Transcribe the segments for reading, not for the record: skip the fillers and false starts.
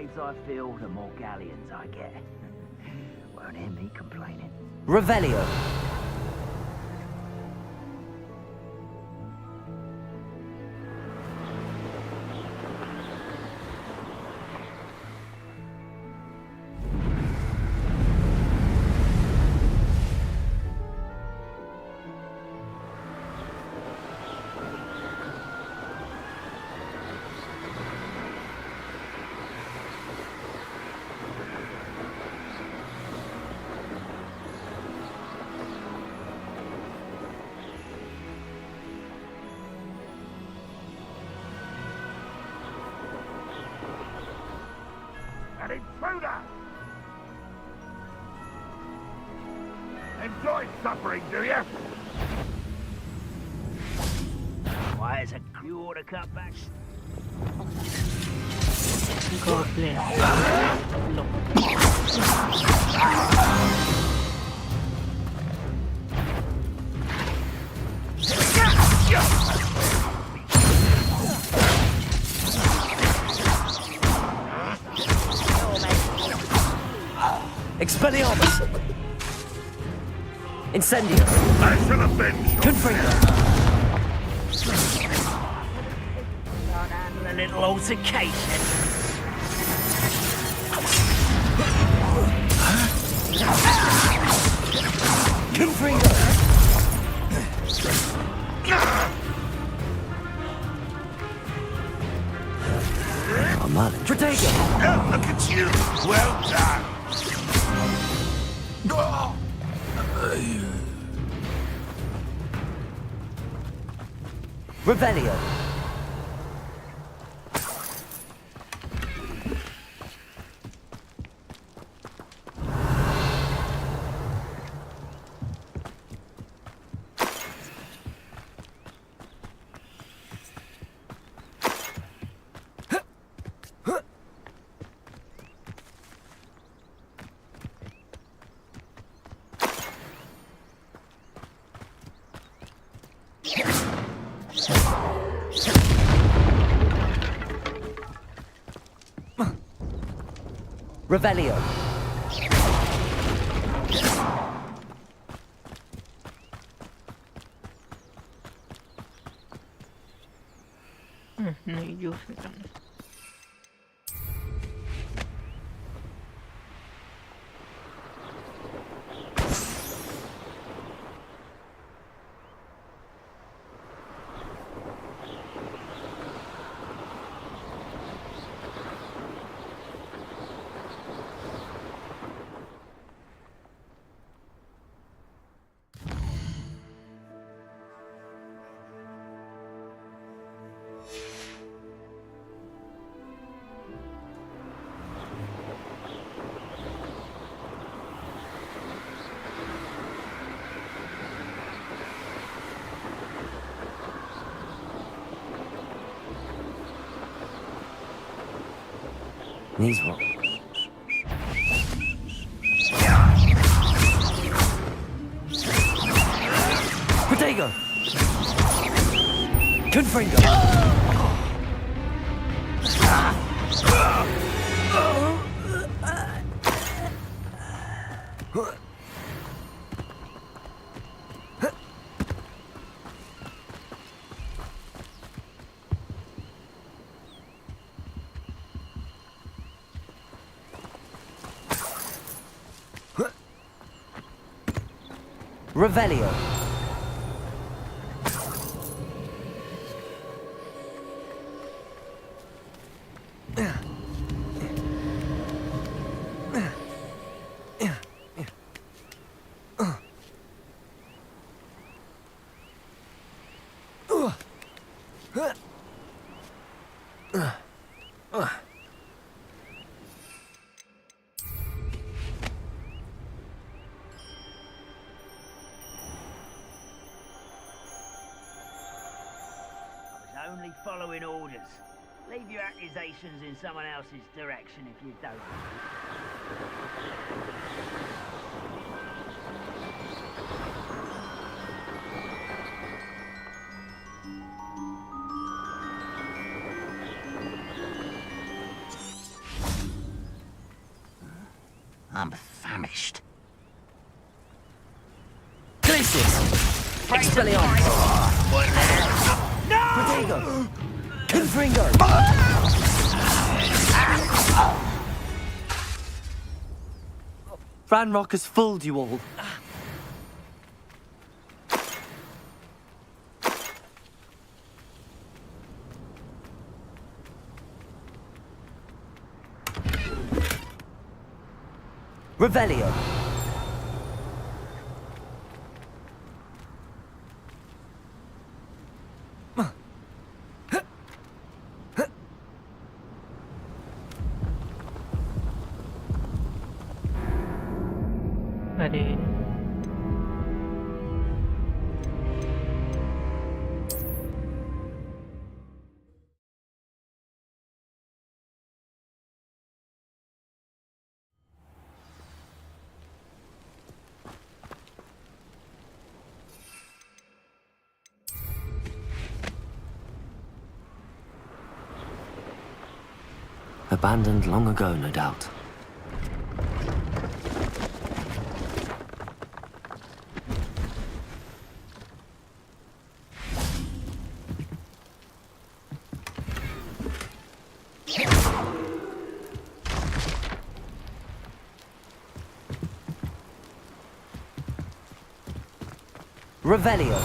waves I fill, the more galleons I get. Won't hear me complaining. Revelio. An intruder! Enjoy suffering, do you? Why is a you order cutbacks? Goblin. Look. Expelliarmus! Incendio! I shall avenge you! Confringo! Can't handle a little altercation. Confringo! Armada. Protego! Oh, look at you! Well done! Revelio. Revelio. नहीं juice निकालना These one. Protego! Confringo! Revelio. Only following orders. Leave your accusations in someone else's direction if you don't. I'm famished. Glacius! Expelliarmus! Protego! Confringo! Ranrock has fooled you all. Revelio. अरे Abandoned long ago, no doubt. Revelio.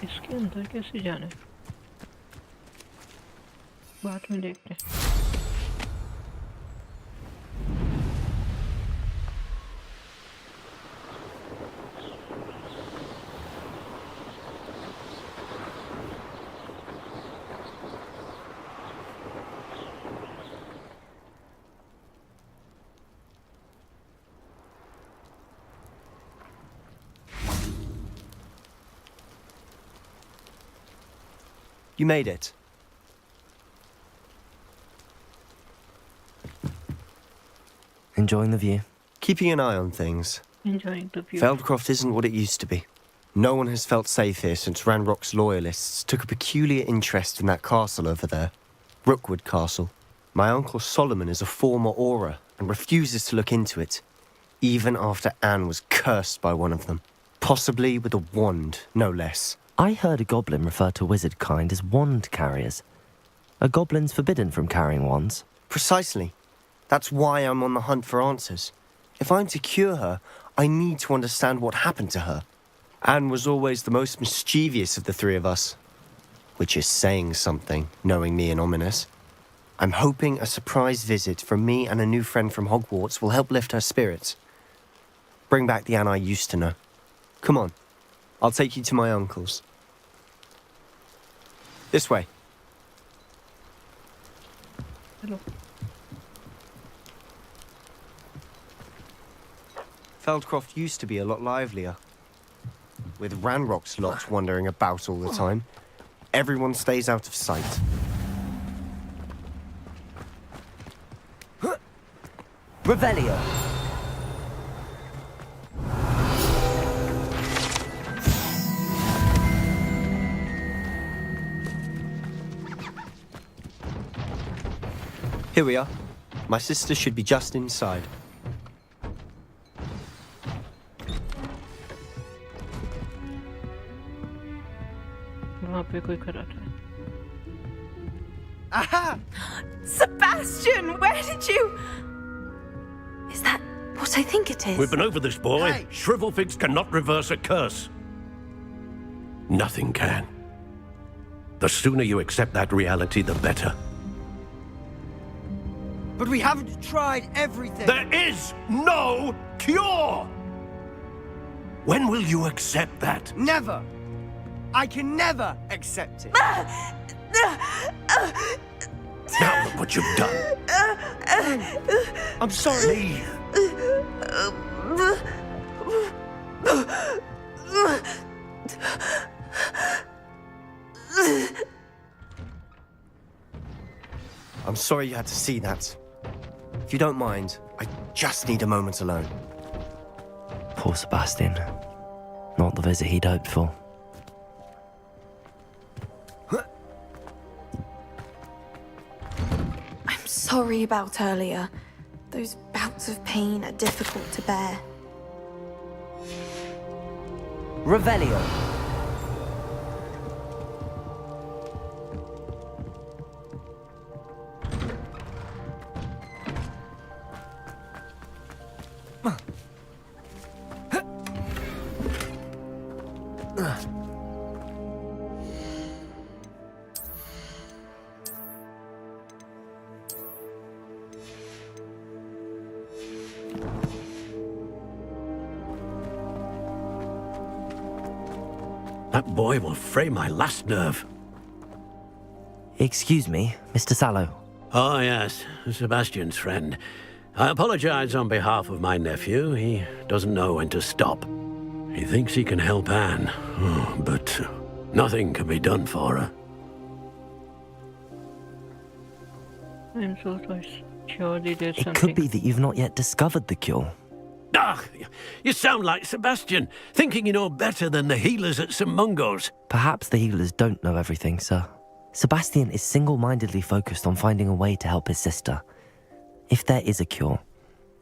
इसके अंदर कैसे जाना है बाद में देखते हैं You made it. Enjoying the view? Keeping an eye on things. enjoying the view Feldcroft isn't what it used to be. No one has felt safe here since Ranrock's loyalists took a peculiar interest in that castle over there. Rookwood Castle. My uncle Solomon is a former Auror and refuses to look into it, even after Anne was cursed by one of them. Possibly with a wand, no less. I heard a goblin refer to wizard kind as wand carriers. Are goblins forbidden from carrying wands? Precisely. That's why I'm on the hunt for answers. If I'm to cure her, I need to understand what happened to her. Anne was always the most mischievous of the three of us. Which is saying something, knowing me and Ominous. I'm hoping a surprise visit from me and a new friend from Hogwarts will help lift her spirits. Bring back the Anne I used to know. Come on. I'll take you to my uncle's. This way. Hello. Feldcroft used to be a lot livelier. With Ranrock's lot wandering about all the time, everyone stays out of sight. Revelio. Here we are. My sister should be just inside. वहाँ पे कोई खड़ा था Aha! Sebastian, where did you... Is that what I think it is? We've been over this, boy. Hey! Shrivelfigs cannot reverse a curse. Nothing can. The sooner you accept that reality, the better. But we haven't tried everything. There is no cure! When will you accept that? Never! I can never accept it. Now look what you've done. I'm sorry. Leave. I'm sorry you had to see that. If you don't mind, I just need a moment alone. Poor Sebastian. Not the visit he'd hoped for. I'm sorry about earlier. Those bouts of pain are difficult to bear. Revelio. That boy will fray my last nerve. Excuse me, Mr. Sallow. Oh, yes, Sebastian's friend. I apologize on behalf of my nephew. He doesn't know when to stop. He thinks he can help Anne, but nothing can be done for her. I'm so sure they did It something. could be that you've not yet discovered the cure. Ah, you sound like Sebastian, thinking you know better than the healers at St. Mungo's. Perhaps the healers don't know everything, sir. Sebastian is single-mindedly focused on finding a way to help his sister. If there is a cure,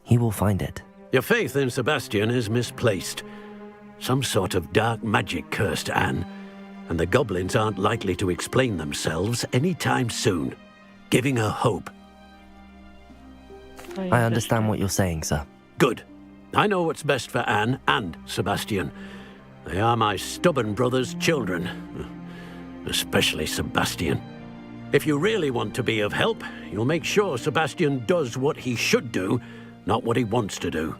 he will find it. Your faith in Sebastian is misplaced. Some sort of dark magic cursed Anne, and the goblins aren't likely to explain themselves anytime soon, giving her hope. I understand what you're saying, sir. Good. I know what's best for Anne and Sebastian. They are my stubborn brother's children. Especially Sebastian. If you really want to be of help, you'll make sure Sebastian does what he should do, not what he wants to do.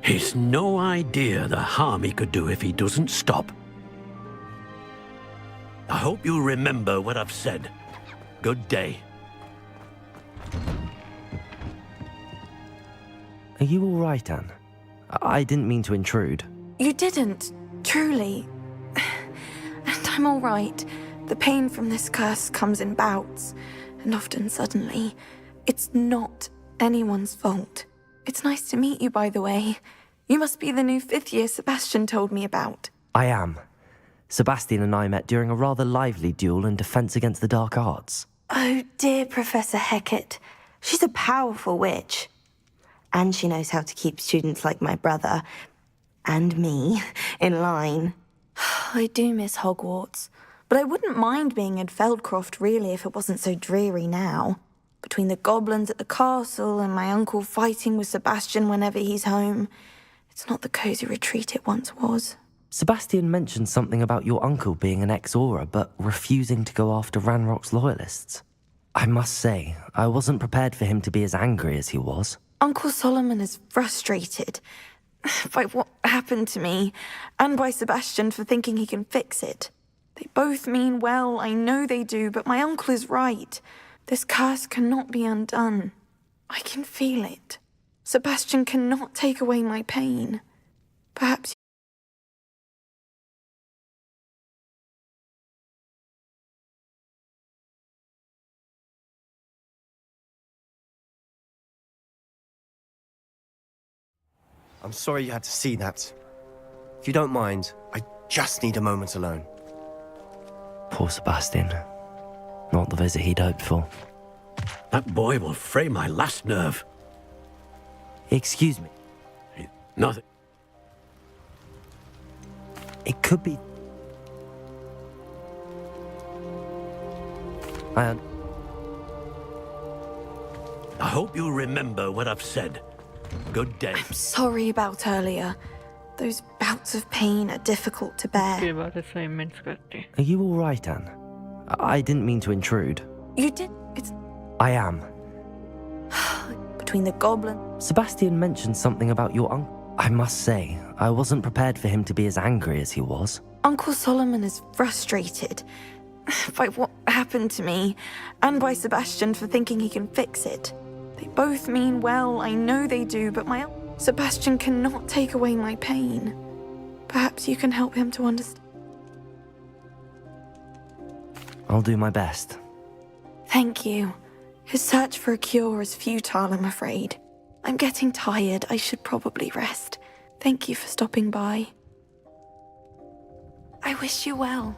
He's no idea the harm he could do if he doesn't stop. I hope you remember what I've said. Good day. Are you all right, Anne? I didn't mean to intrude. You didn't, truly. And I'm all right. The pain from this curse comes in bouts, and often suddenly. It's not anyone's fault. It's nice to meet you, by the way. You must be the new 5th year Sebastian told me about. I am. Sebastian and I met during a rather lively duel in defense against the dark arts. Oh, dear Professor Hecat. She's a powerful witch. And she knows how to keep students like my brother, and me, in line. I do miss Hogwarts, but I wouldn't mind being in Feldcroft, really, if it wasn't so dreary now. Between the goblins at the castle and my uncle fighting with Sebastian whenever he's home, it's not the cosy retreat it once was. Sebastian mentioned something about your uncle being an ex-Auror, but refusing to go after Ranrock's loyalists. I must say, I wasn't prepared for him to be as angry as he was. Uncle Solomon is frustrated by what happened to me, and by Sebastian for thinking he can fix it. They both mean well, I know they do, but my uncle is right. This curse cannot be undone. I can feel it. Sebastian cannot take away my pain. Perhaps I'm sorry you had to see that. If you don't mind, I just need a moment alone. Poor Sebastian. Not the visit he'd hoped for. That boy will fray my last nerve. Excuse me. Nothing. It could be... I hope you remember what I've said. Good day. I'm sorry about earlier. Those bouts of pain are difficult to bear. Det var assignment skötte. Are you all right, Anne? I didn't mean to intrude. You did. It's I am. between the goblin. Sebastian mentioned something about your uncle. I must say, I wasn't prepared for him to be as angry as he was. Uncle Solomon is frustrated by what happened to me and by Sebastian for thinking he can fix it. They both mean well, I know they do, but Sebastian cannot take away my pain. Perhaps you can help him to understand. I'll do my best. Thank you. His search for a cure is futile, I'm afraid. I'm getting tired. I should probably rest. Thank you for stopping by. I wish you well.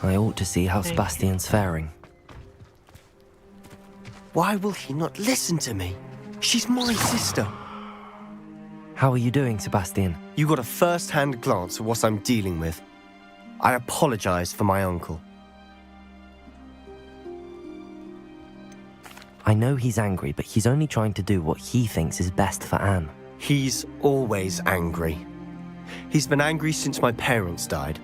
I ought to see how Sebastian's faring. Why will he not listen to me? She's my sister. How are you doing, Sebastian? You got a first-hand glance at what I'm dealing with. I apologize for my uncle. I know he's angry, but he's only trying to do what he thinks is best for Anne. He's always angry. He's been angry since my parents died.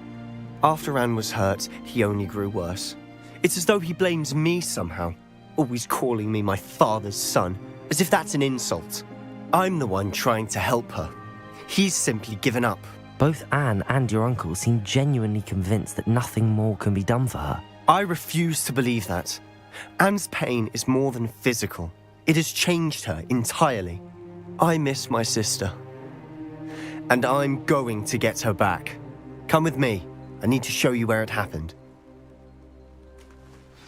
After Anne was hurt, he only grew worse. It's as though he blames me somehow, always calling me my father's son, as if that's an insult. I'm the one trying to help her. He's simply given up. Both Anne and your uncle seem genuinely convinced that nothing more can be done for her. I refuse to believe that. Anne's pain is more than physical. It has changed her entirely. I miss my sister. And I'm going to get her back. Come with me. I need to show you where it happened.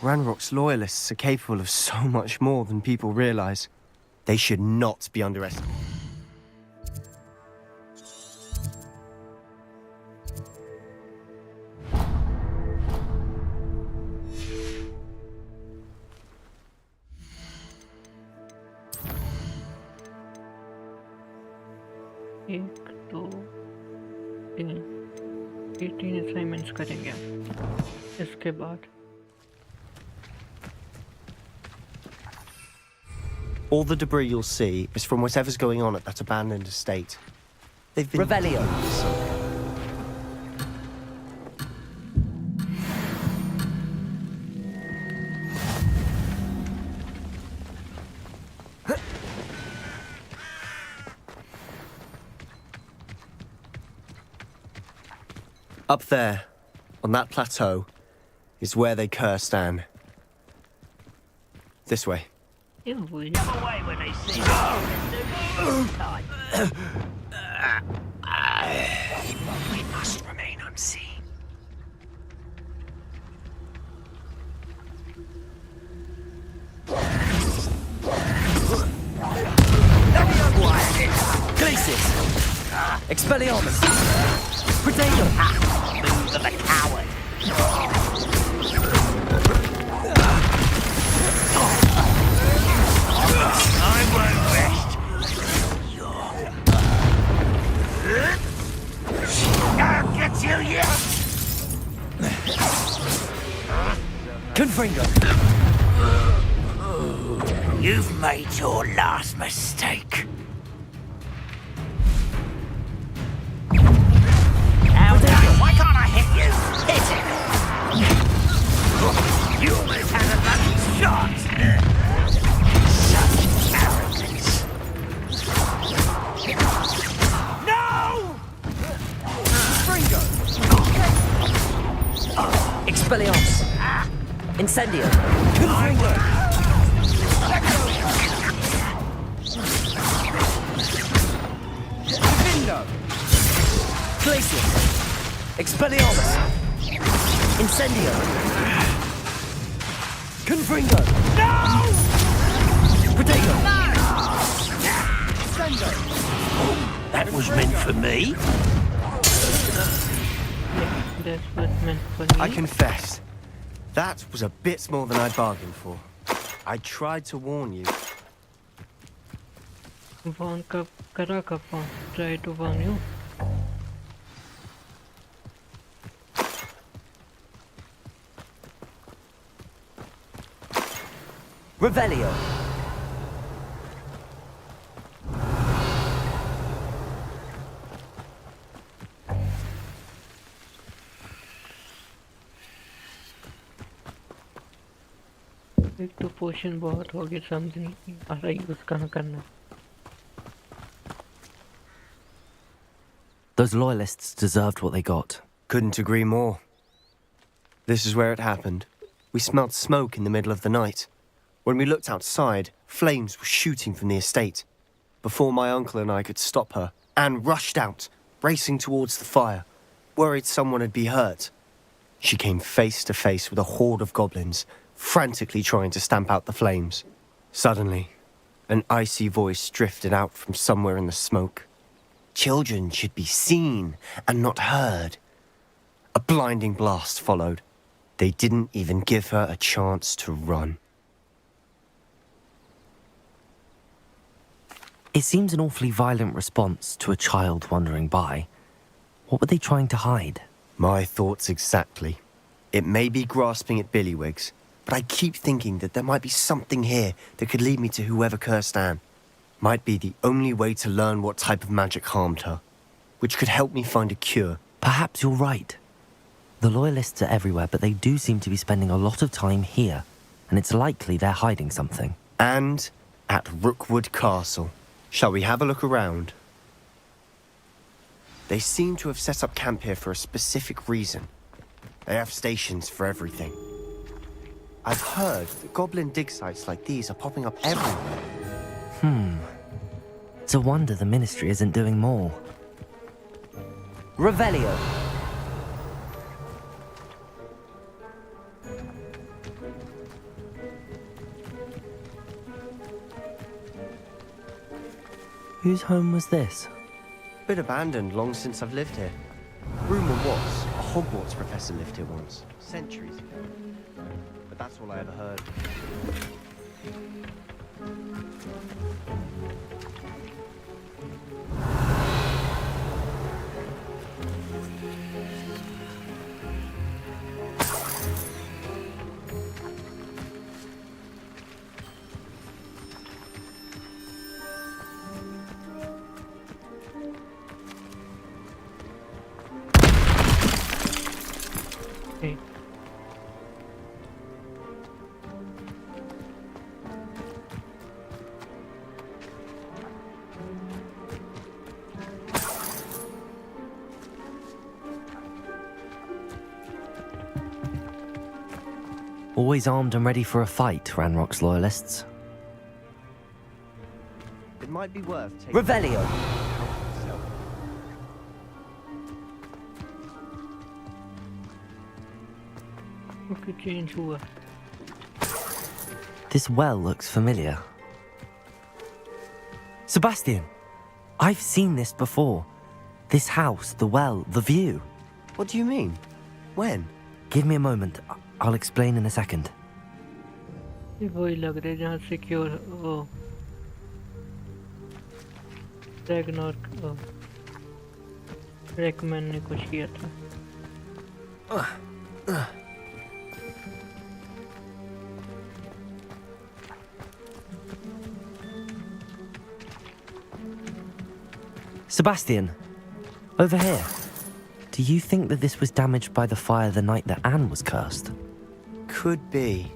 Ranrock's loyalists are capable of so much more than people realize. They should not be underestimated. एक दो तीन 18 assignments करेंगे इसके बाद. All the debris you'll see is from whatever's going on at that abandoned estate. They've been... Revelio. Up there, on that plateau, is where they cursed Anne. This way. ये वही Come away when they see you. Time. We must remain unseen. Glacis! Expelliarmus! Protego! Move of a coward. I won't rest. I'll get you yet. Confringo! You've made your last mistake. How dare you? Why can't I hit you? Hit it! You almost had a lucky shot! Such arrogance. No! Confringo! Expelliarmus! Incendio! Confringo! Glacius! Expelliarmus! Incendio! Confringo! No! Protego! That was meant for me. That was meant for me. I confess, that was a bit more than I bargained for. I tried to warn you. Warn कब करा कब warn? Try to warn you. Revelio! एक तो पोशन बहुत हो गया समझ नहीं आ रहा यूज कहाँ करना. Those loyalists deserved what they got. Couldn't agree more. This is where it happened. We smelled smoke in the middle of the night. When we looked outside, flames were shooting from the estate. Before my uncle and I could stop her, Anne rushed out, racing towards the fire, worried someone had been hurt. She came face to face with a horde of goblins, frantically trying to stamp out the flames. Suddenly, an icy voice drifted out from somewhere in the smoke. Children should be seen and not heard. A blinding blast followed. They didn't even give her a chance to run. It seems an awfully violent response to a child wandering by. What were they trying to hide? My thoughts exactly. It may be grasping at Billywigs, but I keep thinking that there might be something here that could lead me to whoever cursed Anne. Might be the only way to learn what type of magic harmed her, which could help me find a cure. Perhaps you're right. The Loyalists are everywhere, but they do seem to be spending a lot of time here, and it's likely they're hiding something. And at Rookwood Castle. Shall we have a look around? They seem to have set up camp here for a specific reason. They have stations for everything. I've heard that goblin dig sites like these are popping up everywhere. It's a wonder the Ministry isn't doing more. Revelio. Whose home was this? Bit abandoned long since I've lived here. Rumour was a Hogwarts professor lived here once, centuries ago. But that's all I ever heard. Okay. Always armed and ready for a fight, Ranrock's Loyalists. It might be worth taking... Revelio! Okay, change हुआ. This well looks familiar. Sebastian! I've seen this before. This house, the well, the view. What do you mean? When? Give me a moment. I'll explain in a second. ये वही लग रहा है जहाँ secure वो रैकमैन ने कुछ किया था. Sebastian, over here. Do you think that this was damaged by the fire the night that Anne was cursed? Could be.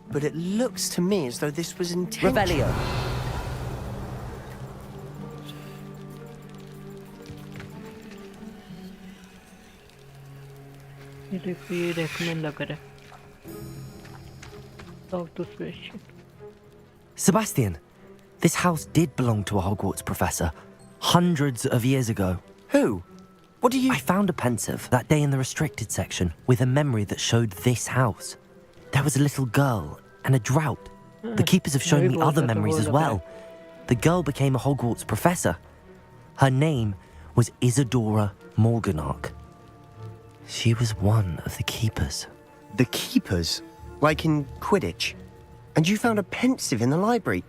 But it looks to me as though this was intentional. Revelio! ये देखो ये रैकमैन लग रहा है. Talk to spaceship. Sebastian, this house did belong to a Hogwarts professor. Hundreds of years ago. Who? What do you... I found a pensive that day in the restricted section with a memory that showed this house. There was a little girl and a drought. The keepers have shown me other memories as well. The girl became a Hogwarts professor. Her name was Isadora Morganach. She was one of the keepers. The keepers? Like in Quidditch? And you found a pensive in the library?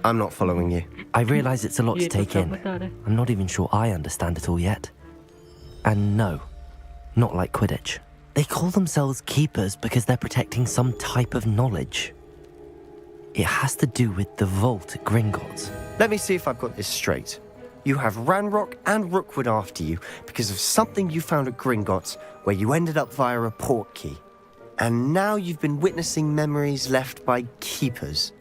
I'm not following you. I realize it's a lot to take in. I'm not even sure I understand it all yet. And no, not like Quidditch. They call themselves keepers because they're protecting some type of knowledge. It has to do with the vault at Gringotts. Let me see if I've got this straight. You have Ranrock and Rookwood after you because of something you found at Gringotts where you ended up via a port key. And now you've been witnessing memories left by keepers.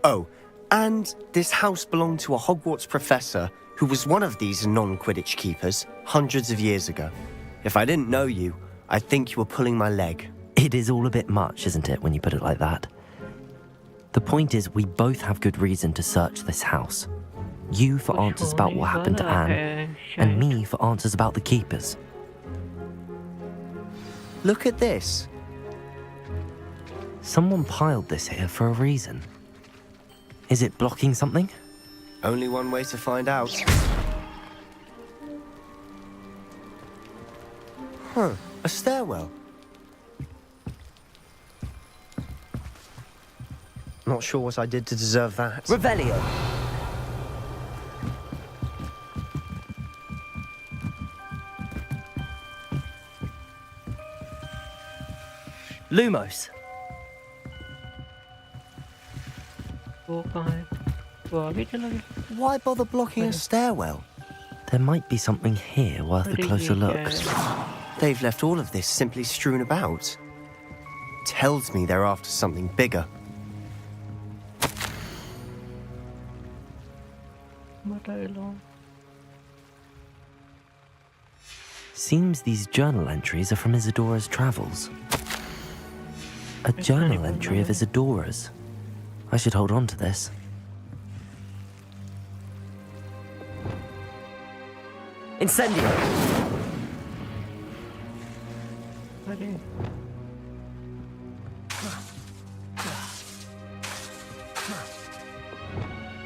Oh, and this house belonged to a Hogwarts professor who was one of these non-Quidditch keepers hundreds of years ago. If I didn't know you, I'd think you were pulling my leg. It is all a bit much, isn't it, when you put it like that? The point is, we both have good reason to search this house. You for answers about what happened to Anne, and me for answers about the keepers. Look at this. Someone piled this here for a reason. Is it blocking something? Only one way to find out. Huh, a stairwell. Not sure what I did to deserve that. Revelio! Lumos! वो कहाँ है? वो आगे चला गया? Why bother blocking a stairwell? There might be something here worth a अरे closer ये look. क्या है? They've left all of this simply strewn about. Tells me they're after something bigger. बताए लो. Seems these journal entries are from Isadora's travels. A journal entry of Isadora's. I should hold on to this. Incendio! अरे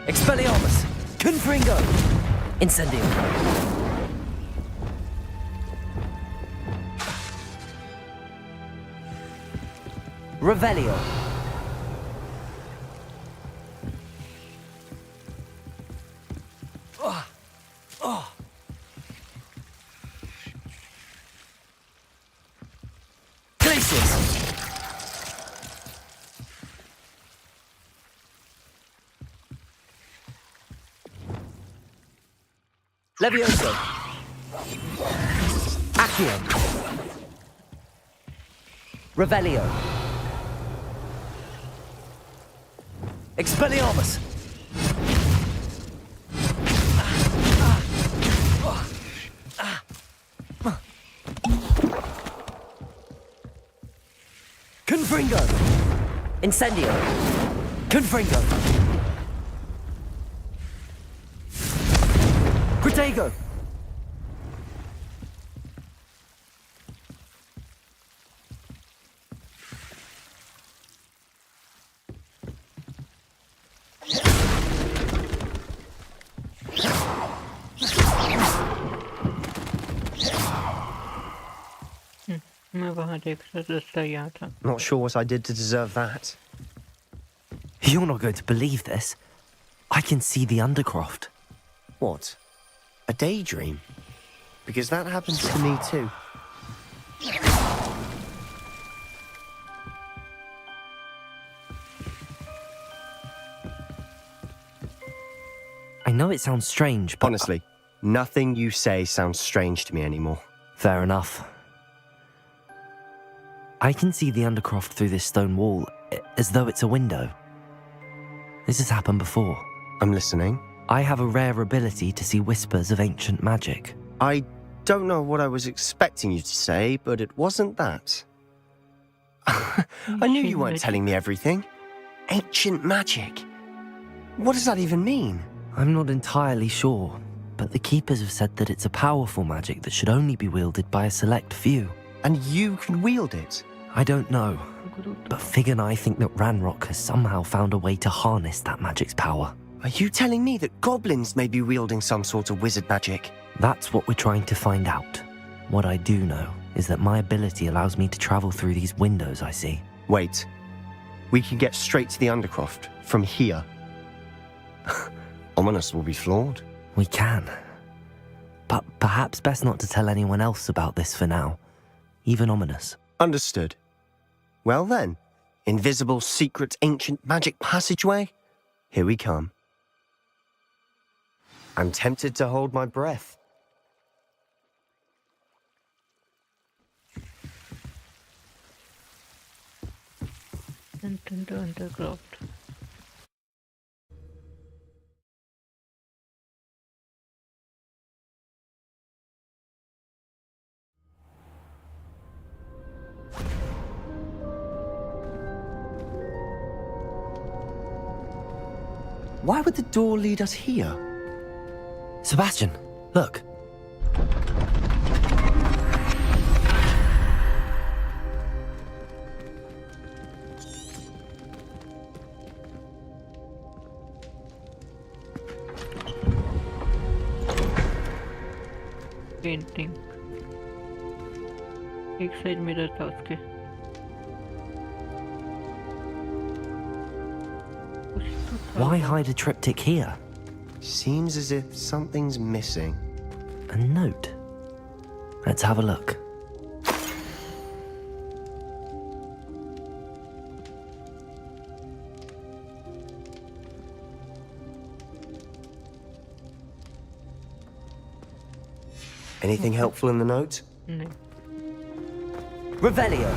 Expelliarmus! Confringo! Incendio! Revelio! Glacius! Levioso! Accio! Revelio! Expelliarmus! Confringo! Incendio! Confringo! Protego! मैं वहाँ देख रहा रास्ता यहाँ था. Not sure what I did to deserve that. You're not going to believe this. I can see the Undercroft. What? A daydream? Because that happens to me too. I know it sounds strange, but... Honestly, nothing you say sounds strange to me anymore. Fair enough. I can see the Undercroft through this stone wall, as though it's a window. This has happened before. I'm listening. I have a rare ability to see whispers of ancient magic. I don't know what I was expecting you to say, but it wasn't that. I knew you weren't telling me everything. Ancient magic. What does that even mean? I'm not entirely sure, but the Keepers have said that it's a powerful magic that should only be wielded by a select few. And you can wield it? I don't know, but Fig and I think that Ranrock has somehow found a way to harness that magic's power. Are you telling me that goblins may be wielding some sort of wizard magic? That's what we're trying to find out. What I do know is that my ability allows me to travel through these windows I see. Wait. We can get straight to the Undercroft from here. Ominous will be flawed. We can. But perhaps best not to tell anyone else about this for now. Even Ominous. Understood. Well then, invisible, secret, ancient magic passageway? Here we come. I'm tempted to hold my breath. Enter the Undercroft. Why would the door lead us here? Sebastian, look. Painting एक side mirror था उसके कुछ तो था। Why hide a triptych here? Seems as if something's missing. A note. Let's have a look. Anything helpful in the note? नहीं Revelio.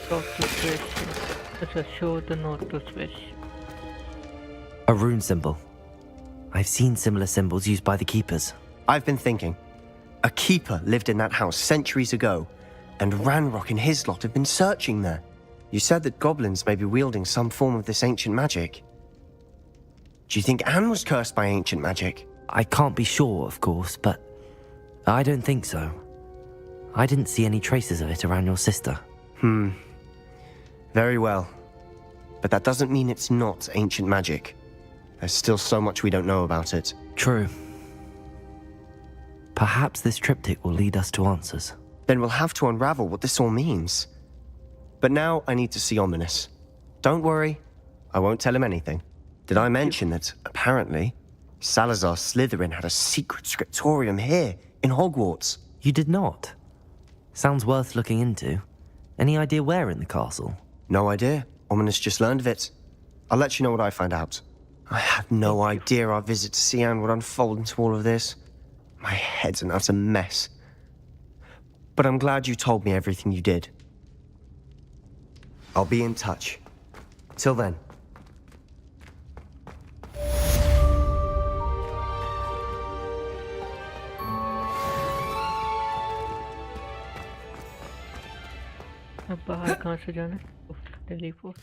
talk to Swish अच्छा show the note to Swish A rune symbol. I've seen similar symbols used by the keepers. I've been thinking. A keeper lived in that house centuries ago, and Ranrock and his lot have been searching there. You said that goblins may be wielding some form of this ancient magic. Do you think Anne was cursed by ancient magic? I can't be sure, of course, but I don't think so. I didn't see any traces of it around your sister. Very well. But that doesn't mean it's not ancient magic. There's still so much we don't know about it. True. Perhaps this triptych will lead us to answers. Then we'll have to unravel what this all means. But now I need to see Ominous. Don't worry, I won't tell him anything. Did I mention that, apparently, Salazar Slytherin had a secret scriptorium here, in Hogwarts? You did not. Sounds worth looking into. Any idea where in the castle? No idea. Ominous just learned of it. I'll let you know what I find out. I had no idea our visit to Cian would unfold into all of this. My head's an utter mess. But I'm glad you told me everything you did. I'll be in touch. Till then. अब बाहर कहाँ से जाना है teleport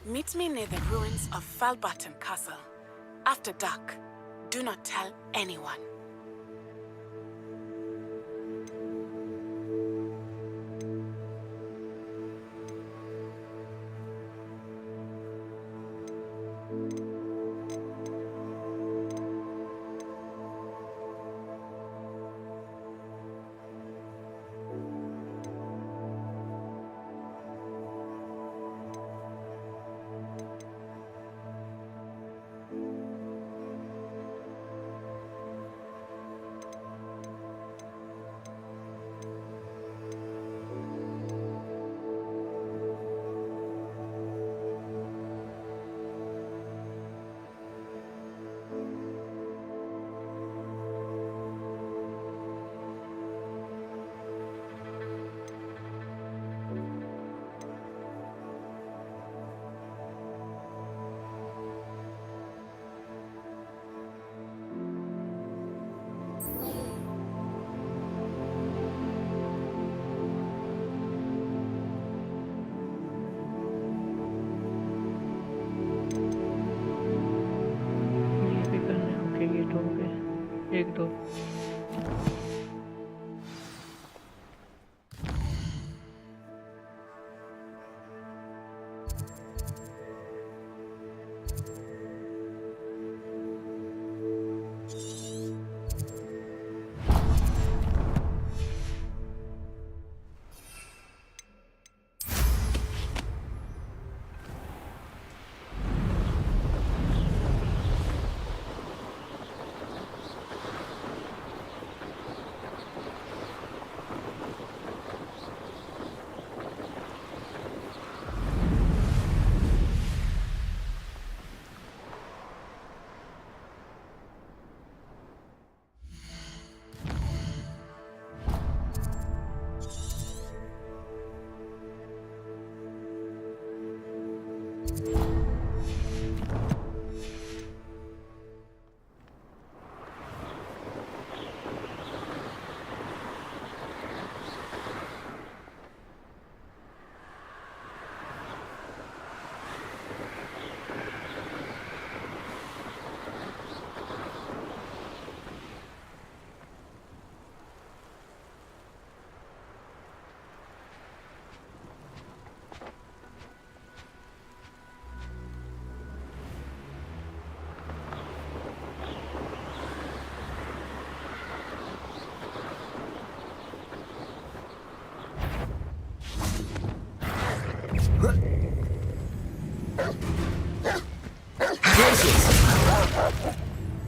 Meet me near the ruins of Falbarton Castle. After dark. Do not tell anyone. एक दो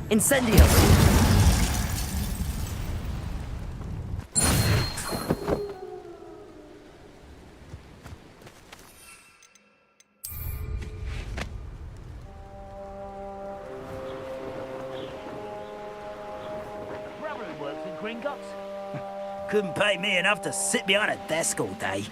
Incendio! Brother who works at Gringotts. Couldn't pay me enough to sit behind a desk all day.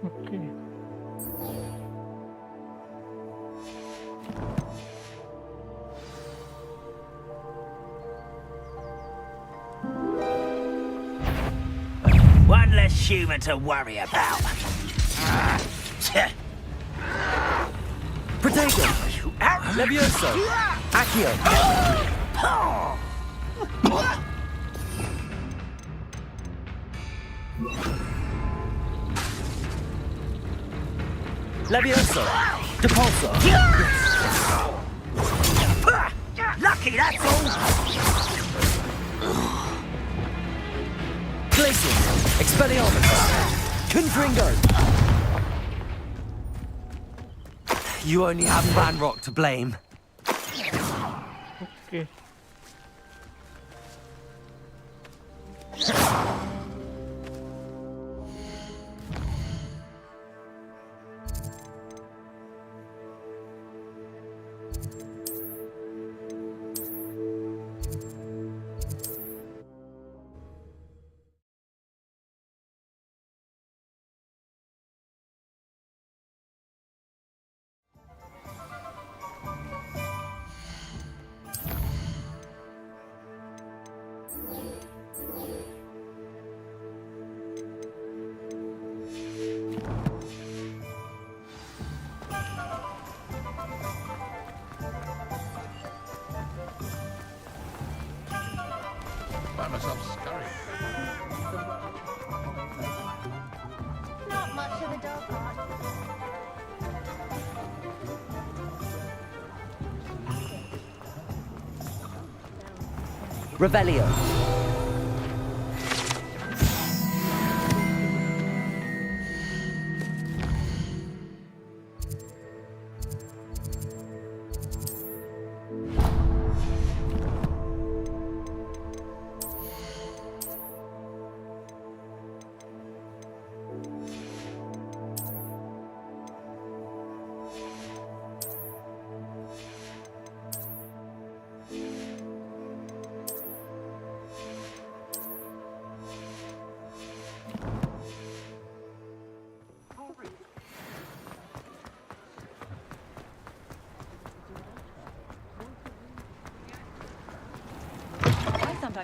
Okay. One less human to worry about. Protego! Levioso! Accio! Levioso! Depulso! Lucky, that's all. Glacius! Expelliarmus! Confringo! You only have Ranrock to blame. Okay. Find myself scurrying. Not much of a dog park. Revelio.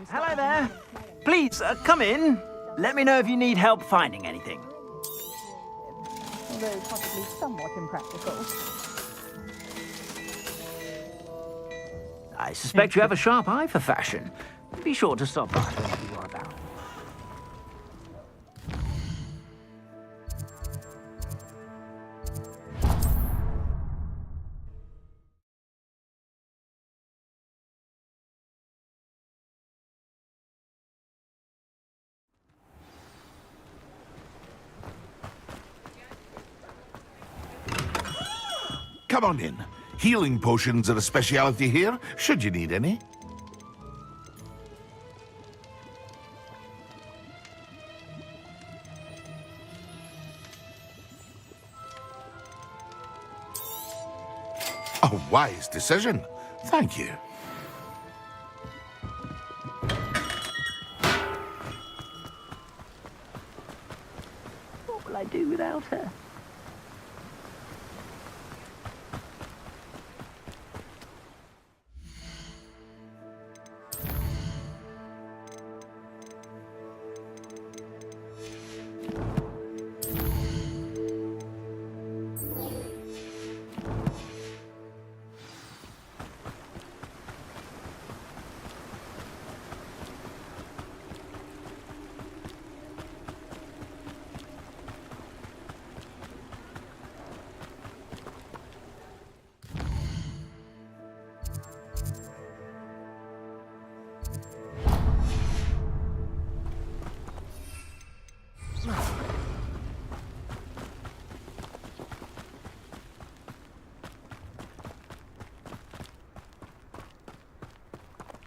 Hello there. Please, come in. Let me know if you need help finding anything. Although possibly somewhat impractical. I suspect you have a sharp eye for fashion. Be sure to stop by whenever you are about. Come on in. Healing potions are a speciality here, should you need any. A wise decision. Thank you. What will I do without her?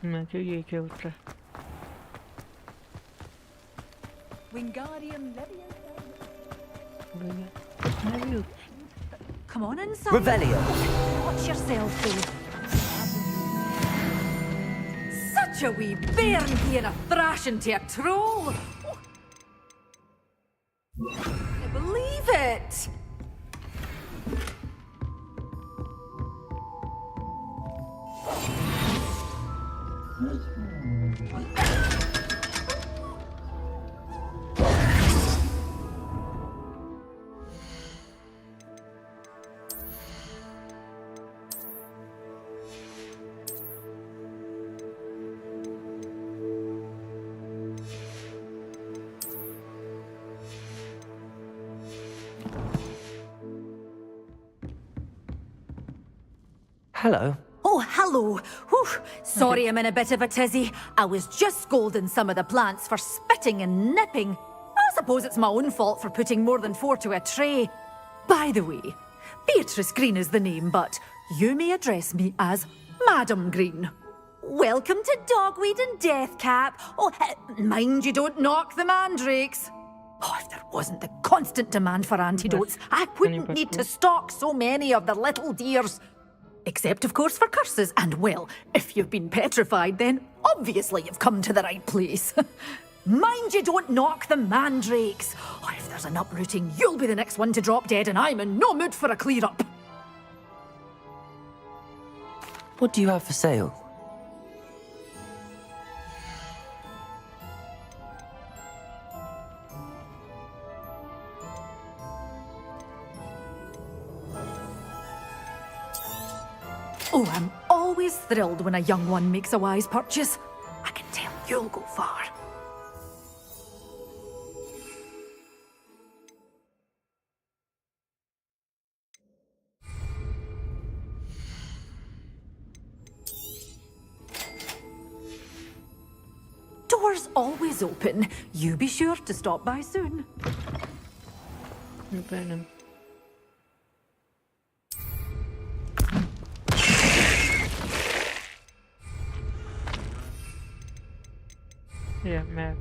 मैं जो ये क्या होता है? Wingardium Leviosa. भैया, Come on inside. Revelio. Watch yourself, though. Such a wee bairn being a thrashing to a troll. I believe it. Hello. Oh, hello. Whew. Sorry I'm in a bit of a tizzy. I was just scolding some of the plants for spitting and nipping. I suppose it's my own fault for putting more than 4 to a tray. By the way, Beatrice Green is the name, but you may address me as Madam Green. Welcome to Dogweed and Deathcap. Oh, mind you don't knock the mandrakes. Oh, if there wasn't the constant demand for antidotes, I wouldn't need to stock so many of the little dears. Except, of course, for curses. And, well, if you've been petrified, then obviously you've come to the right place. Mind you don't knock the mandrakes. Oh, if there's an uprooting, you'll be the next one to drop dead, and I'm in no mood for a clear-up. What do you have for sale? Oh, I'm always thrilled when a young one makes a wise purchase. I can tell you'll go far. Doors always open. You be sure to stop by soon. Venom. Yeah, map.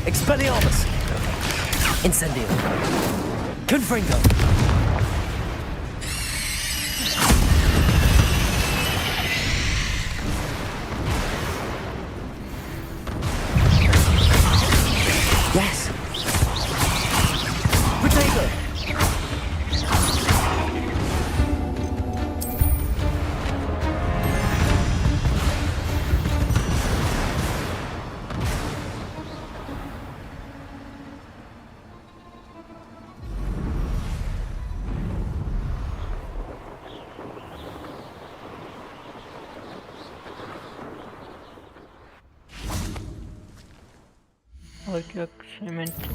Expelliarmus! Incendio! Confringo! Yes! Protego! और क्या cement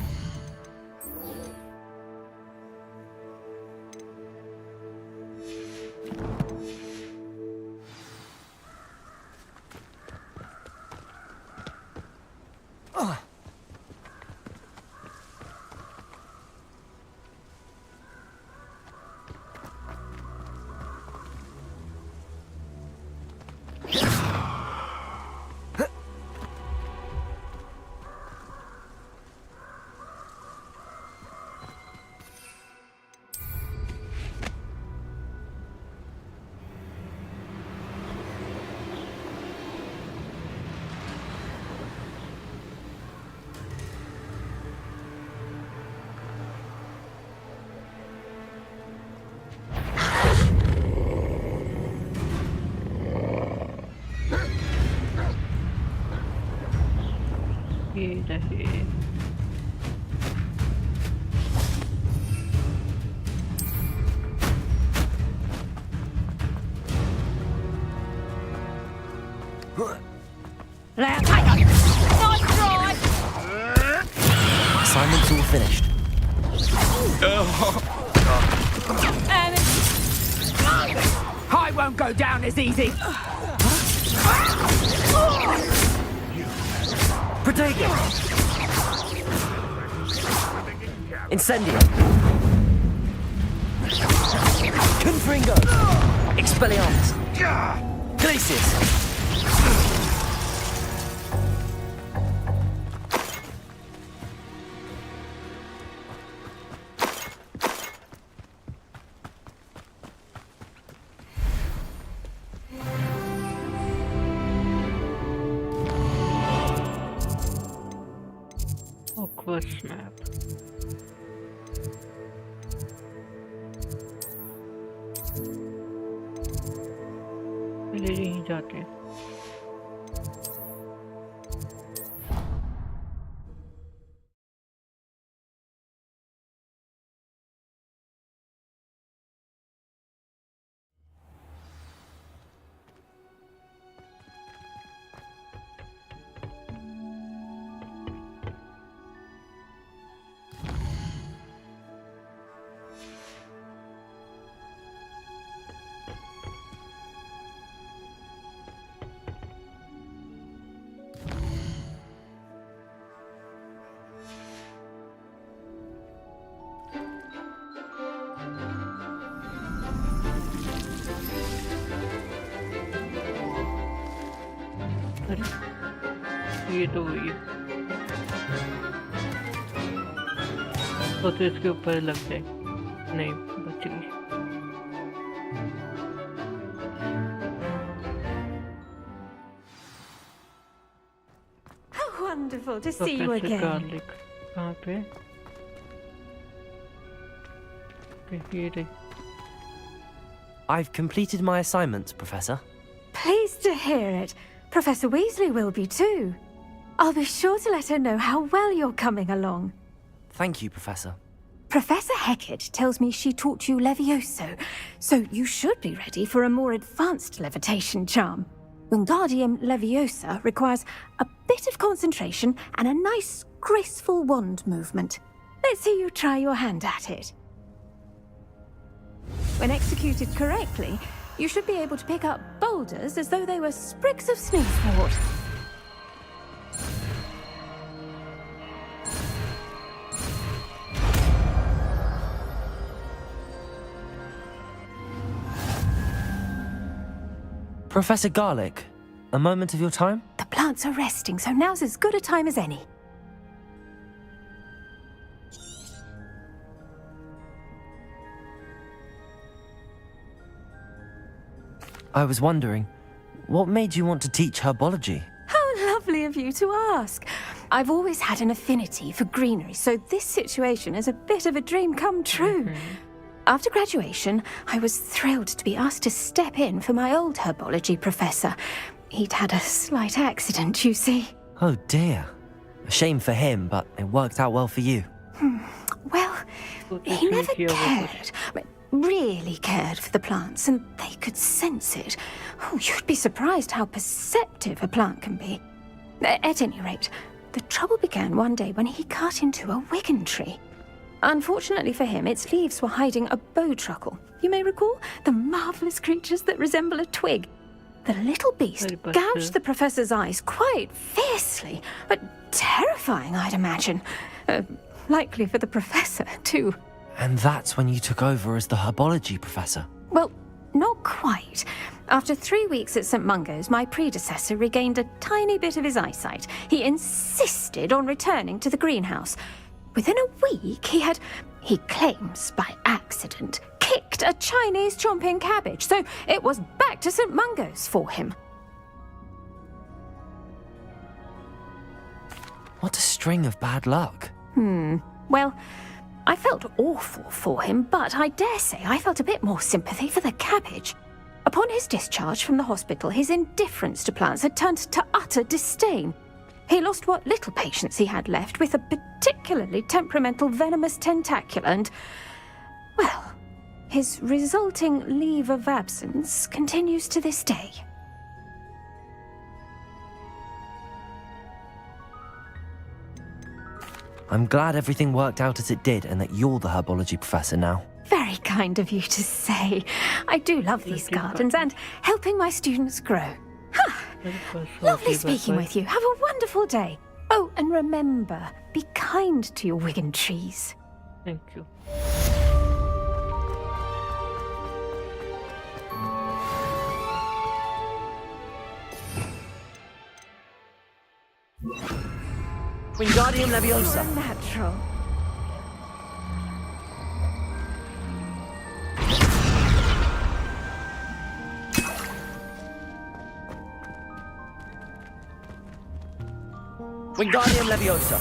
ये रहे Assignment's all finished. I won't go down as easy. Protego! Incendio! Confringo! Expelliarmus! Glacius! Hogwarts map. पहले यहीं जाते हैं. ये तो वही तो इसके ऊपर लग जाए. नहीं बच गई. How wonderful to see you again. Garlic. कहाँ पे? ये रही. I've completed my assignment, Professor. Pleased to hear it. Professor Weasley will be too. I'll be sure to let her know how well you're coming along. Thank you, Professor. Professor Hecat tells me she taught you Levioso, so you should be ready for a more advanced levitation charm. Wingardium Leviosa requires a bit of concentration and a nice graceful wand movement. Let's see you try your hand at it. When executed correctly, you should be able to pick up boulders as though they were sprigs of sneezewort. Professor Garlic, a moment of your time? The plants are resting, so now's as good a time as any. I was wondering, what made you want to teach herbology? How lovely of you to ask. I've always had an affinity for greenery, so this situation is a bit of a dream come true. After graduation, I was thrilled to be asked to step in for my old herbology professor. He'd had a slight accident, you see. Oh dear. A shame for him, but it worked out well for you. Well, he never cared. Really cared for the plants, and they could sense it. Oh, you'd be surprised how perceptive a plant can be. At any rate, the trouble began one day when he cut into a wigan tree. Unfortunately for him, its leaves were hiding a bowtruckle. You may recall the marvelous creatures that resemble a twig. The little beast gouged the professor's eyes quite fiercely, but terrifying, I'd imagine. Likely for the professor, too. And that's when you took over as the herbology professor? Well, not quite. After 3 weeks at St. Mungo's, my predecessor regained a tiny bit of his eyesight. He insisted on returning to the greenhouse. Within a week, he claims by accident, kicked a Chinese chomping cabbage, so it was back to St. Mungo's for him. What a string of bad luck. Well, I felt awful for him, but I dare say I felt a bit more sympathy for the cabbage. Upon his discharge from the hospital, his indifference to plants had turned to utter disdain. He lost what little patience he had left with a particularly temperamental venomous tentacula and, well, his resulting leave of absence continues to this day. I'm glad everything worked out as it did and that you're the herbology professor now. Very kind of you to say. I do love these gardens and helping my students grow. Lovely speaking with you. Have a wonderful day. Oh, and remember, be kind to your wigan trees. Thank you. Wingardium Leviosa. You're a natural. Wingardium Leviosa.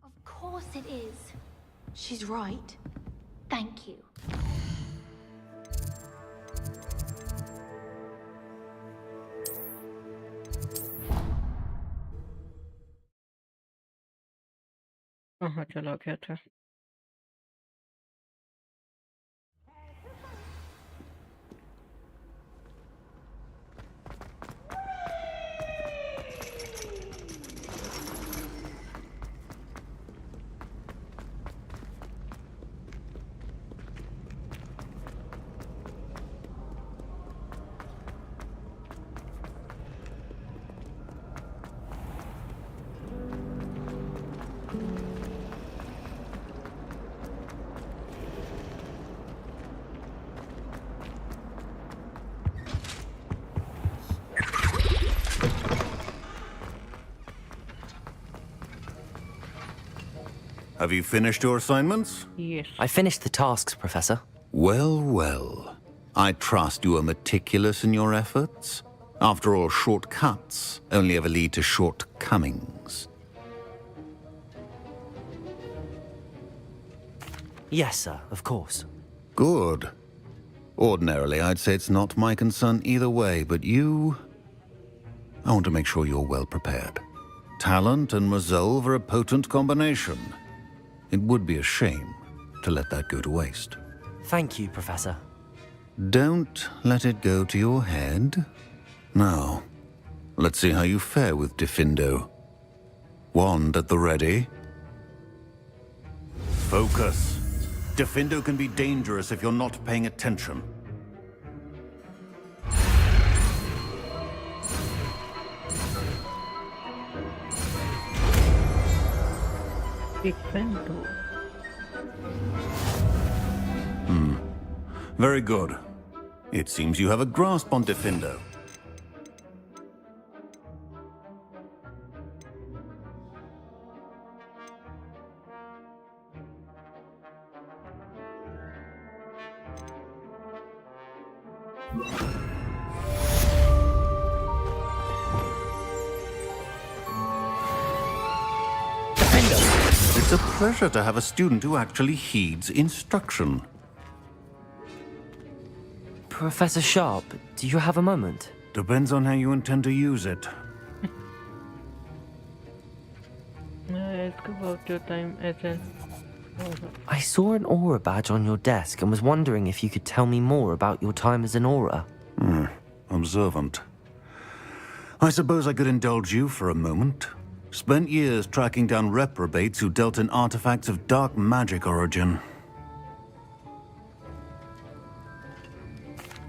Of course it is. She's right. Thank you. कहाँ चला गया था? Have you finished your assignments? Yes. I finished the tasks, Professor. Well, well. I trust you are meticulous in your efforts. After all, shortcuts only ever lead to shortcomings. Yes, sir, of course. Good. Ordinarily, I'd say it's not my concern either way, but you... I want to make sure you're well prepared. Talent and resolve are a potent combination. It would be a shame to let that go to waste. Thank you, Professor. Don't let it go to your head. Now, let's see how you fare with Diffindo. Wand at the ready. Focus. Diffindo can be dangerous if you're not paying attention. Diffindo. Very good. It seems you have a grasp on Diffindo. It's a pleasure to have a student who actually heeds instruction. Professor Sharp, do you have a moment? Depends on how you intend to use it. May I ask about your time as an aura? I saw an aura badge on your desk and was wondering if you could tell me more about your time as an aura. Observant. I suppose I could indulge you for a moment. Spent years tracking down reprobates who dealt in artifacts of dark magic origin.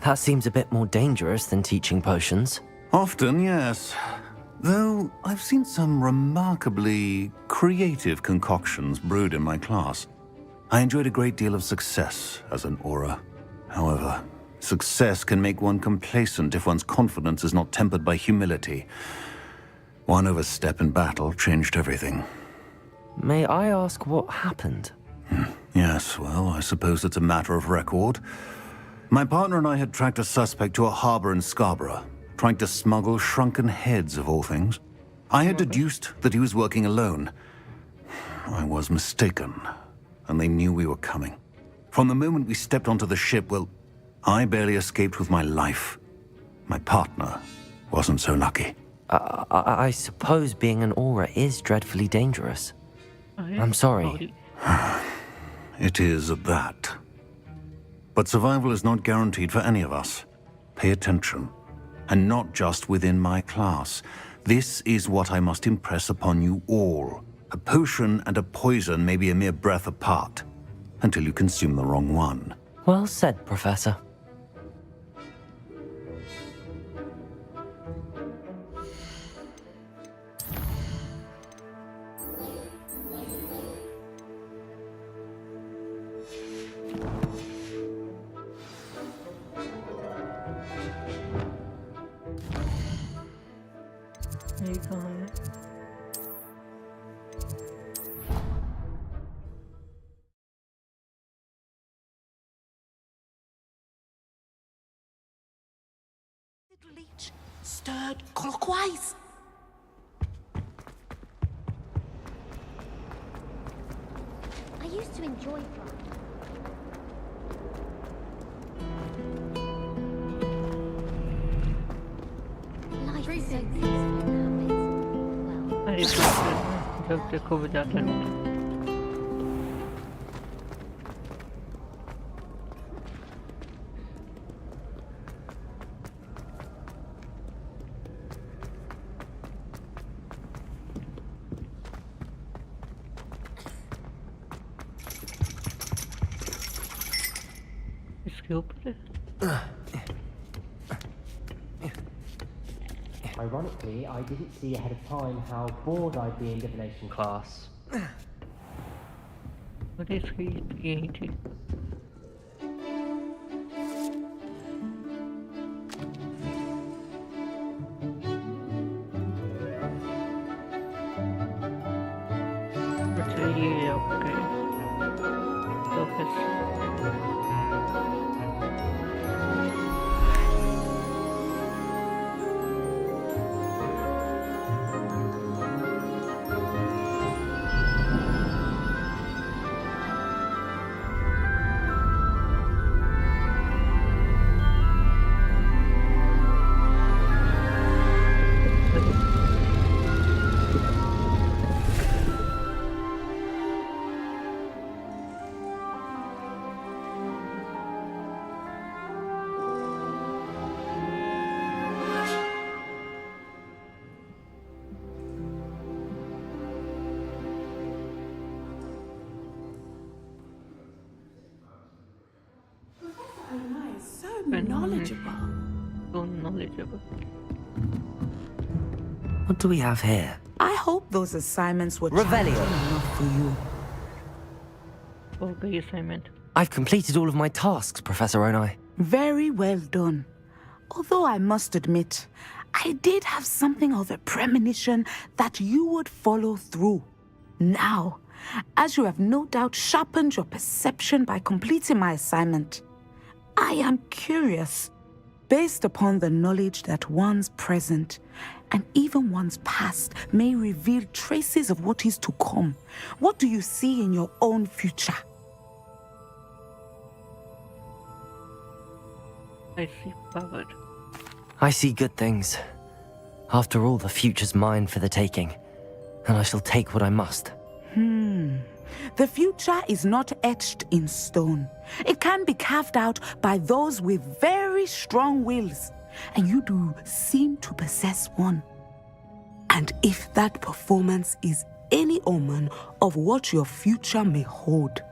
That seems a bit more dangerous than teaching potions. Often, yes. Though I've seen some remarkably creative concoctions brewed in my class. I enjoyed a great deal of success as an aura. However, success can make one complacent if one's confidence is not tempered by humility. One overstep in battle changed everything. May I ask what happened? Yes, well, I suppose it's a matter of record. My partner and I had tracked a suspect to a harbor in Scarborough, trying to smuggle shrunken heads of all things. I had deduced that he was working alone. I was mistaken, and they knew we were coming. From the moment we stepped onto the ship, well, I barely escaped with my life. My partner wasn't so lucky. I suppose being an aura is dreadfully dangerous. I'm sorry. It is at that. But survival is not guaranteed for any of us. Pay attention. And not just within my class. This is what I must impress upon you all. A potion and a poison may be a mere breath apart, until you consume the wrong one. Well said, Professor. ये कहाँ है? Leech stirred clockwise. I used to enjoy fun. Life is so peaceful now. अरे जब देखो बजाते रहते हैं। इसके ऊपर है। Ironically, I didn't see ahead of time how bored I'd be in divination class. और इसकी यही थी। अच्छा ये आपके professor knowledgeable. So knowledgeable. What do we have here? I hope those assignments were Revelio. challenging enough for you. Okay, assignment. I've completed all of my tasks, Professor Onai. Very well done. Although I must admit, I did have something of a premonition that you would follow through. Now, as you have no doubt sharpened your perception by completing my assignment, I am curious, based upon the knowledge that one's present and even one's past may reveal traces of what is to come. What do you see in your own future? I see power. I see good things. After all, the future's mine for the taking, and I shall take what I must. The future is not etched in stone. It can be carved out by those with very strong wills, and you do seem to possess one. And if that performance is any omen of what your future may hold,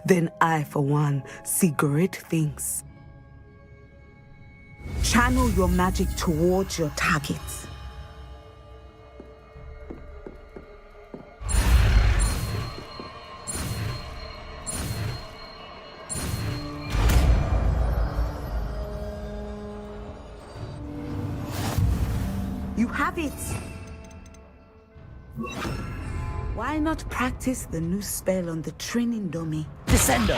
then I, for one, see great things. Channel your magic towards your targets. You have it! Why not practice the new spell on the training dummy? Descendo!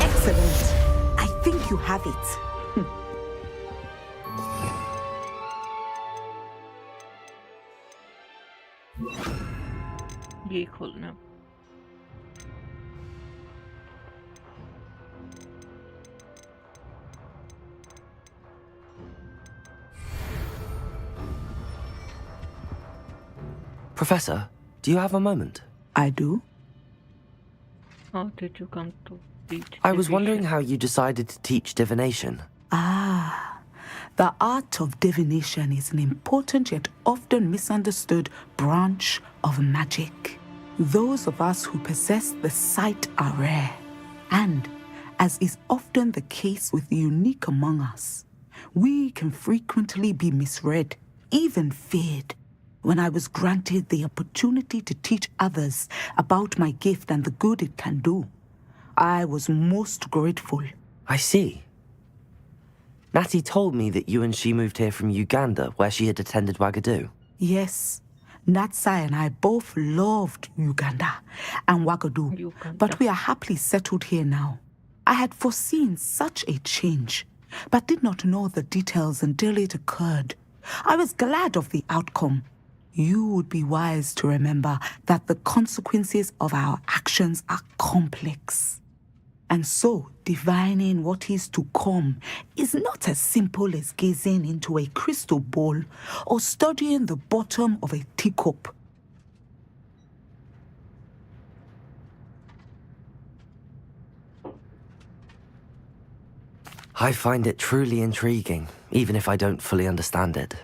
Excellent! I think you have it. ये खोलना. Professor, do you have a moment? I do. How did you come to teach? I was wondering how you decided to teach divination. The art of divination is an important yet often misunderstood branch of magic. Those of us who possess the sight are rare, and, as is often the case with the unique among us, we can frequently be misread, even feared. When I was granted the opportunity to teach others about my gift and the good it can do, I was most grateful. I see. Natty told me that you and she moved here from Uganda, where she had attended Wagadu. Yes, Natsai and I both loved Uganda and Wagadu, but we are happily settled here now. I had foreseen such a change, but did not know the details until it occurred. I was glad of the outcome. You would be wise to remember that the consequences of our actions are complex. And so, divining what is to come is not as simple as gazing into a crystal ball or studying the bottom of a teacup. I find it truly intriguing, even if I don't fully understand it.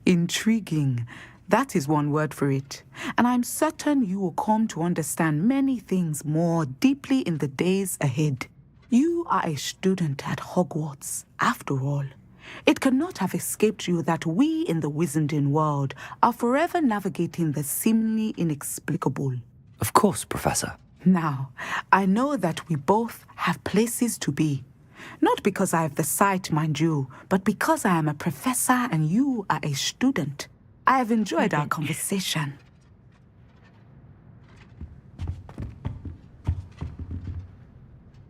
Intriguing. That is one word for it. And I'm certain you will come to understand many things more deeply in the days ahead. You are a student at Hogwarts, after all. It cannot have escaped you that we in the Wizarding world are forever navigating the seemingly inexplicable. Of course, Professor. Now, I know that we both have places to be. Not because I have the sight, mind you, but because I am a professor and you are a student. I have enjoyed our conversation.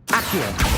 Accio!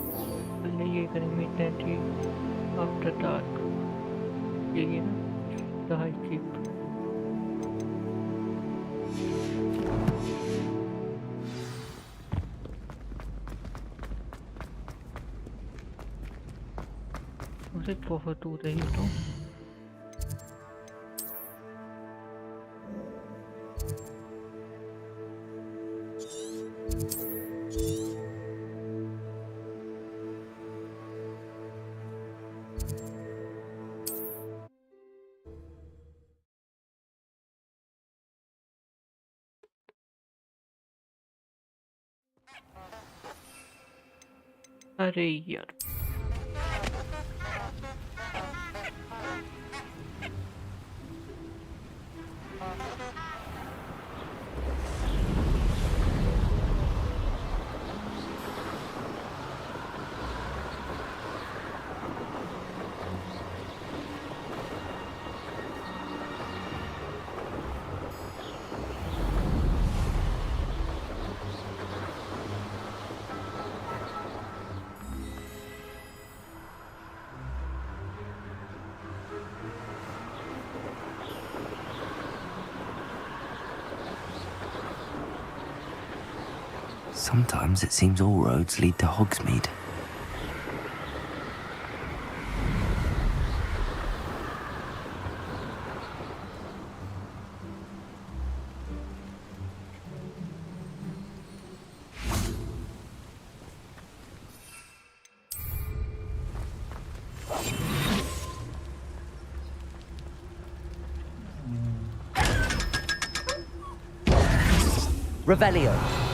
पहले ये करेंगे टेंटी after dark ये ना the high cheap उसे बहुत दूर है ये तो अरे यार Sometimes it seems all roads lead to Hogsmeade. Revelio.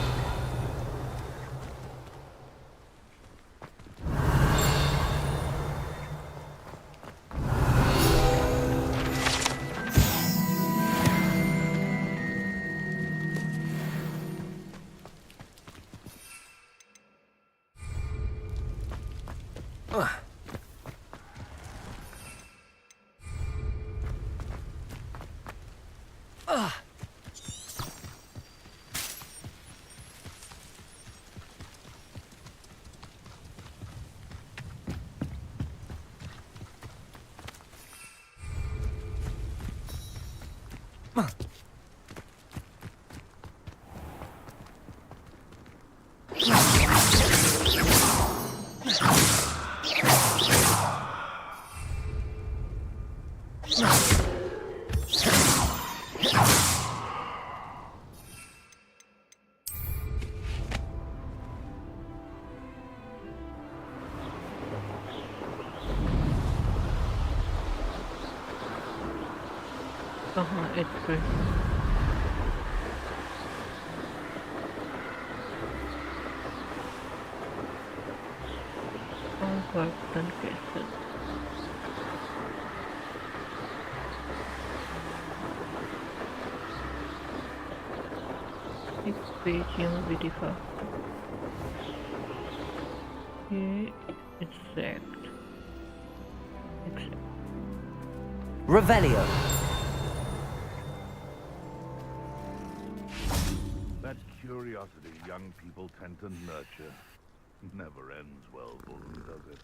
It's good. Hogwarts Castle. एक पेज यहाँ भी दिखा ये exact Revelio. That curiosity young people tend to nurture never ends well for them, does it?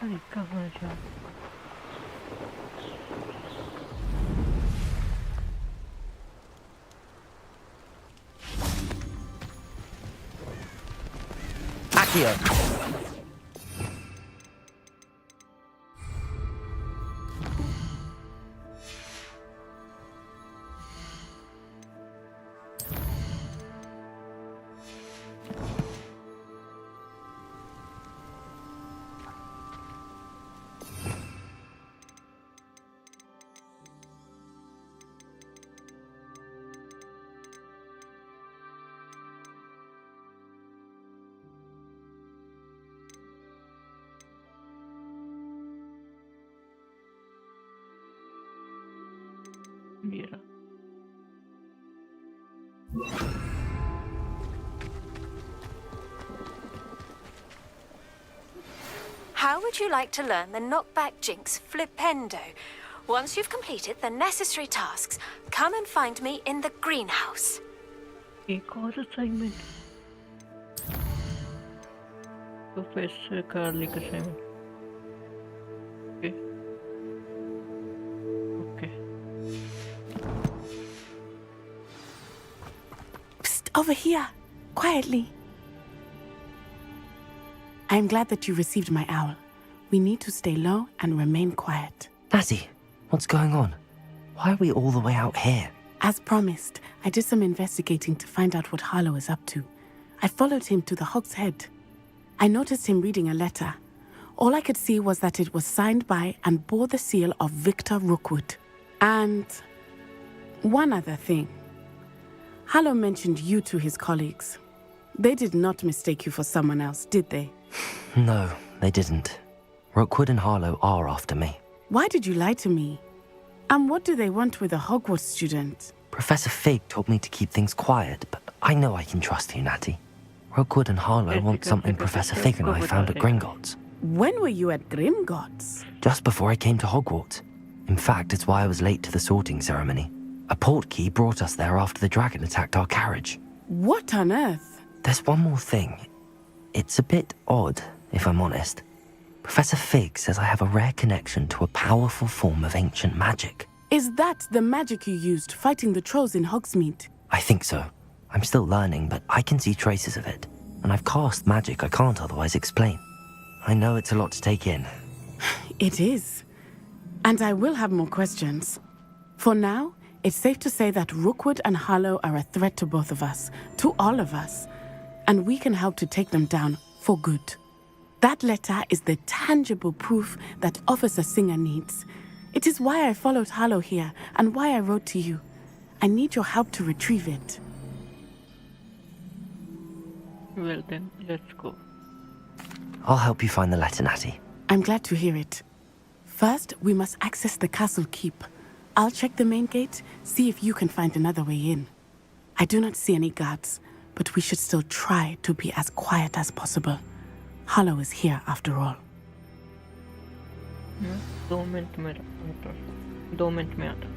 अरे कहाँ जा Accio. ये रहा। How would you like to learn the knockback jinx flipendo? Once you've completed the necessary tasks, come and find me in the greenhouse. एक और assignment, professor कार्ली का assignment. Okay Psst, over here, quietly. I'm glad that you received my owl. We need to stay low and remain quiet. Natty, what's going on? Why are we all the way out here? As promised, I did some investigating to find out what Harlow is up to. I followed him to the Hog's Head. I noticed him reading a letter. All I could see was that it was signed by and bore the seal of Victor Rookwood. And one other thing. Harlow mentioned you to his colleagues. They did not mistake you for someone else, did they? No, they didn't. Rookwood and Harlow are after me. Why did you lie to me? And what do they want with a Hogwarts student? Professor Fig told me to keep things quiet, but I know I can trust you, Natty. Rookwood and Harlow want something Professor Fig and I found at Gringotts. When were you at Grimgotts? Just before I came to Hogwarts. In fact, it's why I was late to the sorting ceremony. A portkey brought us there after the dragon attacked our carriage. What on earth? There's one more thing. It's a bit odd, if I'm honest. Professor Fig says I have a rare connection to a powerful form of ancient magic. Is that the magic you used fighting the trolls in Hogsmeade? I think so. I'm still learning, but I can see traces of it. And I've cast magic I can't otherwise explain. I know it's a lot to take in. It is. And I will have more questions. For now, it's safe to say that Rookwood and Harlow are a threat to both of us, to all of us. And we can help to take them down for good. That letter is the tangible proof that Officer Singer needs. It is why I followed Harlow here and why I wrote to you. I need your help to retrieve it. Well then, let's go. I'll help you find the letter, Natty. I'm glad to hear it. First, we must access the castle keep. I'll check the main gate, see if you can find another way in. I do not see any guards, but we should still try to be as quiet as possible. Harlow is here after all. 2 minute में आता हूँ। 2 minute में आता हूँ।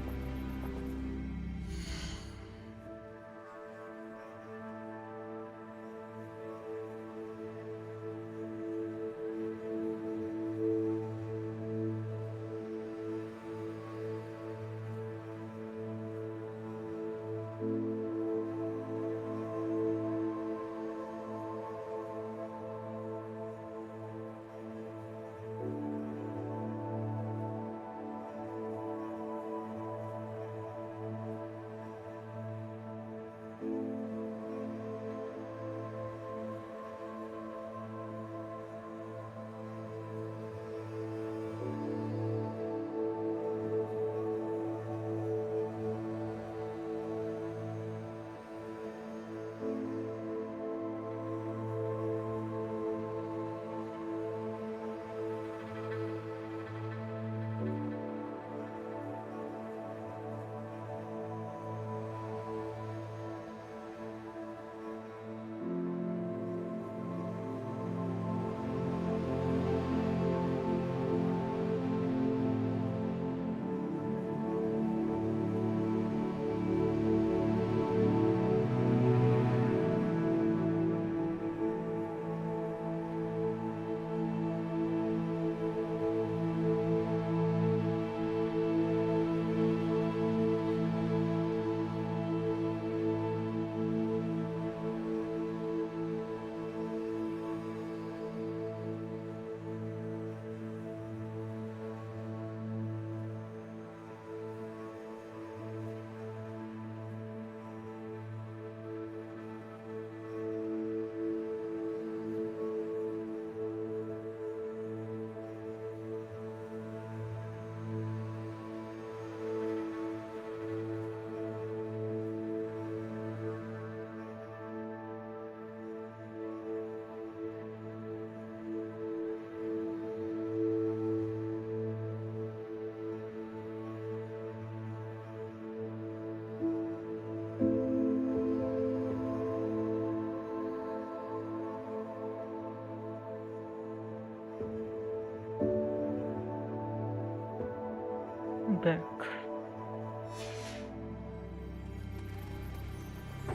back.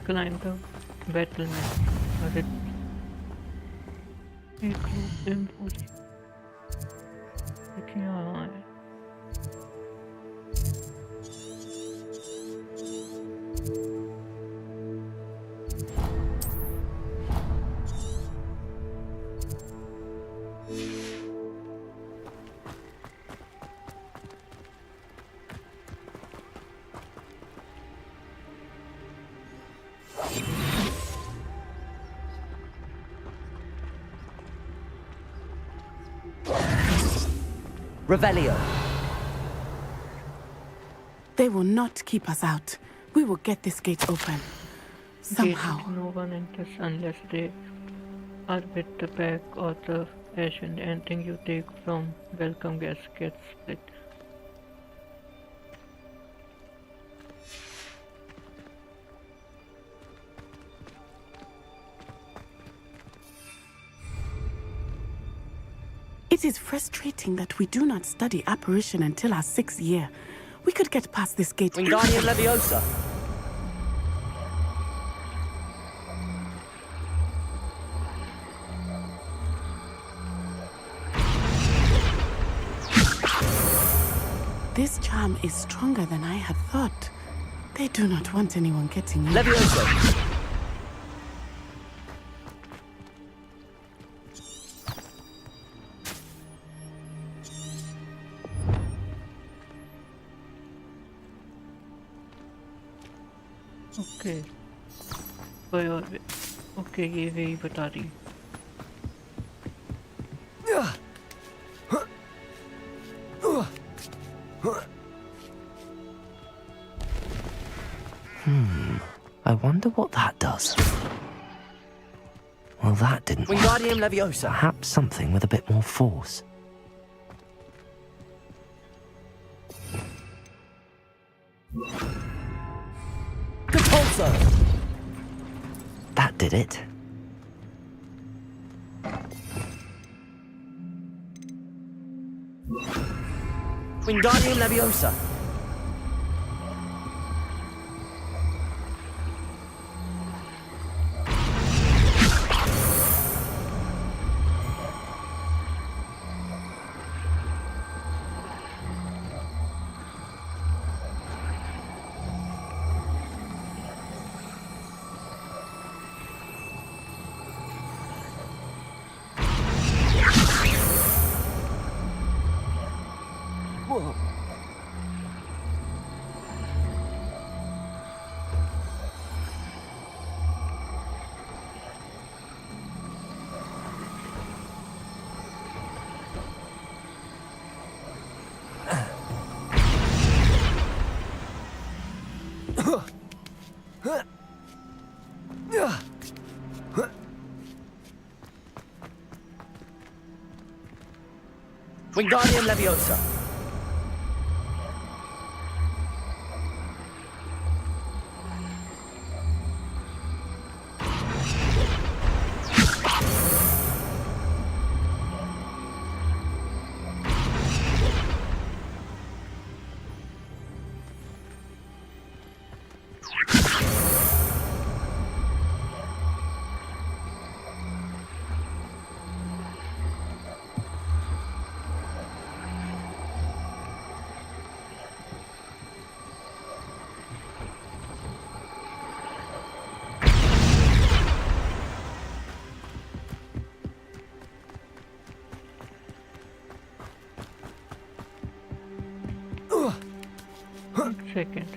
Climb the battlement. Or it info. Yeah. Revelio. They will not keep us out. We will get this gate open. Somehow. Gate, no one enters unless they are with the pack or the ashen. Anything you take from welcome guests gets split. It is frustrating that we do not study apparition until our 6th year. We could get past this gate. Wingardium Leviosa. This charm is stronger than I had thought. They do not want anyone getting in. Leviosa. Okay. Okay ये वही बता रही I wonder what that does. Well, that didn't work. Wingardium Leviosa. Perhaps something with a bit more force. Compulso. That did it. Wingardium Leviosa. Wingardium Leviosa. second.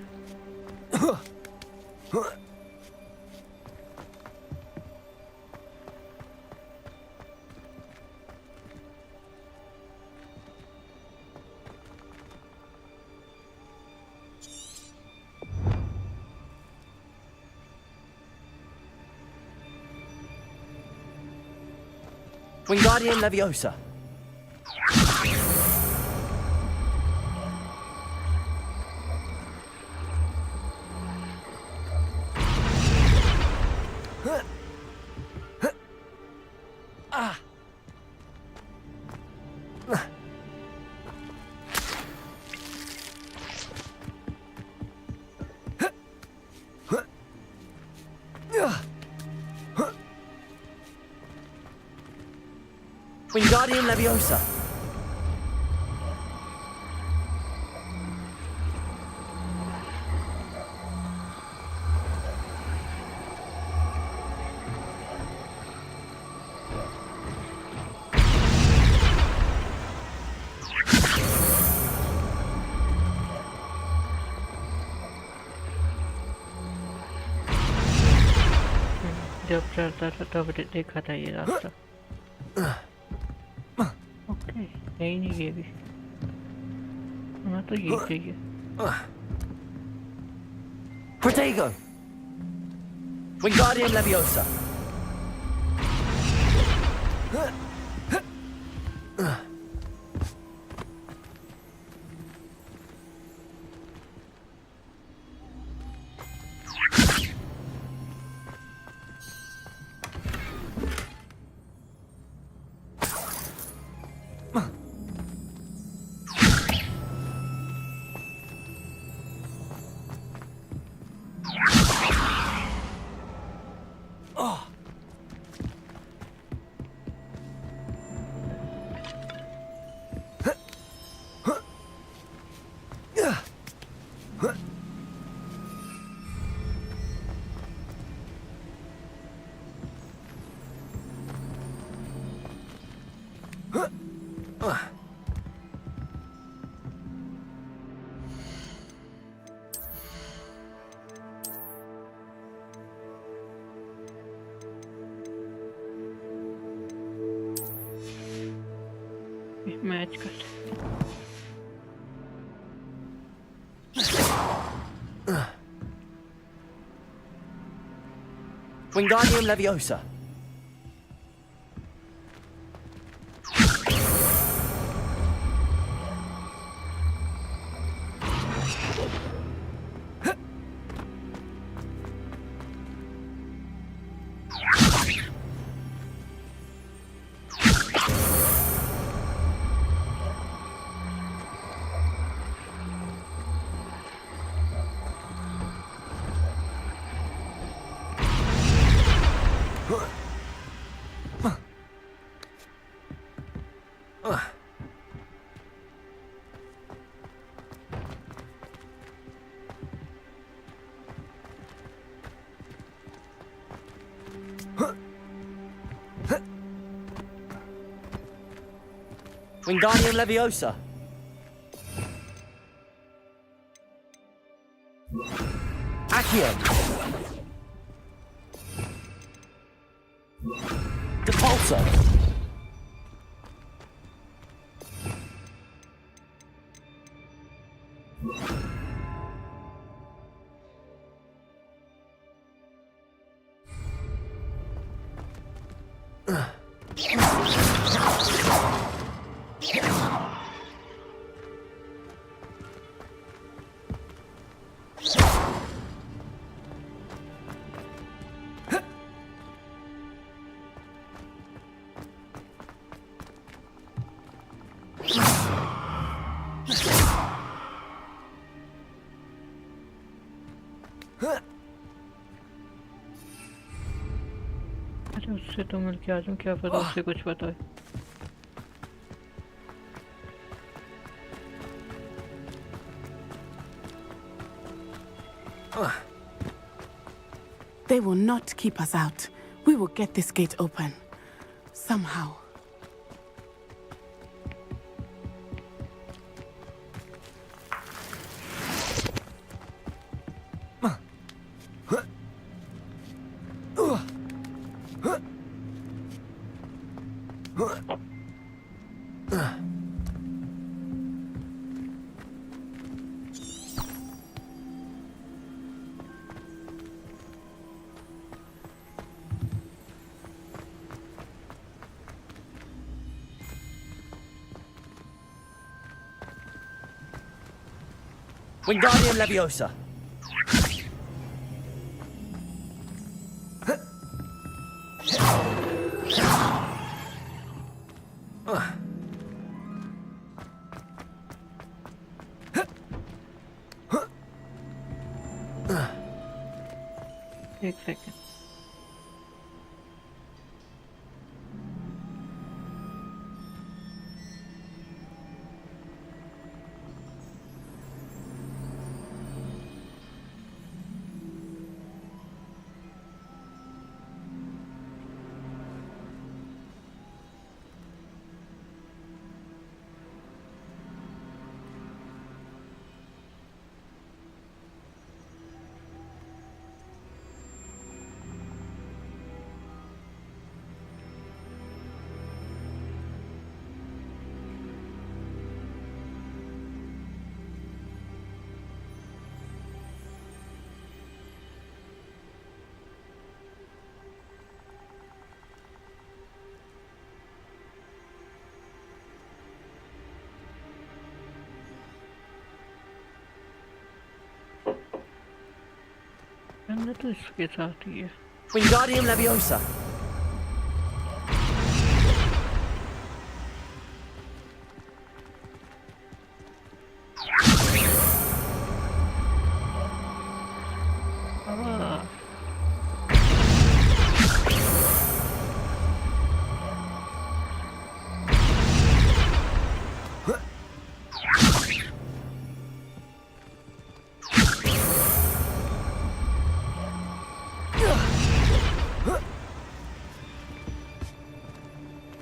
Wingardium Leviosa. Wingardium Leviosa. जब चलता था तब देखा था ये रास्ता okay यही नहीं ये भी हमें तो ये चाहिए Protego. Wingardium Leviosa. मैच कर Wingardium Leviosa. Wingardium Leviosa. Accio. Depulso. अरे उससे तो मिल के आ जाऊँ क्या पता उससे कुछ पता है They will not keep us out. We will get this gate open. Somehow. Wingardium Leviosa. एक सेकंड तुमने तो इसके साथ ही है। Wingardium Leviosa.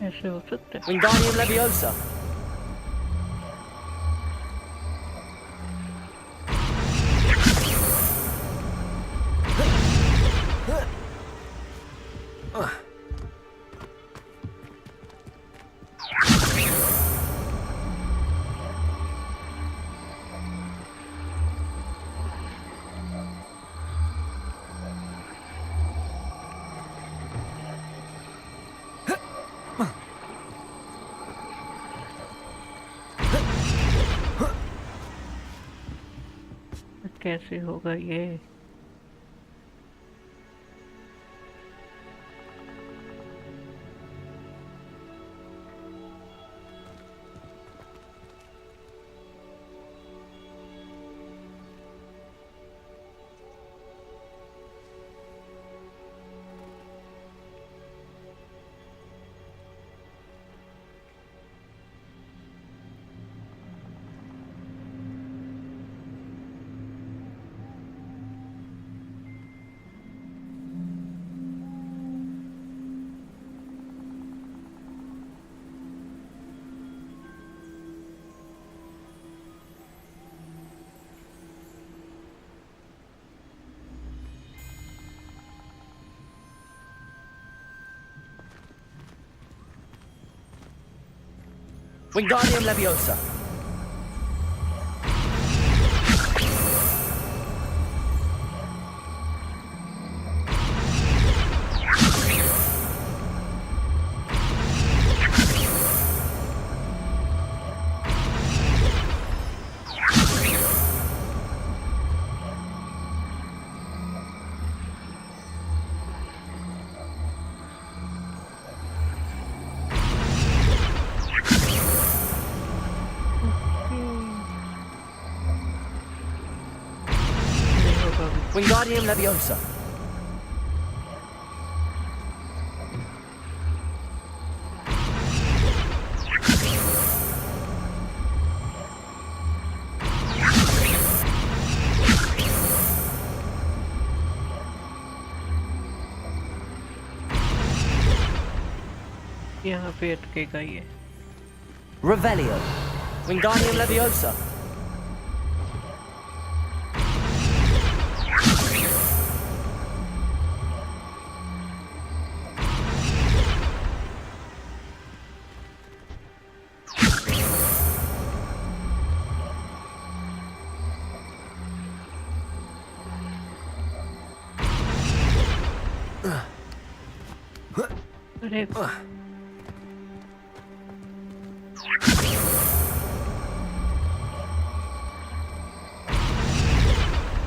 ऐसे हो सकता है। Wingardium Leviosa. कैसे होगा ये? Wingardium Leviosa. Wingardium Leviosa. यहाँ पे अटकेगा ये। Revelio. Wingardium Leviosa. अरे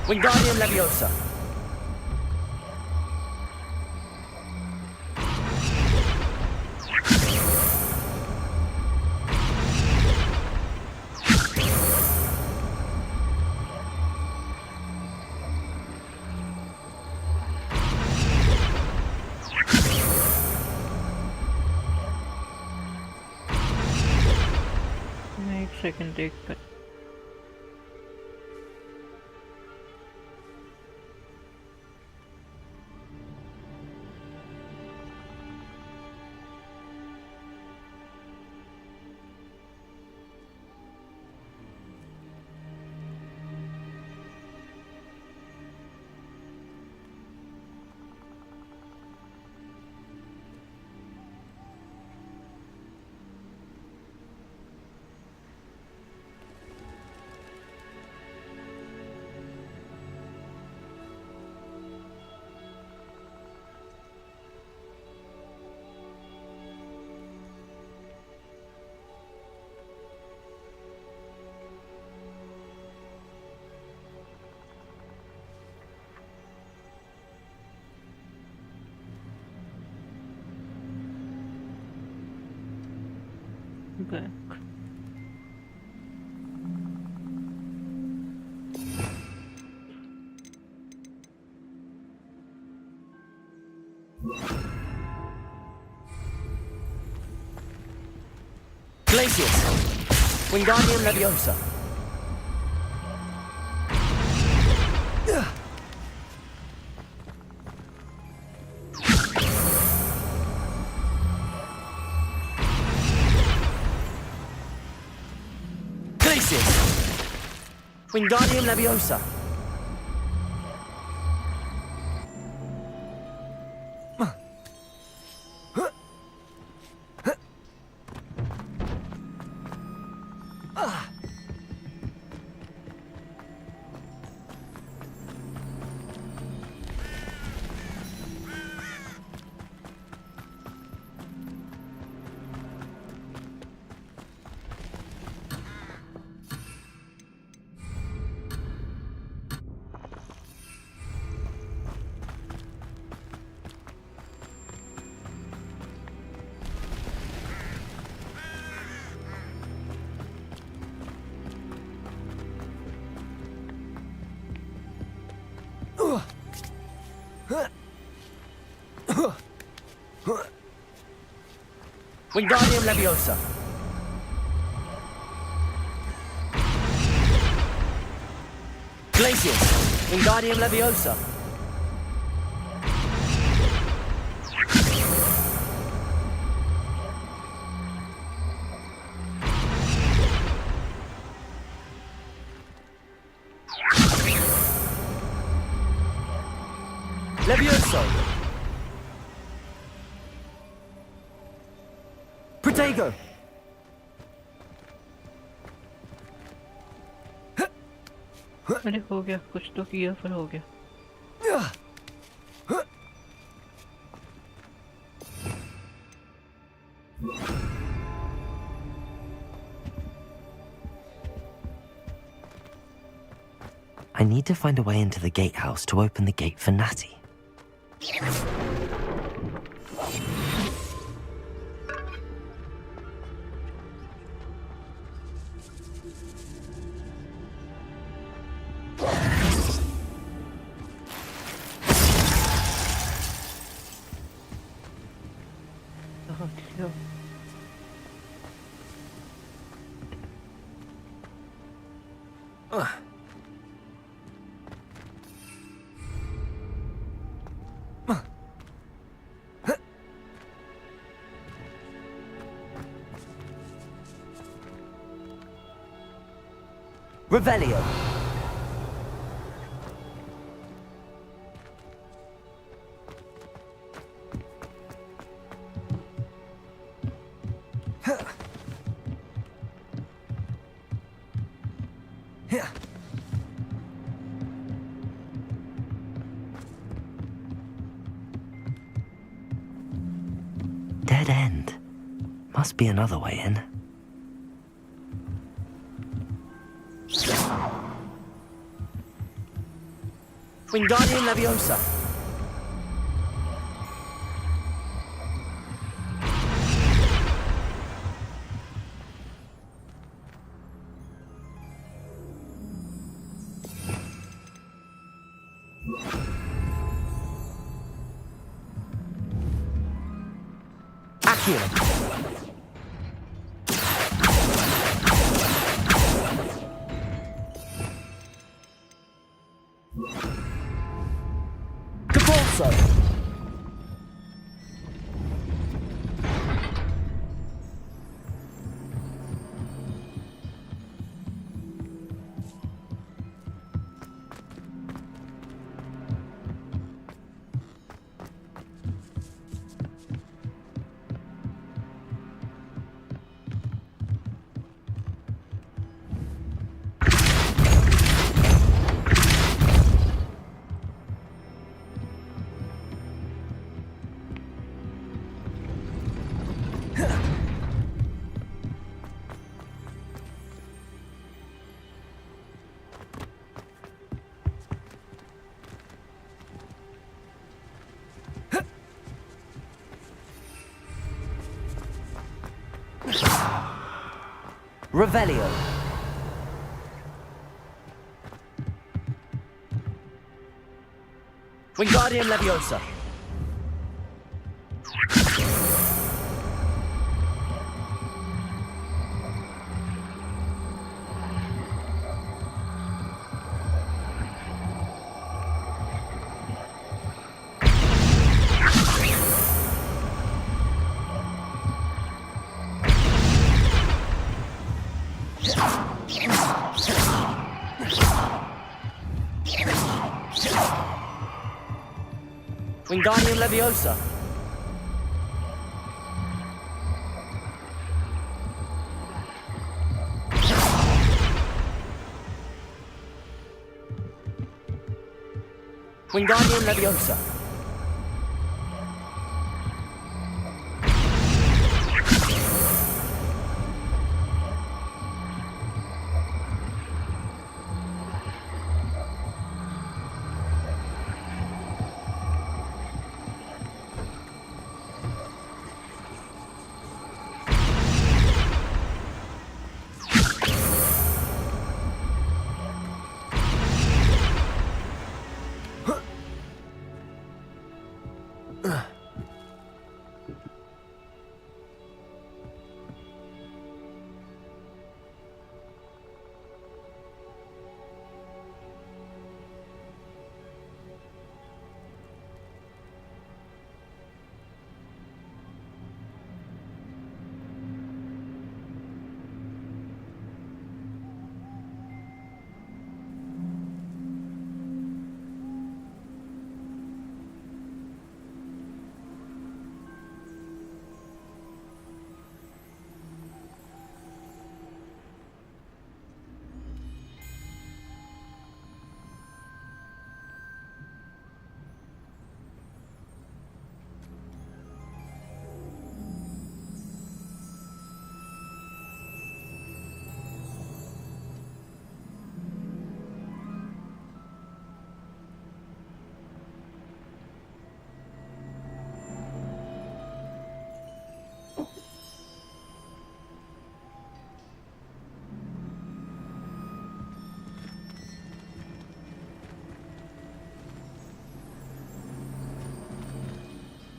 Wingardium Leviosa. मैं एक सेकंड देख कर back. Glacius! Wingardium Leviosa! Glacius! Wingardium Leviosa! Wingardium Leviosa! Glacius! Wingardium Leviosa! Levioso! Protego! अरे हो गया, कुछ तो किया फिर हो गया. I need to find a way into the gatehouse to open the gate for Natty. Revelio. Dead end. Must be another way in. Wingardium Leviosa! Accio! Revelio. Wingardium Leviosa. Wingardium Leviosa. Wingardium Leviosa.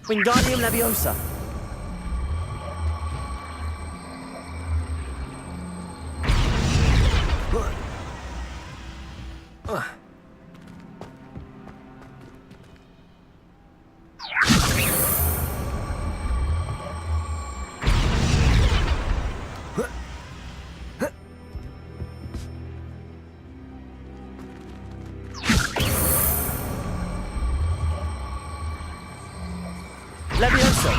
Wingardium Leviosa. Leviosa.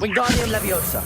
Wingardium Leviosa.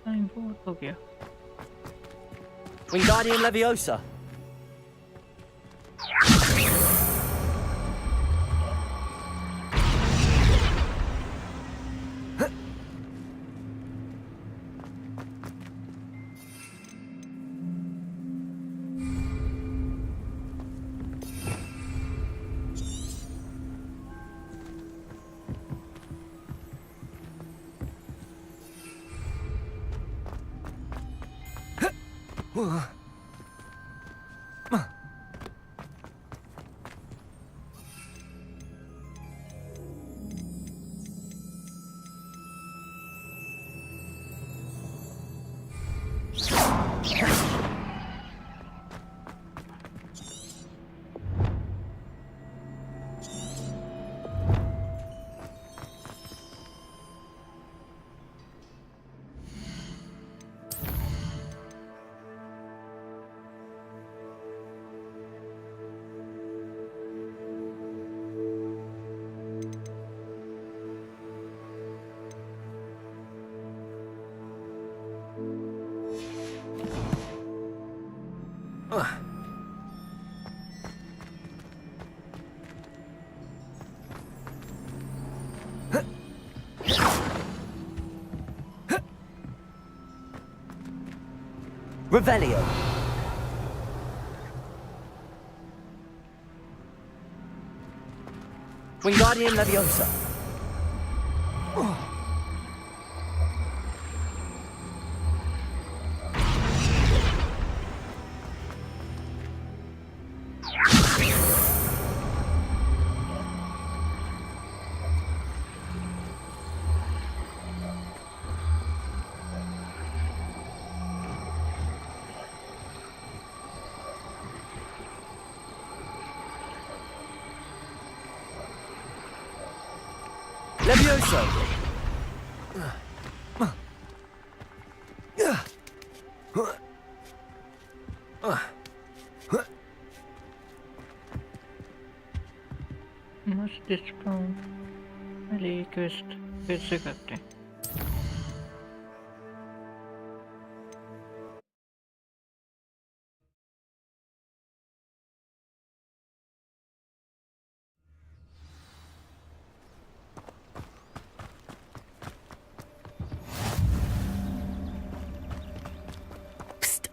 Time बहुत हो गया. Wingardium Leviosa. Revelio. Wingardium Leviosa. Levioso! मस्त discount पहले ये quest फिर से करते हैं।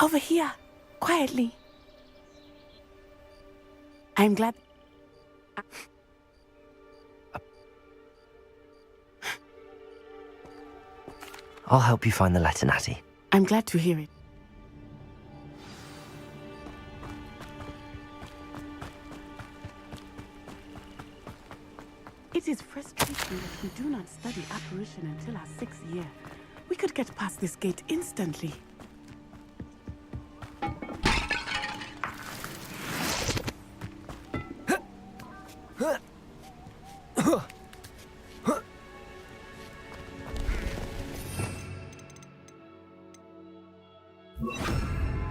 Over here, quietly. I'm glad. I'll help you find the letter, Natty. I'm glad to hear it. It is frustrating that we do not study apparition until our 6th year. We could get past this gate instantly.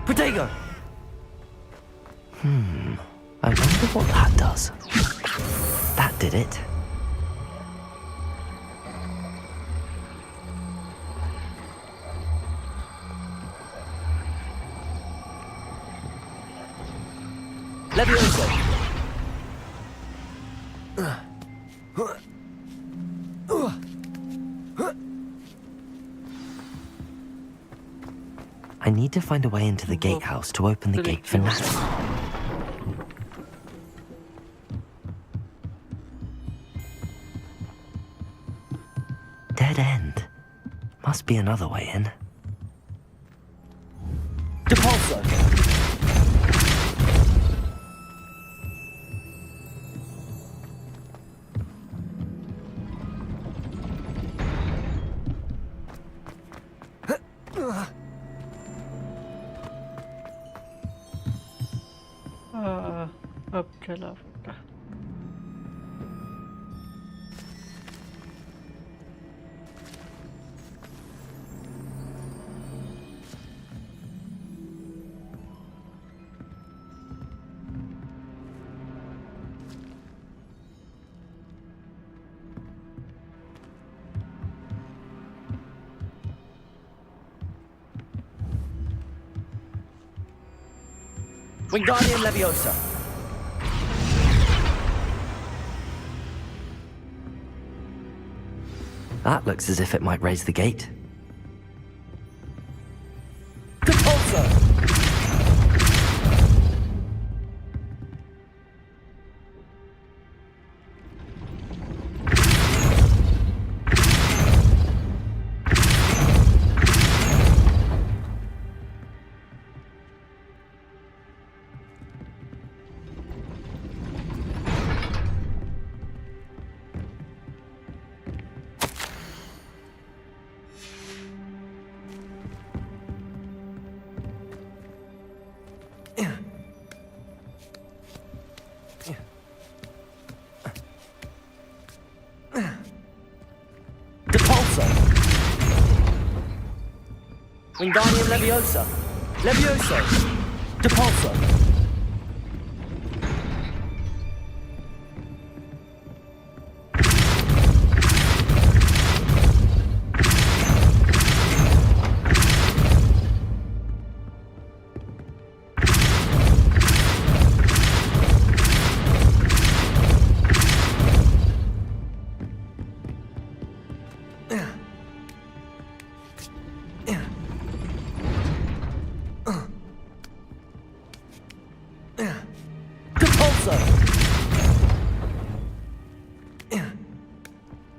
Protego! I wonder what that does. That did it. Levioso! I need to find a way into the gatehouse to open the gate for Natty. Dead end. Must be another way in. Depulso! अब चला पड़ता। Wingardium Leviosa. That looks as if it might raise the gate. Depulso! Wingardium Leviosa! Levioso! Depulso!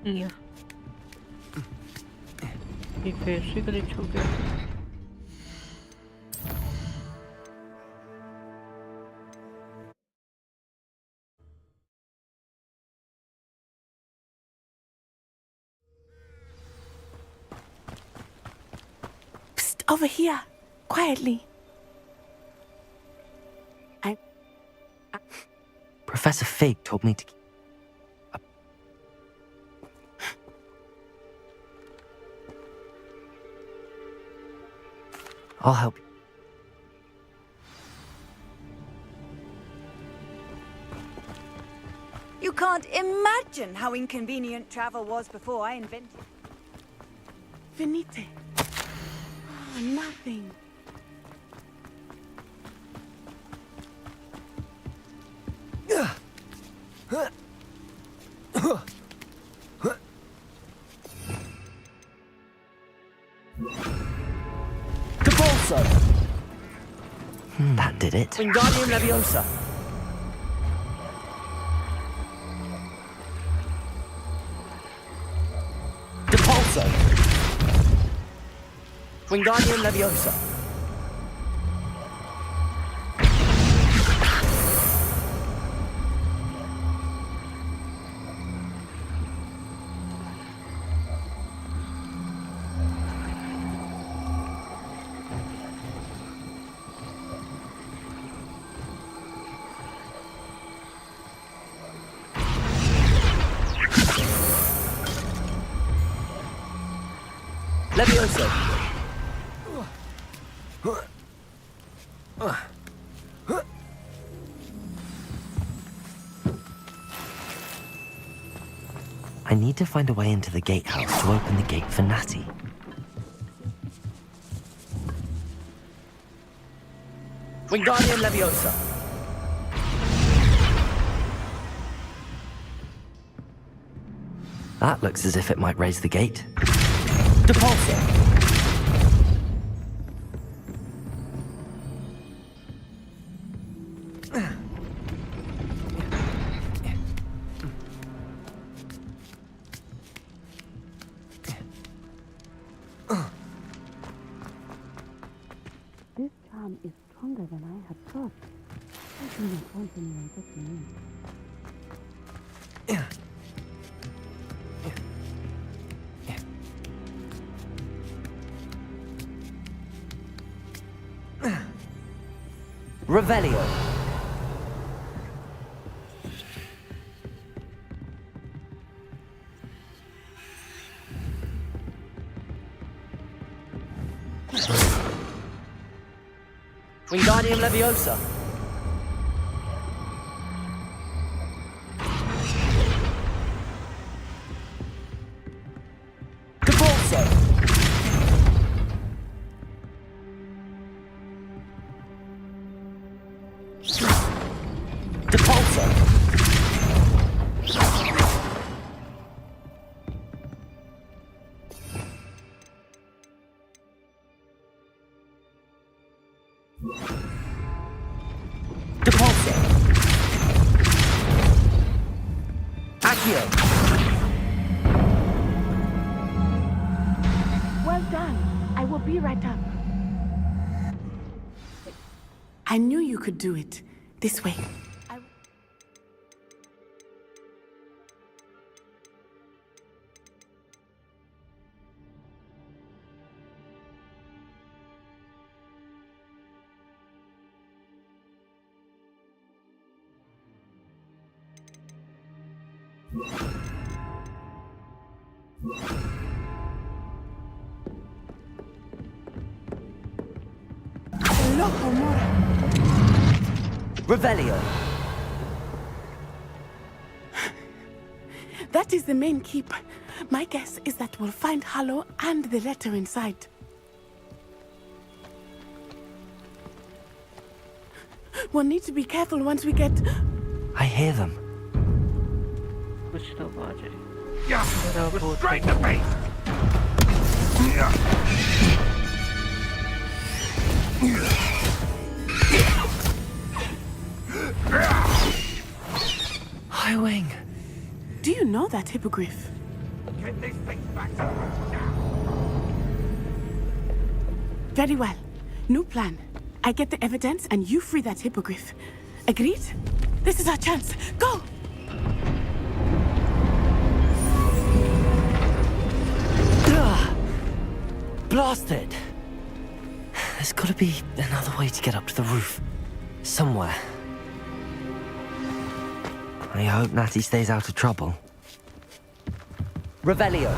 Yeah. ये कैसे glitch हो गया? Psst, over here. Quietly. Professor Fig told me to keep... I'll help you. You can't imagine how inconvenient travel was before I invented it. Venite. Oh, nothing. Depulso! That did it. Wingardium Leviosa! Depulso! Wingardium Leviosa! Levioso! I need to find a way into the gatehouse to open the gate for Natty. Wingardium Leviosa! That looks as if it might raise the gate. Depulso! This charm is stronger than I had thought. I do not want anyone touching me. Revelio! Wingardium Leviosa! Depulso! Depulso! Depulso! Accio! Well done. I will be right up. I knew you could do it. This way. Revelio. That is the main keep. My guess is that we'll find Hallow and the letter inside. We'll need to be careful once we get... I hear them. कुछ तो बात है Restrain the beast! Highwing. Do you know that hippogriff? Get this thing back. Very well. New plan. I get the evidence and you free that hippogriff. Agreed? This is our chance. Go! Blasted! There's gotta be another way to get up to the roof. Somewhere. I hope Natty stays out of trouble. Revelio.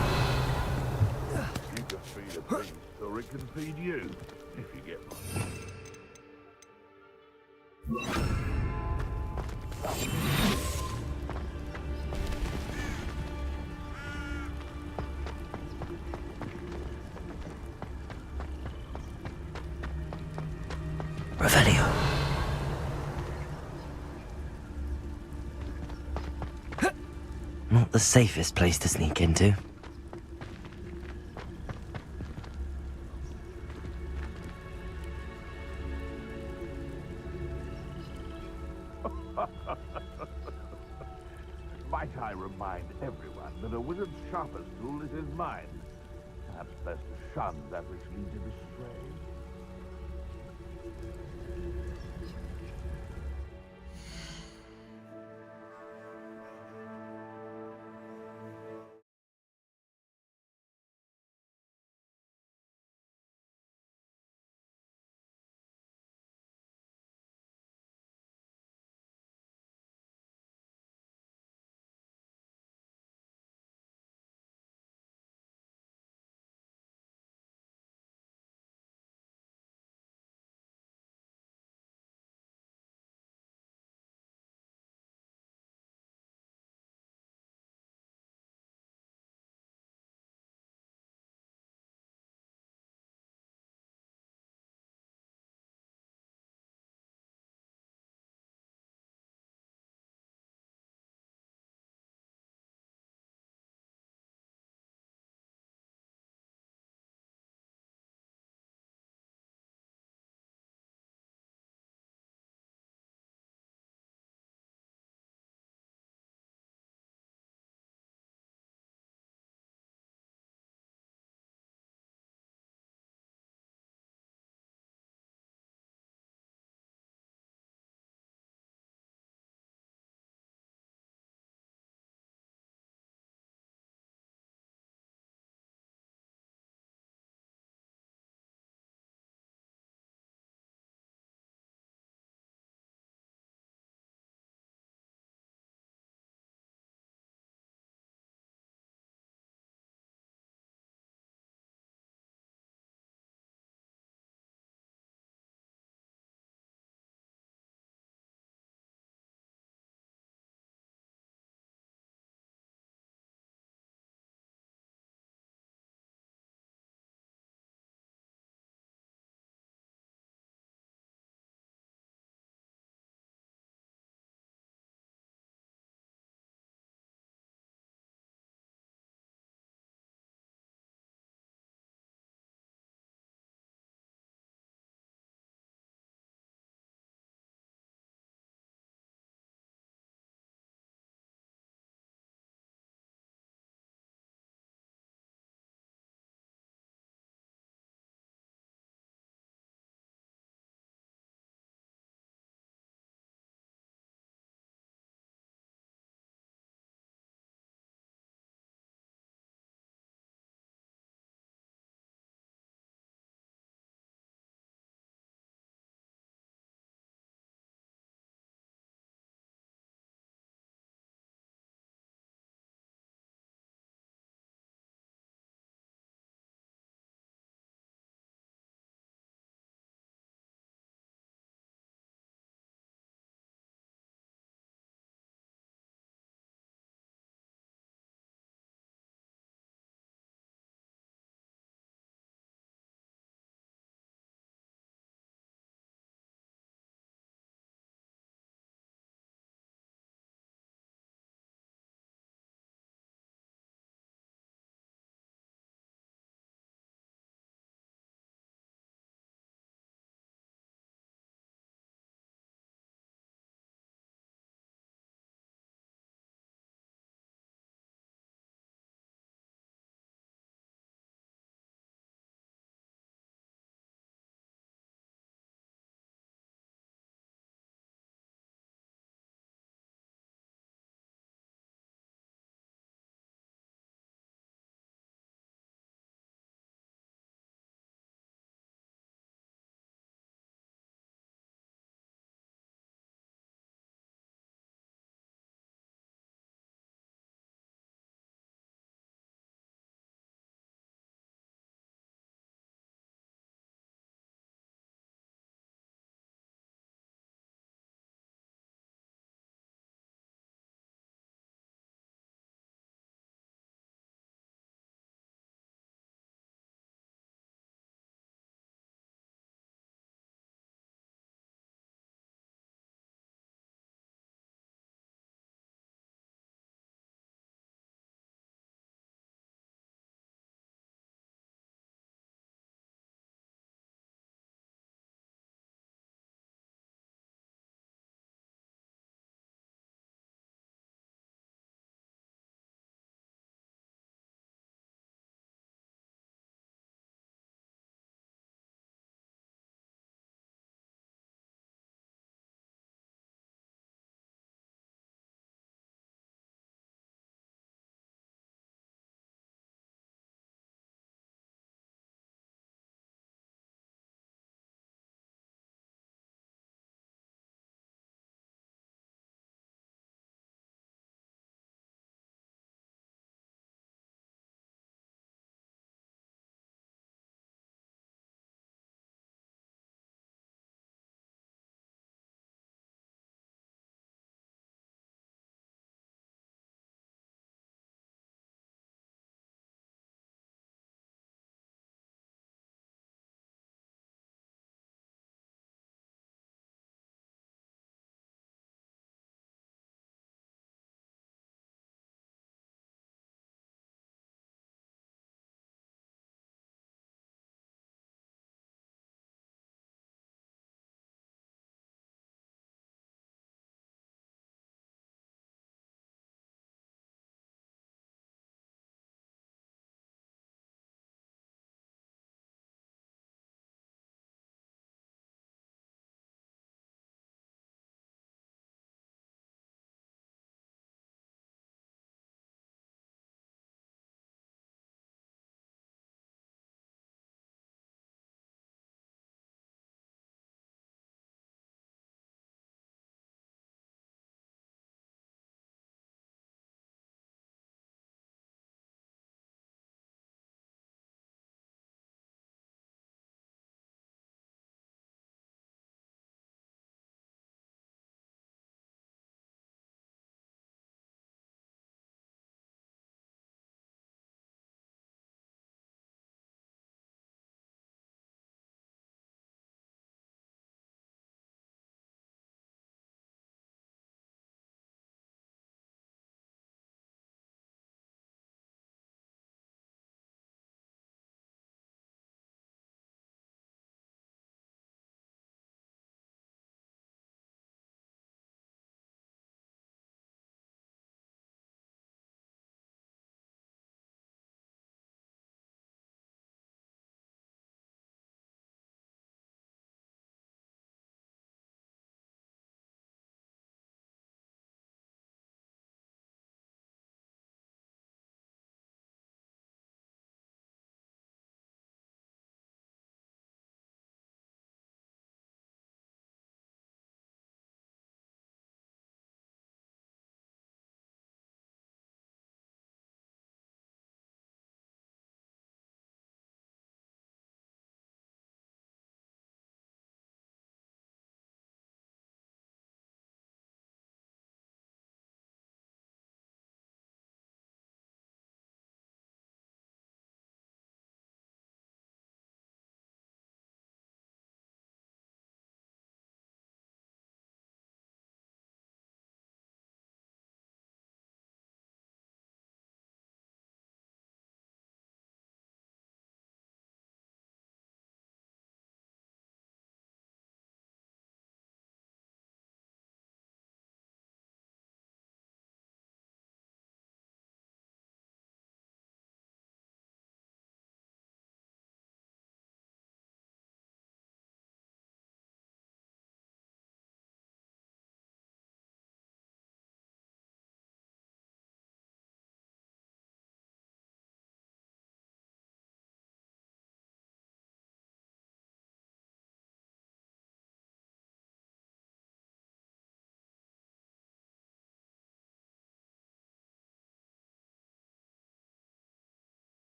You can feed a beast, or it can feed you, if you get one. Revelio. Not the safest place to sneak into. Might I remind everyone that a wizard's sharpest tool is his mind. Perhaps best to shun that which leads him astray.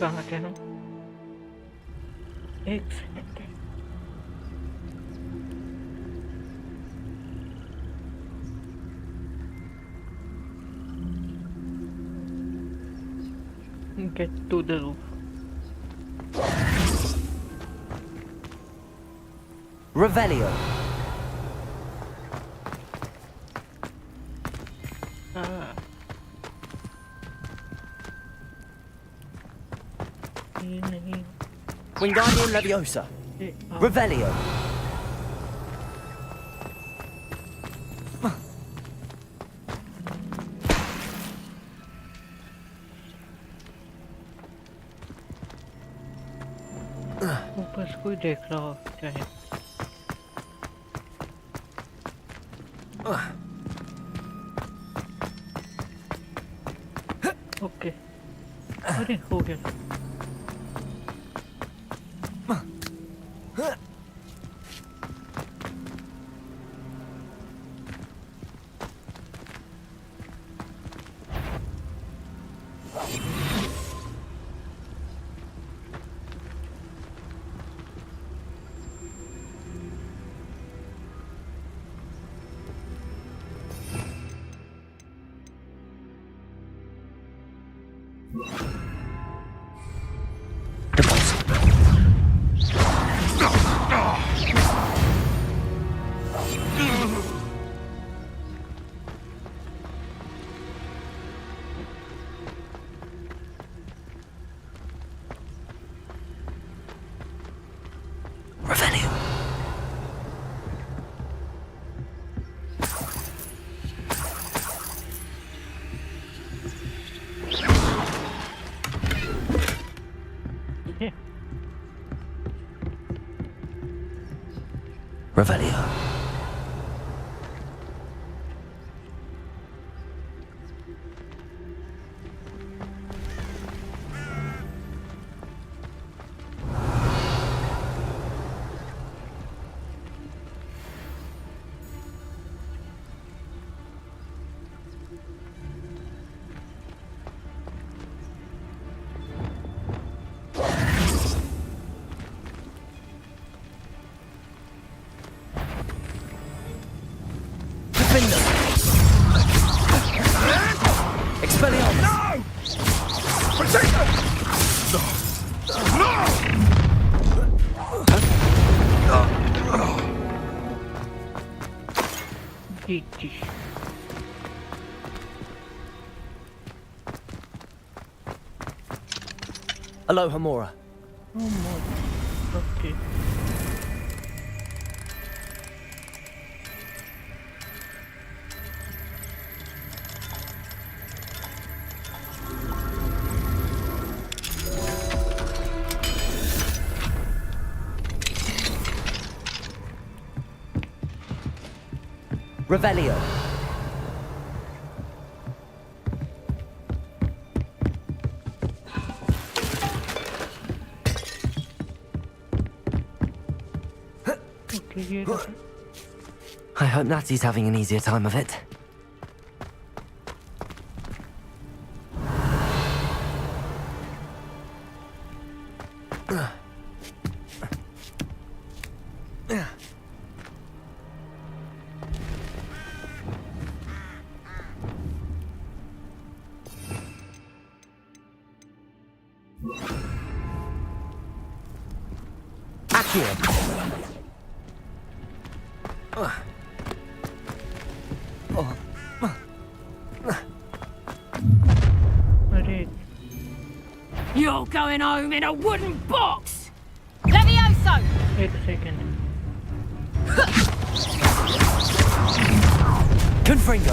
कहाँ थे हम? एक second. Get to the roof. Revelio. Wingardium Leviosa. Revelio. ऊपर से कोई देख रहा हो चाहे। ओके, अरे हो गया। Revelio. Aloha Mora. Oh my. Okay. Revelio. I hope Natty's having an easier time of it. You're going home in a wooden box! Levioso! Wait a second. Confringo!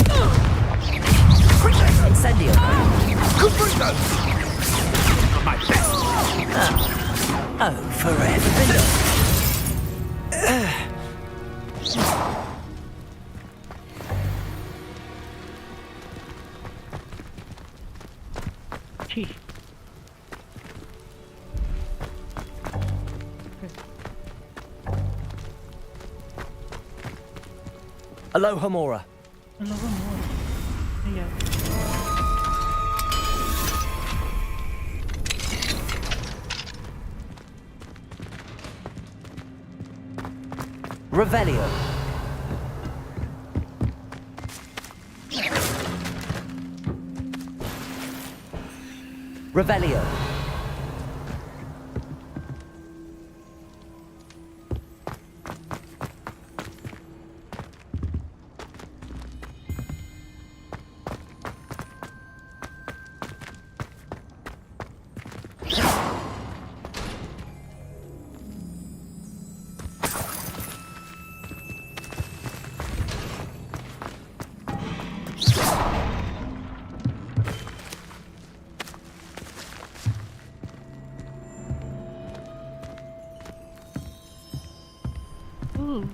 Incendio! Confringo! My best! Oh, forever. Gee. Aloha Mora. Aloha Mora. Yeah. Revelio. Revelio. Ooh.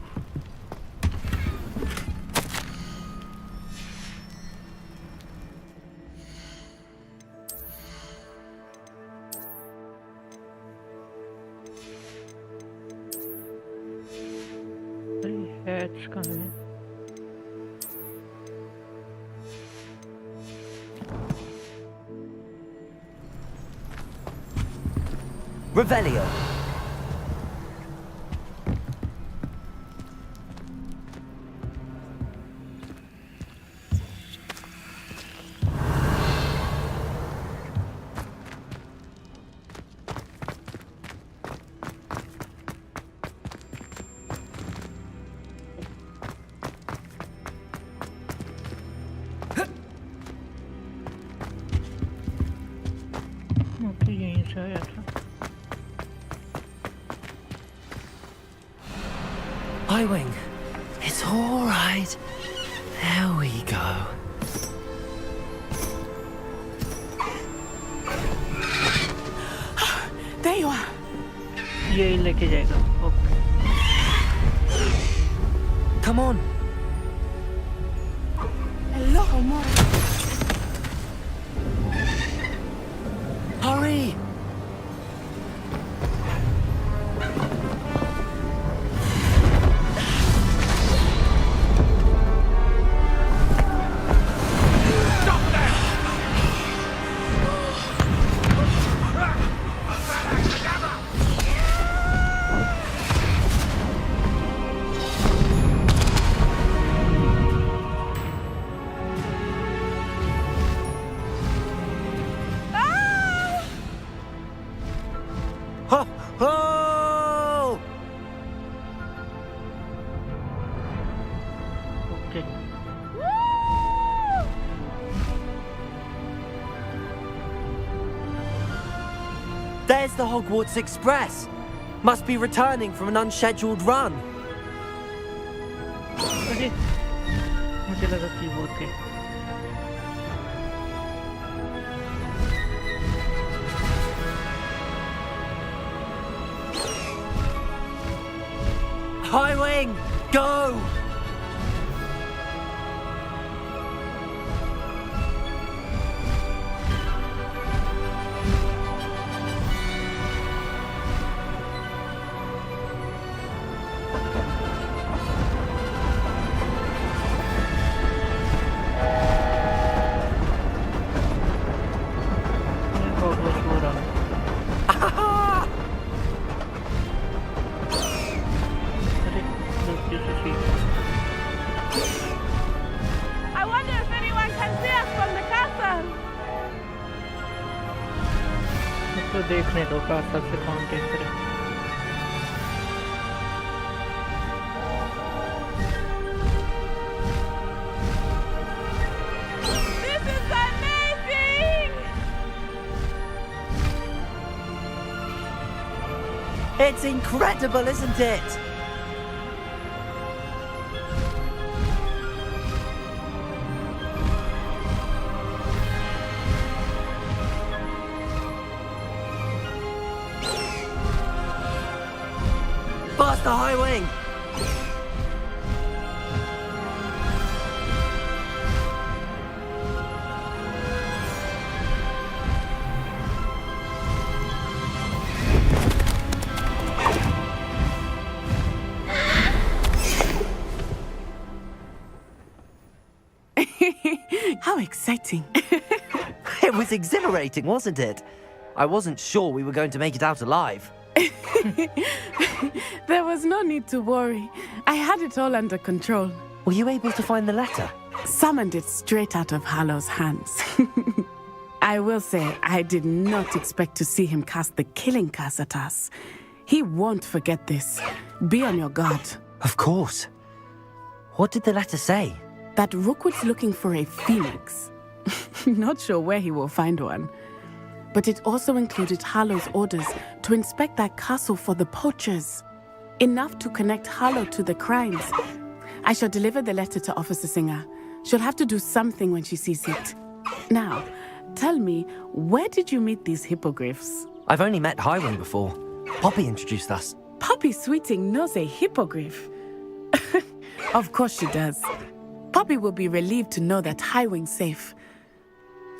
Three heads coming in. Revelio. Okay यहीं से आया था Highwing. It's all right. There we go. There you are. यही लेके जाएगा okay Come on. Hello, amore. Hurry. Ho, ho! Okay There's the Hogwarts Express. Must be returning from an unscheduled run. अरे मुझे लगा कि वो थे Highwing, go! Hogwarts हो रहा अरे गलती से सीख I wonder if anyone can see us from the castle. इसको देखने दो कासल से कौन देख रहे This is amazing! It's incredible, isn't it? Faster, Highwing! How exciting. It was exhilarating, wasn't it? I wasn't sure we were going to make it out alive. There was no need to worry. I had it all under control. Were you able to find the letter? Summoned it straight out of Hallow's hands. I will say, I did not expect to see him cast the killing curse at us. He won't forget this. Be on your guard. Of course. What did the letter say? That Rookwood's looking for a phoenix. Not sure where he will find one. But it also included Hallow's orders to inspect that castle for the poachers. Enough to connect Hallow to the crimes. I shall deliver the letter to Officer Singer. She'll have to do something when she sees it. Now, tell me, where did you meet these hippogriffs? I've only met Highwing before. Poppy introduced us. Poppy Sweeting knows a hippogriff. Of course she does. Poppy will be relieved to know that Highwing's safe.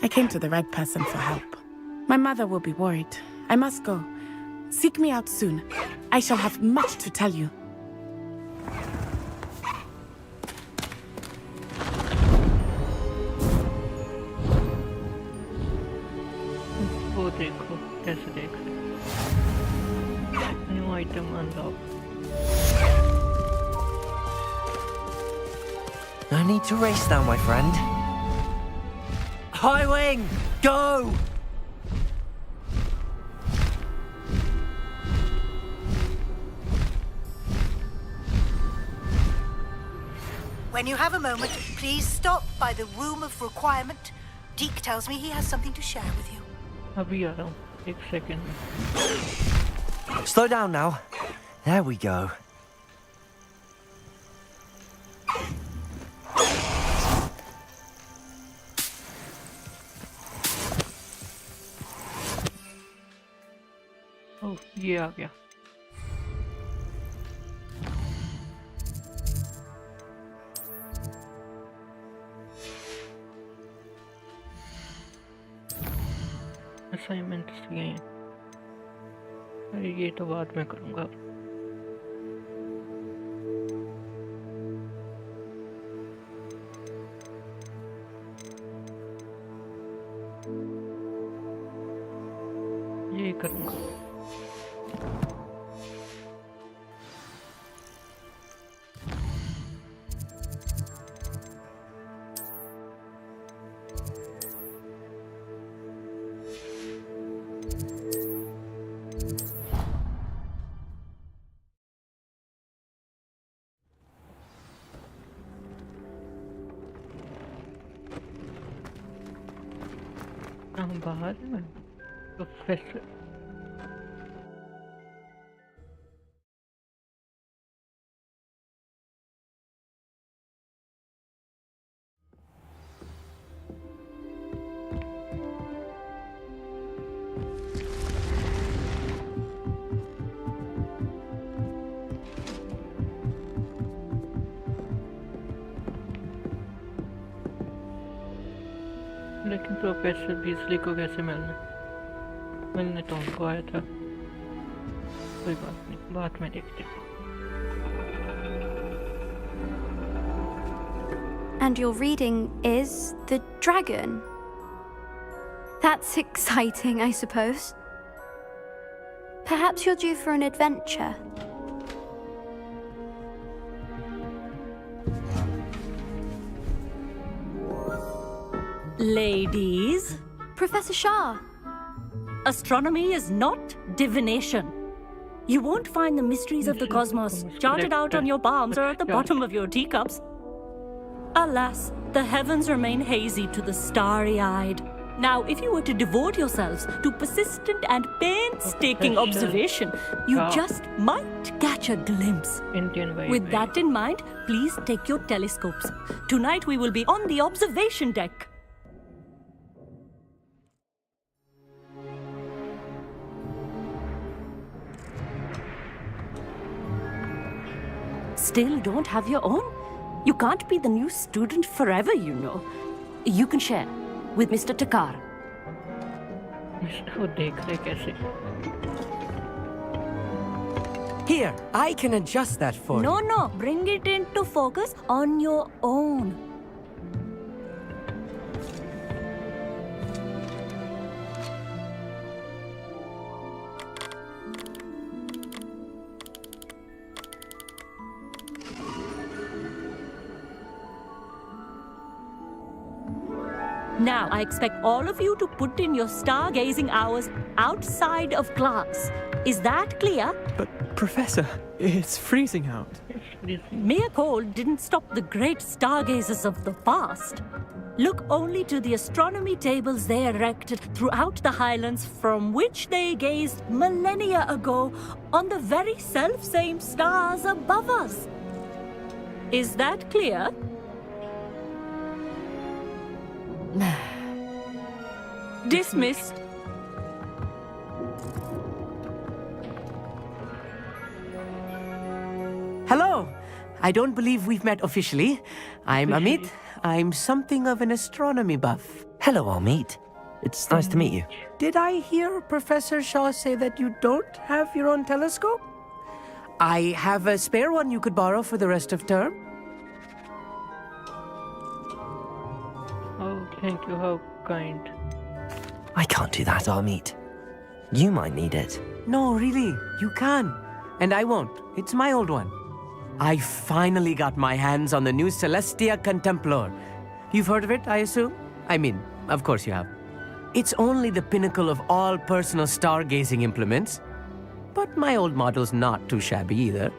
I came to the right person for help. My mother will be worried. I must go. Seek me out soon. I shall have much to tell you. वो देखो कैसे देख new item unlock No need to race now, my friend. Highwing, go! When you have a moment, please stop by the Room of Requirement. Deke tells me he has something to share with you. अभी आ रहा हूँ एक second में Slow down now. There we go. ओह ये आ गया assignments ये हैं अरे ये तो बाद में करूँगा ये करूँगा हम बाहर में प्रोफेसर लेकिन प्रोफेसर बीसली को कैसे मिलने तो उनको आया था कोई बात नहीं बाद में देखते हैं And your reading is The Dragon. That's exciting, I suppose. Perhaps you're due for an adventure. Ladies. Professor Shah. Astronomy is not divination. You won't find the mysteries of the cosmos charted out on your palms or at the bottom of your teacups. Alas, the heavens remain hazy to the starry-eyed. Now, if you were to devote yourselves to persistent and painstaking observation, you just might catch a glimpse. With that in mind, please take your telescopes. Tonight we will be on the observation deck. Still don't have your own? You can't be the new student forever, you know. You can share with Mr. Takar. Here, I can adjust that for you. No, bring it into focus on your own. Now, I expect all of you to put in your stargazing hours outside of class. Is that clear? But, Professor, it's freezing out. Mere cold didn't stop the great stargazers of the past. Look only to the astronomy tables they erected throughout the Highlands from which they gazed millennia ago on the very self-same stars above us. Is that clear? Dismissed. Hello. I don't believe we've met officially. I'm Amit. I'm something of an astronomy buff. Hello, Amit. It's nice to meet you. Did I hear Professor Shaw say that you don't have your own telescope? I have a spare one you could borrow for the rest of term. Oh, thank you. How kind. I can't do that, Amit. You might need it. No, really, you can. And I won't. It's my old one. I finally got my hands on the new Celestia Contemplar. You've heard of it, I assume? I mean, of course you have. It's only the pinnacle of all personal stargazing implements. But my old model's not too shabby either.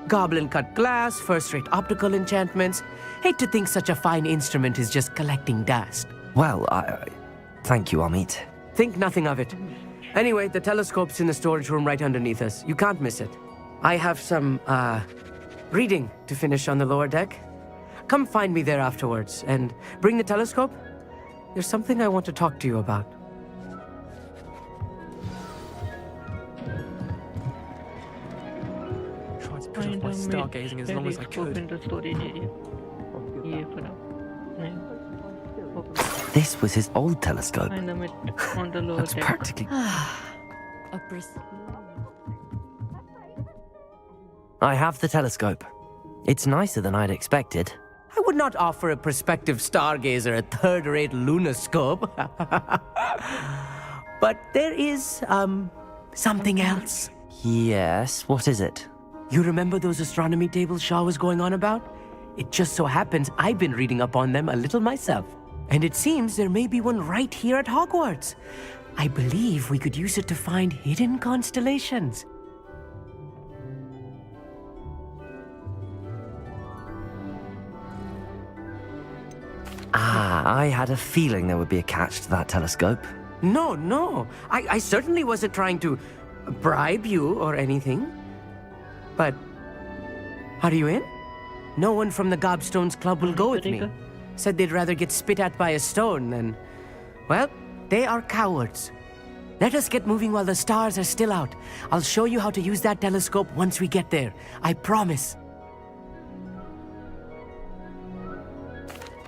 Goblin-cut glass, first-rate optical enchantments. Hate to think such a fine instrument is just collecting dust. Well, thank you, Amit. Think nothing of it. Anyway, the telescope's in the storage room right underneath us. You can't miss it. I have some, reading to finish on the lower deck. Come find me there afterwards, and bring the telescope. There's something I want to talk to you about. Tried to put off my stargazing as long as I could. In the storage area. ये पड़ा. नहीं. This was his old telescope. Find them on the lower That's deck. practically... A brisk. I have the telescope. It's nicer than I'd expected. I would not offer a prospective stargazer a third-rate lunoscope. But there is, something else. Yes, what is it? You remember those astronomy tables Shaw was going on about? It just so happens I've been reading up on them a little myself. And it seems there may be one right here at Hogwarts. I believe we could use it to find hidden constellations. I had a feeling there would be a catch to that telescope. No. I certainly wasn't trying to bribe you or anything. But, are you in? No one from the Gobstones Club will go with me. Said they'd rather get spit at by a stone than... Well, they are cowards. Let us get moving while the stars are still out. I'll show you how to use that telescope once we get there. I promise.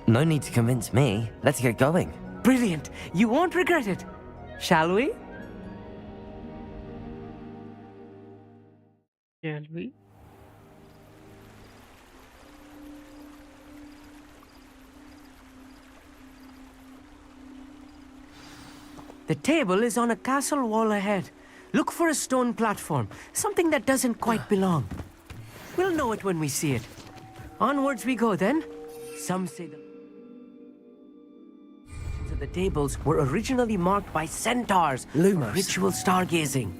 No need to convince me. Let's get going. Brilliant. You won't regret it. Shall we? Shall we? The table is on a castle wall ahead. Look for a stone platform, something that doesn't quite belong. We'll know it when we see it. Onwards we go then. Some say the tables were originally marked by centaurs for ritual stargazing.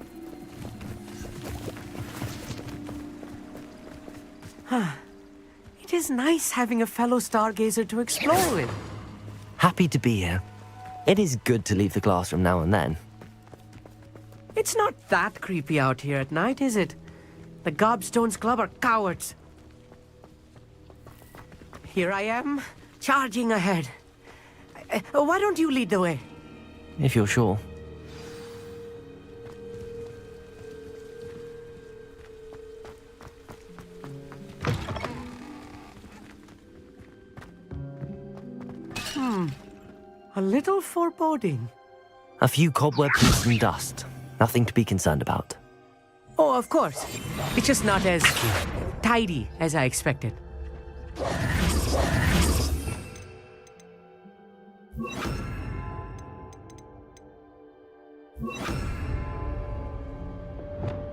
It is nice having a fellow stargazer to explore with. Happy to be here. It is good to leave the classroom now and then. It's not that creepy out here at night, is it? The Gobstones Club are cowards. Here I am, charging ahead. Why don't you lead the way? If you're sure. A little foreboding. A few cobwebs and some dust. Nothing to be concerned about. Oh, of course. It's just not as tidy as I expected.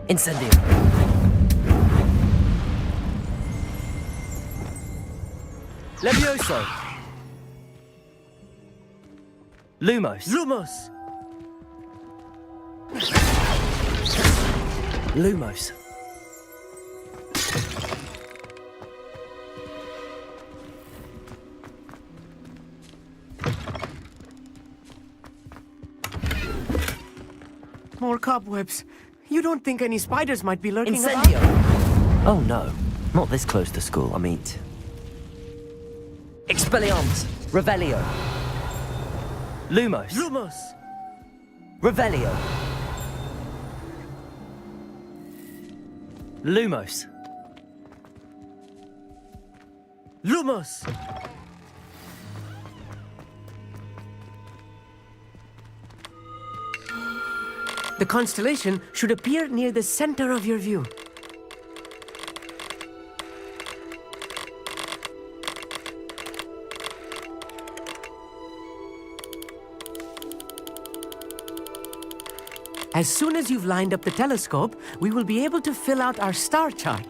Incendio. Levioso. Lumos. Lumos! Lumos. More cobwebs. You don't think any spiders might be lurking Incendio! about? Oh no, not this close to school, I mean. Expelliarmus! Revelio! Lumos! Lumos! Revelio! Lumos! Lumos! The constellation should appear near the center of your view. As soon as you've lined up the telescope, we will be able to fill out our star chart.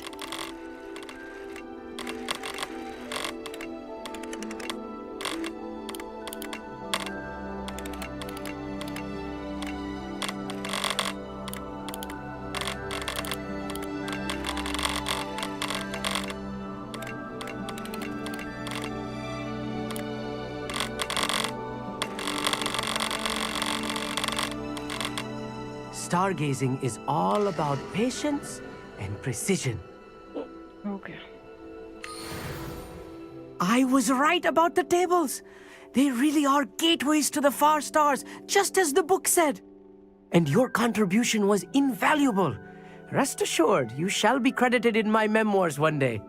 Stargazing is all about patience and precision. Okay. I was right about the tables. They really are gateways to the far stars, just as the book said. And your contribution was invaluable. Rest assured, you shall be credited in my memoirs one day.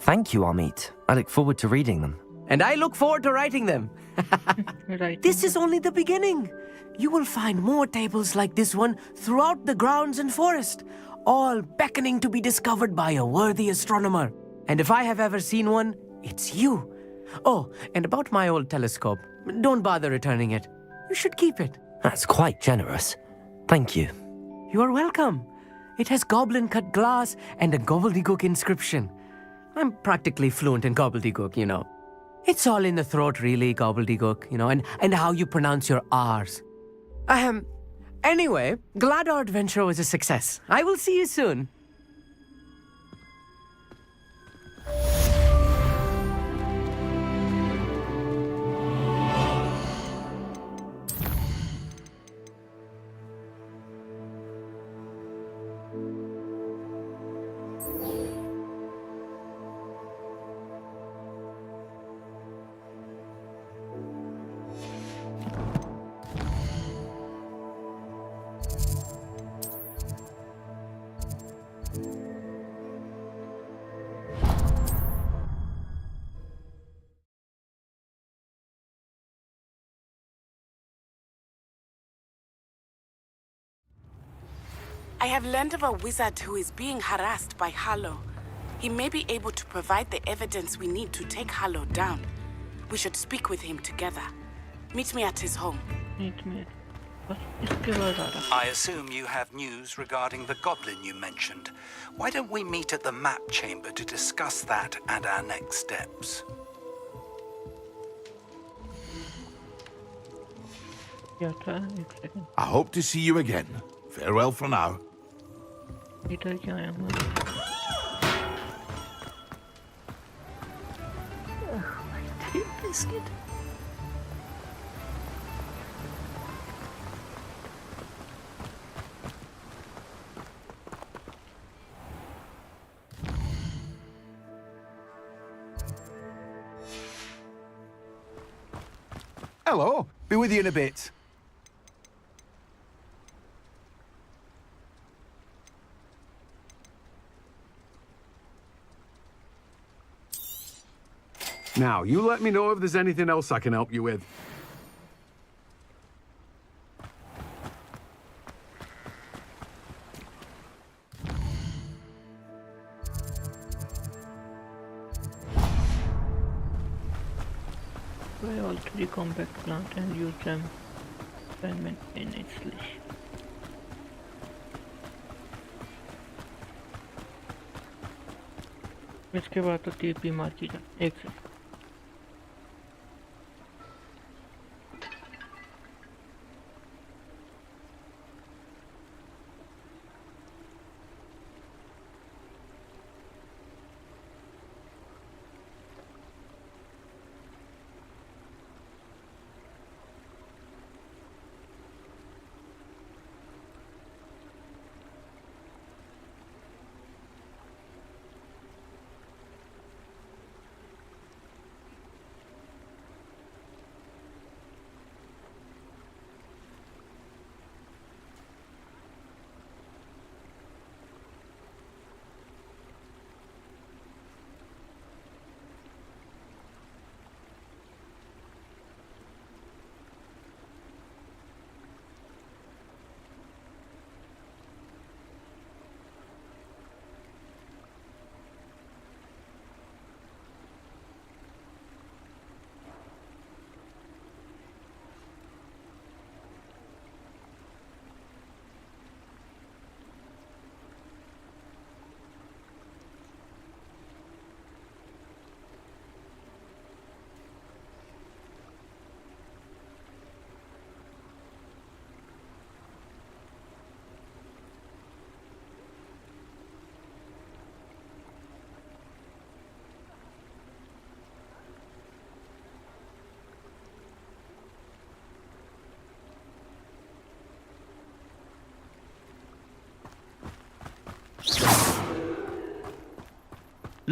Thank you, Amit. I look forward to reading them. And I look forward to writing them. This is only the beginning. You will find more tables like this one throughout the grounds and forest, all beckoning to be discovered by a worthy astronomer. And if I have ever seen one, it's you. Oh, and about my old telescope, don't bother returning it. You should keep it. That's quite generous. Thank you. You are welcome. It has goblin-cut glass and a gobbledygook inscription. I'm practically fluent in gobbledygook, you know. It's all in the throat, really, gobbledygook, you know, and how you pronounce your R's. Anyway, glad our adventure was a success. I will see you soon. I have learned of a wizard who is being harassed by Harlow. He may be able to provide the evidence we need to take Harlow down. We should speak with him together. Meet me at his home. I assume you have news regarding the goblin you mentioned. Why don't we meet at the map chamber to discuss that and our next steps? I hope to see you again. Farewell for now. इधर क्या है Biscuit. Hello. Be with you in a bit. Now, you let me know if there's anything else I can help you with. Buy all 3 compact plant and use them simultaneously. इसके बाद तो 3 बीमार की जा एक से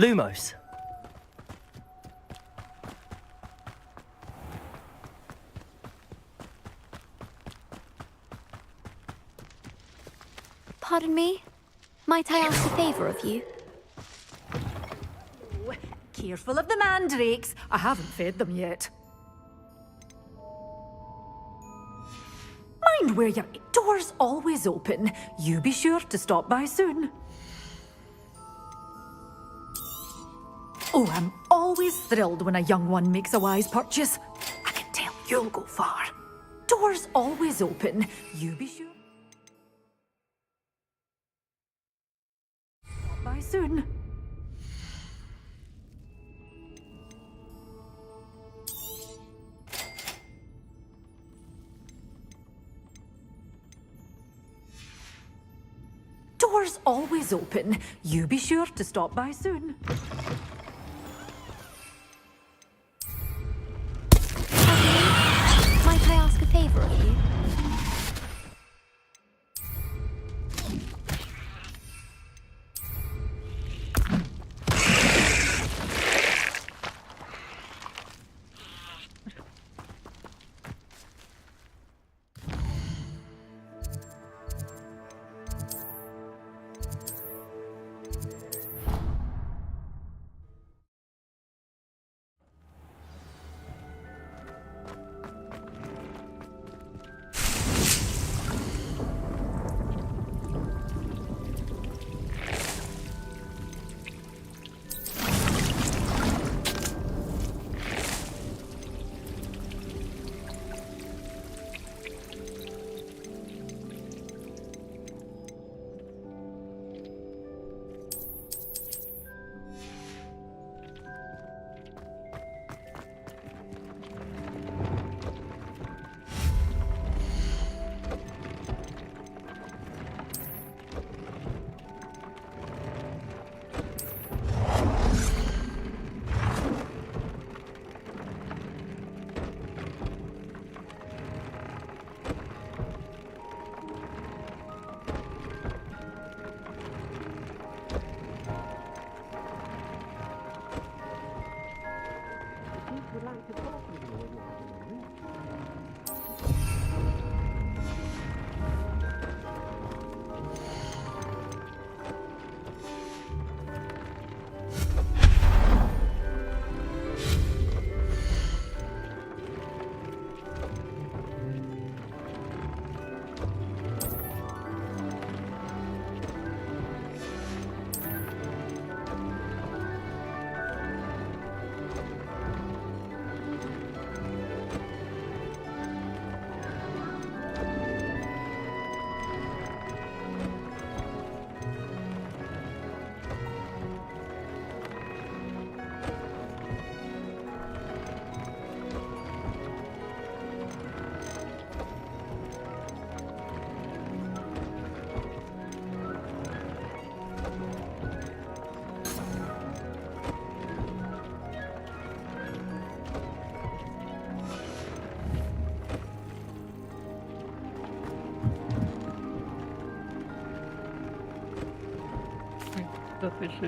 Lumos. Pardon me? Might I ask a favor of you? Oh, careful of the mandrakes. I haven't fed them yet. Mind where your door's always open. You be sure to stop by soon. Oh, I'm always thrilled when a young one makes a wise purchase. I can tell you'll go far. Door's always open. You be sure. Stop by soon. Door's always open. You be sure to stop by soon. Might I ask a favor of you?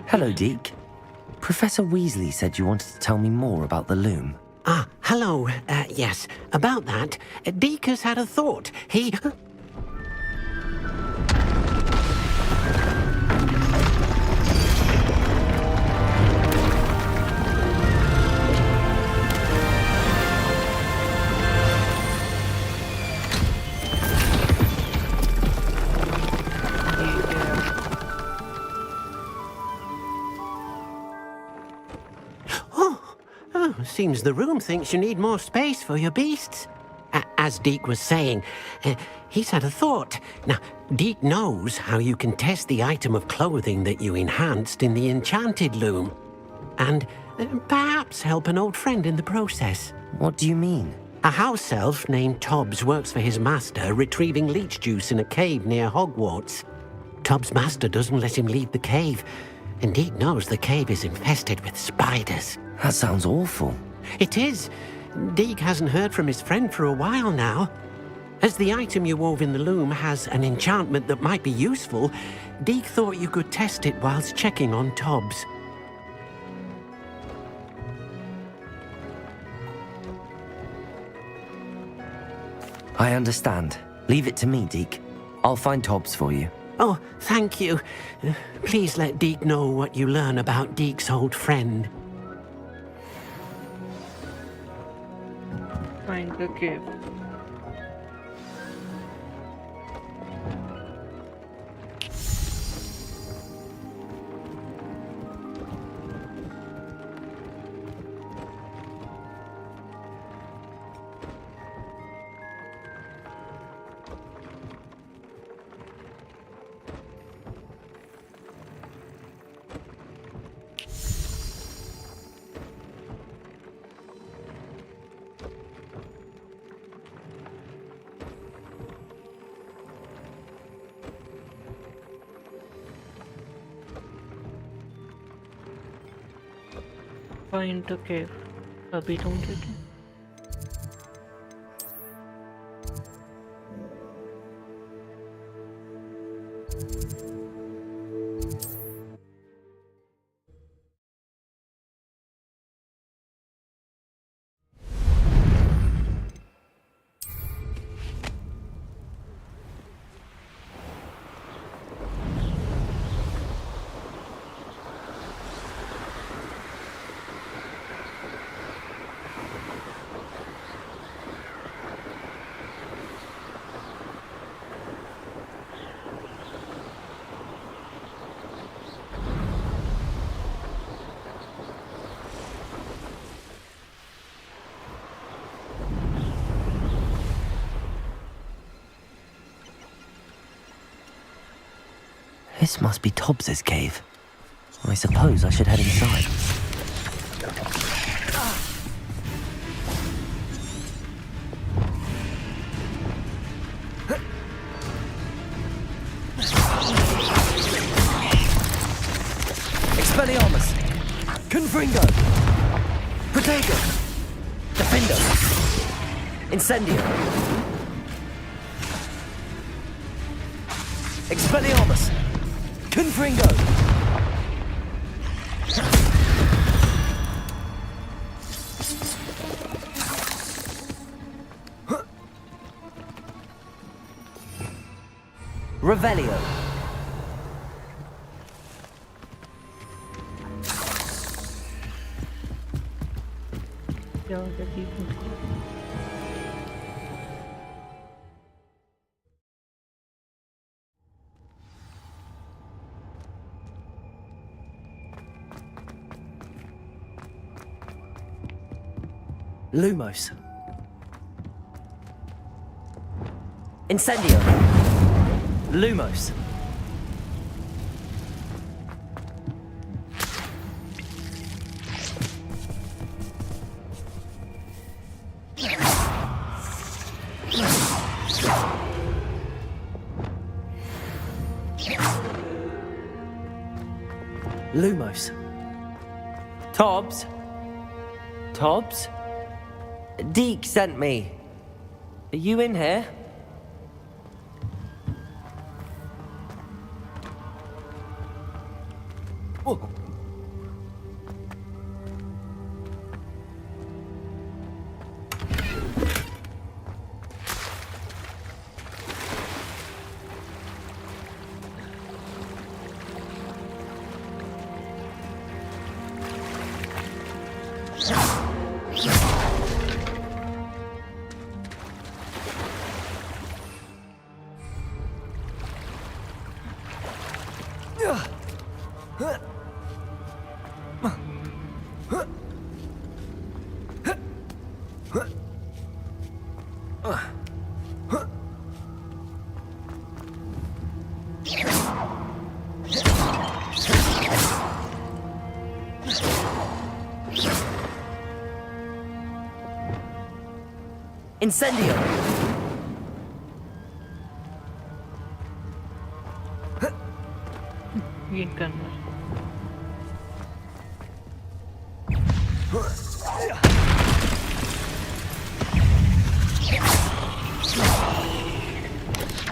Hello, Deke. Professor Weasley said you wanted to tell me more about the loom. Ah, hello. Yes, about that. Deke has had a thought. He... Seems the room thinks you need more space for your beasts. As Deke was saying, he's had a thought. Now, Deke knows how you can test the item of clothing that you enhanced in the enchanted loom. And perhaps help an old friend in the process. What do you mean? A house elf named Tobbs works for his master, retrieving leech juice in a cave near Hogwarts. Tobbs' master doesn't let him leave the cave, and Deke knows the cave is infested with spiders. That sounds awful. It is. Deke hasn't heard from his friend for a while now. As the item you wove in the loom has an enchantment that might be useful, Deke thought you could test it whilst checking on Tobbs. I understand. Leave it to me, Deke. I'll find Tobbs for you. Oh, thank you. Please let Deke know what you learn about Deke's old friend. Find the cave. Find the cave. अभी ढूंढ लेते हैं. This must be Tobbs's cave. I suppose I should head inside. Expelliarmus! Confringo! Protego! Defendo! Incendio! Expelliarmus! Confringo! Revelio! Lumos. Incendio. Lumos. Lumos. Tobbs? Tobbs? Deke sent me. Are you in here? Whoa. Incendio! ये करना.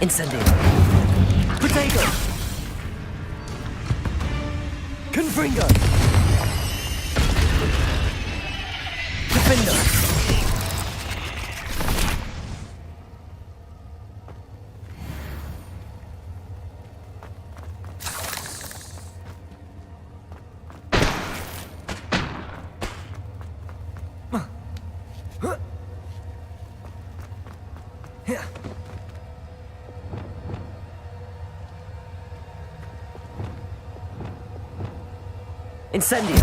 Incendio! Protego! Confringo! Defendo! Incendio!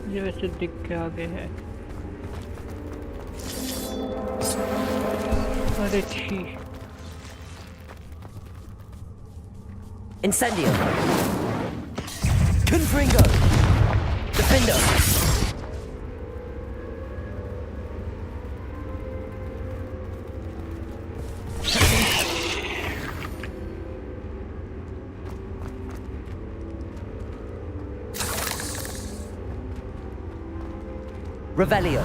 ये वैसे दिख के आगे है। अरे छी। Incendio! Confringo! Defender! Revelio.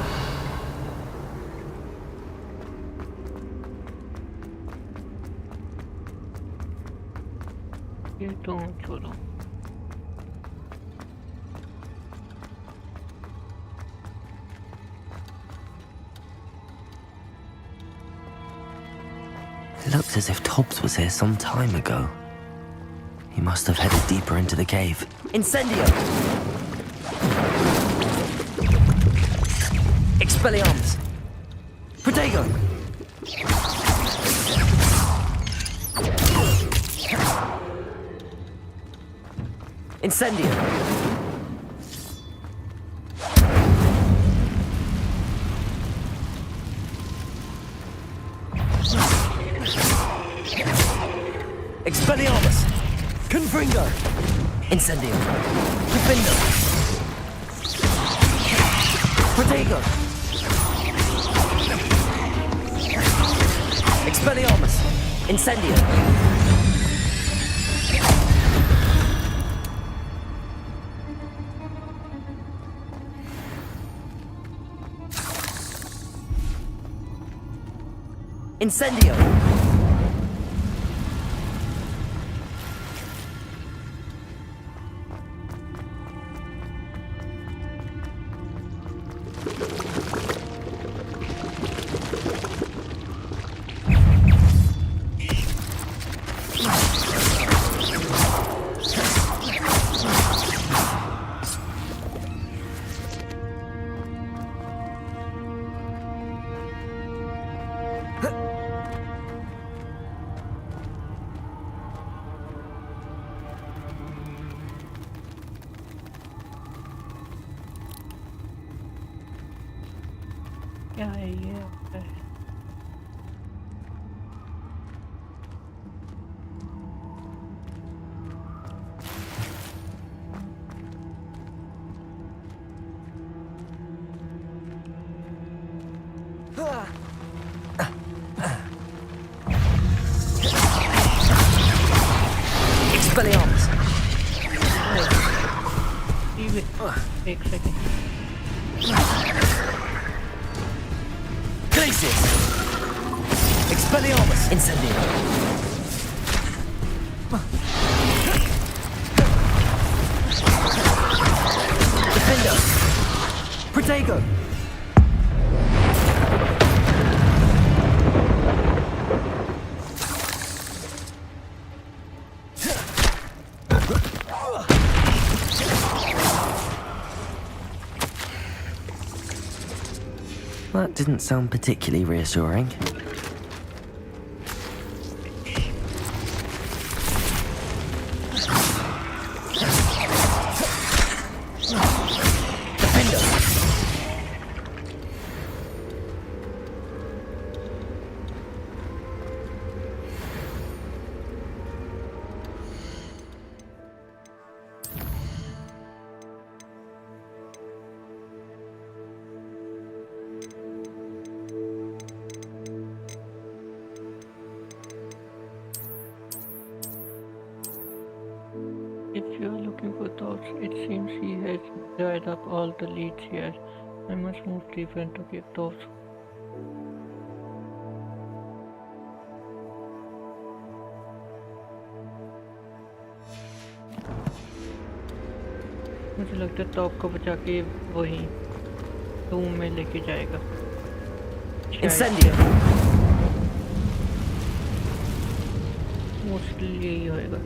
ये तो छोड़ो। It looks as if Tobbs was here some time ago. He must have headed deeper into the cave. Incendio! Expelliarmus! Protego! Incendio! Expelliarmus! Confringo! Incendio! Defendo! Protego! Expelliarmus! Incendio! Incendio! क्या है ये? Expelliarmus! एक second. Glacius! Expelliarmus! Incendio! Defender! Protego! That didn't sound particularly reassuring. Defender! If you are looking for thoughts, it seems he has dried up all the leads here. I must move deeper to get those. मुझे लगता है top को बचा के वही room में लेके जाएगा। Incendio! मोस्टली यही होएगा.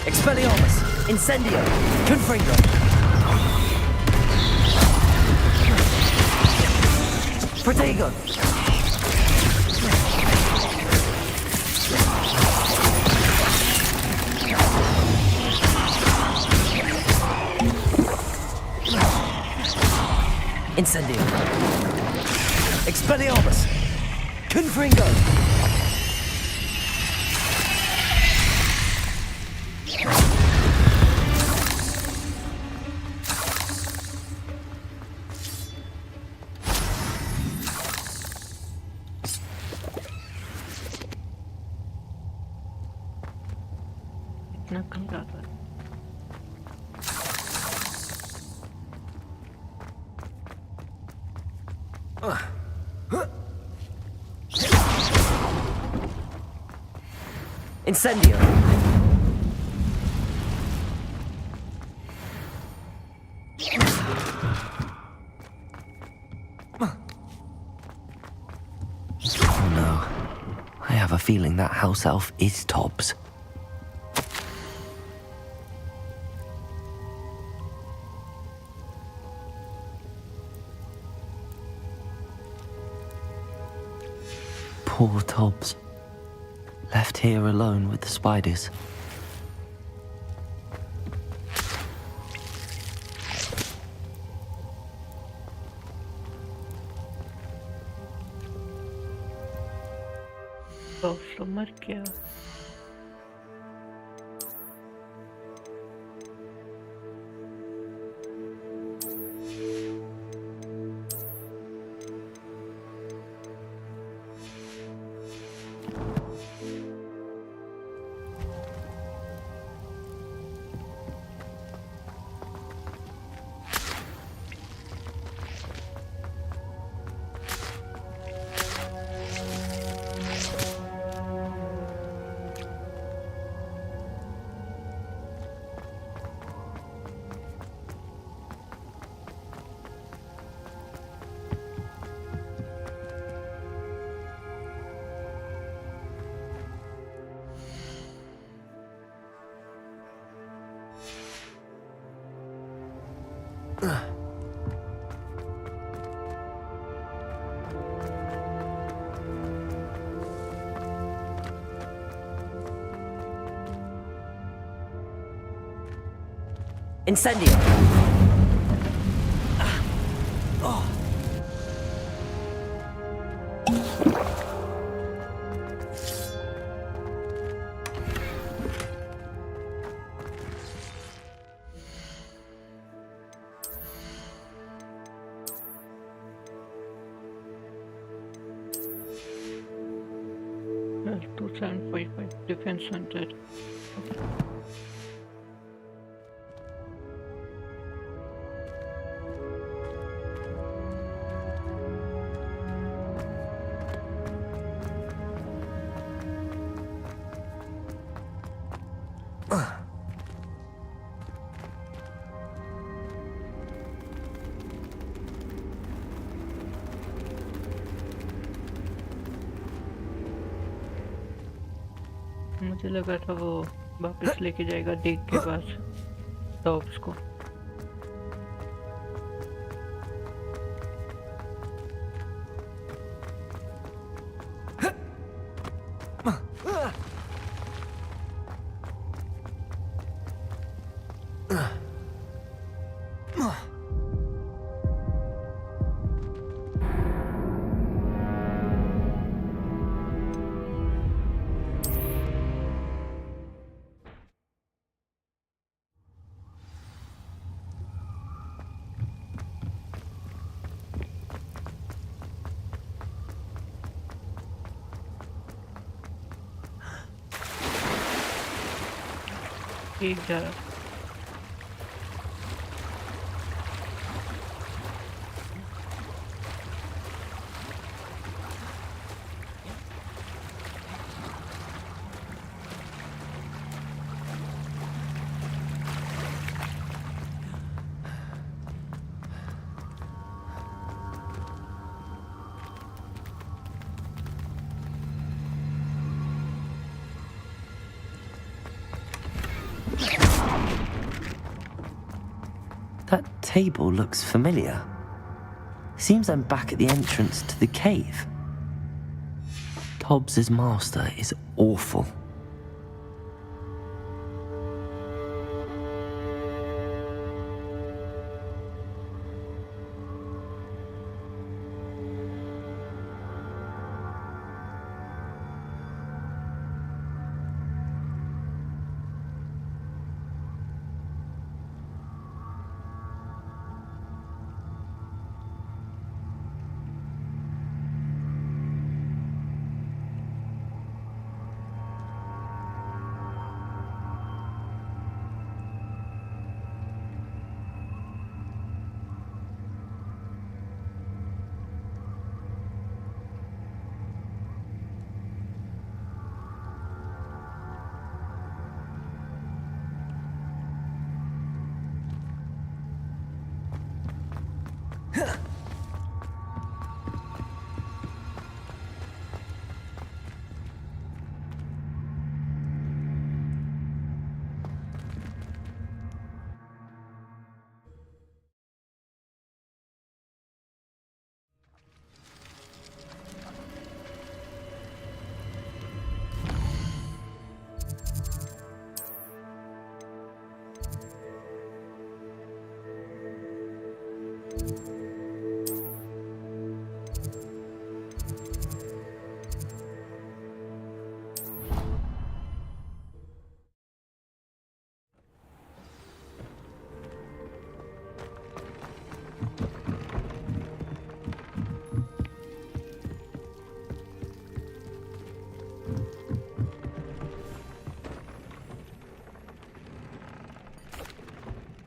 Expelliarmus! Incendio! Confringo! Protego! Incendio! Expelliarmus! Confringo! इतना कम जाता है. Incendio! Oh no. I have a feeling that house elf is Tobbs. Poor Tobbs. Left here alone with the spiders. Tobbs तो मर गया. Incendio! Well, 2755 defense center. मुझे लगा था वो वापस लेके जाएगा डीक के पास टॉप्स को। ठीक जा रहा। That table looks familiar. Seems I'm back at the entrance to the cave. Tobbs's master is awful.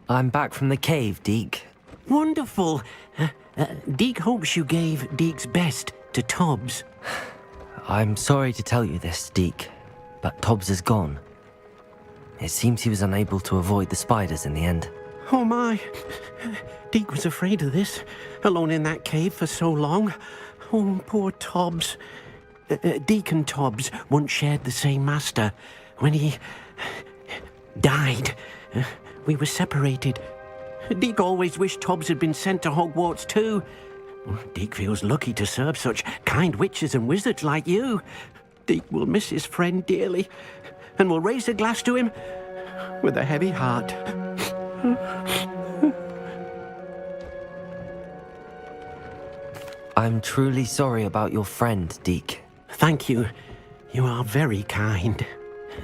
I'm back from the cave, Deke. Wonderful. Deke hopes you gave Deke's best to Tobbs. I'm sorry to tell you this, Deke, but Tobbs is gone. It seems he was unable to avoid the spiders in the end. Oh my. Deke was afraid of this, alone in that cave for so long. Oh, poor Tobbs. Deke and Tobbs once shared the same master. When he died, we were separated. Deke always wished Tobbs had been sent to Hogwarts too. Deke feels lucky to serve such kind witches and wizards like you. Deke will miss his friend dearly, and will raise a glass to him with a heavy heart. I'm truly sorry about your friend, Deke. Thank you. You are very kind.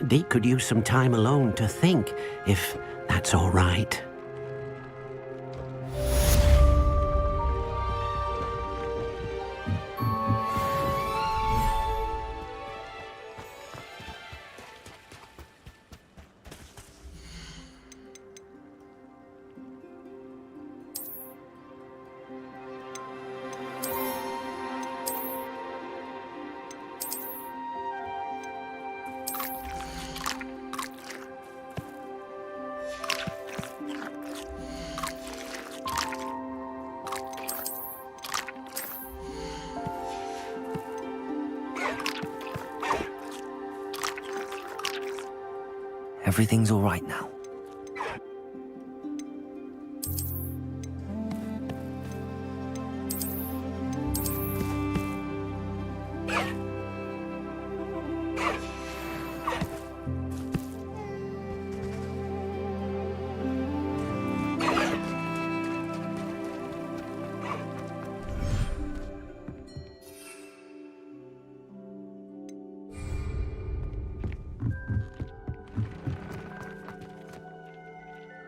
Deke could use some time alone to think, if that's all right. Everything's all right now.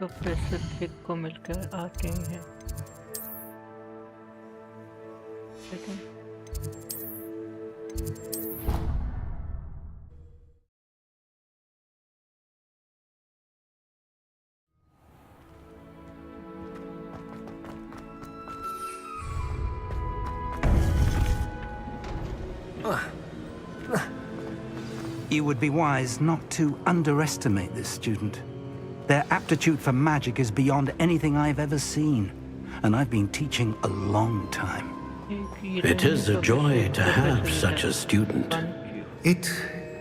Professor thick को मिलकर आते हैं। You would be wise not to underestimate this student. Their aptitude for magic is beyond anything I've ever seen, and I've been teaching a long time. It is a joy to have such a student. It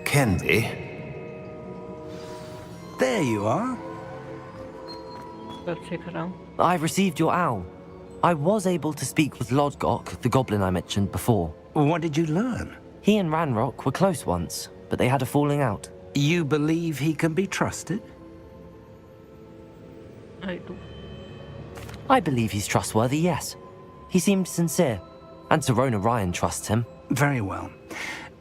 can be. There you are. I received your owl. I was able to speak with Lodgok, the goblin I mentioned before. What did you learn? He and Ranrock were close once, but they had a falling out. You believe he can be trusted? I do. I believe he's trustworthy, yes. He seemed sincere, and Serona Ryan trusts him. Very well.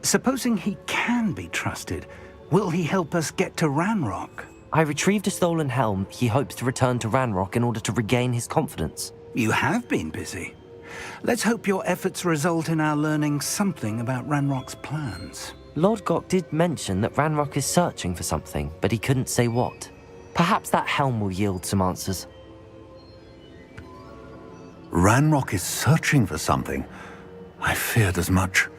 Supposing he can be trusted, will he help us get to Ranrock? I retrieved a stolen helm. He hopes to return to Ranrock in order to regain his confidence. You have been busy. Let's hope your efforts result in our learning something about Ranrock's plans. Lodgok did mention that Ranrock is searching for something, but he couldn't say what. Perhaps that helm will yield some answers. Ranrock is searching for something. I feared as much.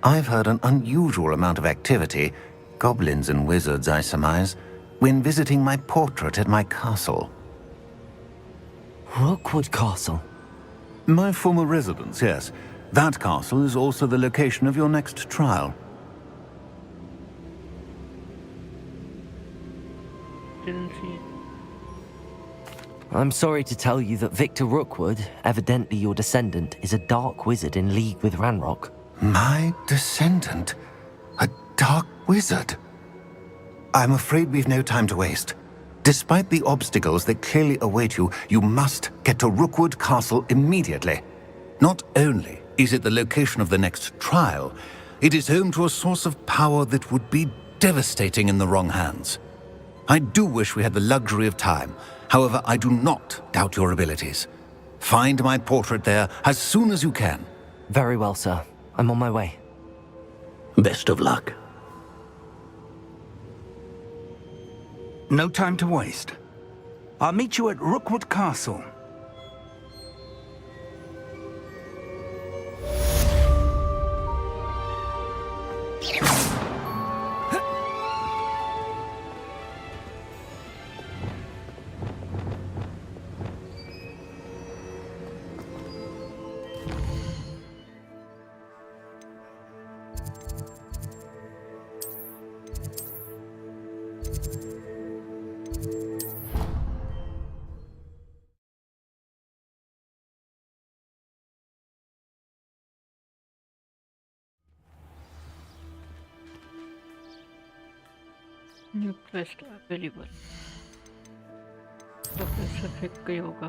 I've heard an unusual amount of activity, goblins and wizards, I surmise, when visiting my portrait at my castle. Rookwood Castle? My former residence, yes. That castle is also the location of your next trial. Didn't see. I'm sorry to tell you that Victor Rookwood, evidently your descendant, is a dark wizard in league with Ranrock. My descendant? A dark wizard? I'm afraid we've no time to waste. Despite the obstacles that clearly await you, you must get to Rookwood Castle immediately. Not only is it the location of the next trial, it is home to a source of power that would be devastating in the wrong hands. I do wish we had the luxury of time. However, I do not doubt your abilities. Find my portrait there as soon as you can. Very well, sir. I'm on my way. Best of luck. No time to waste. I'll meet you at Rookwood Castle. New quest available. Professor thick का होगा।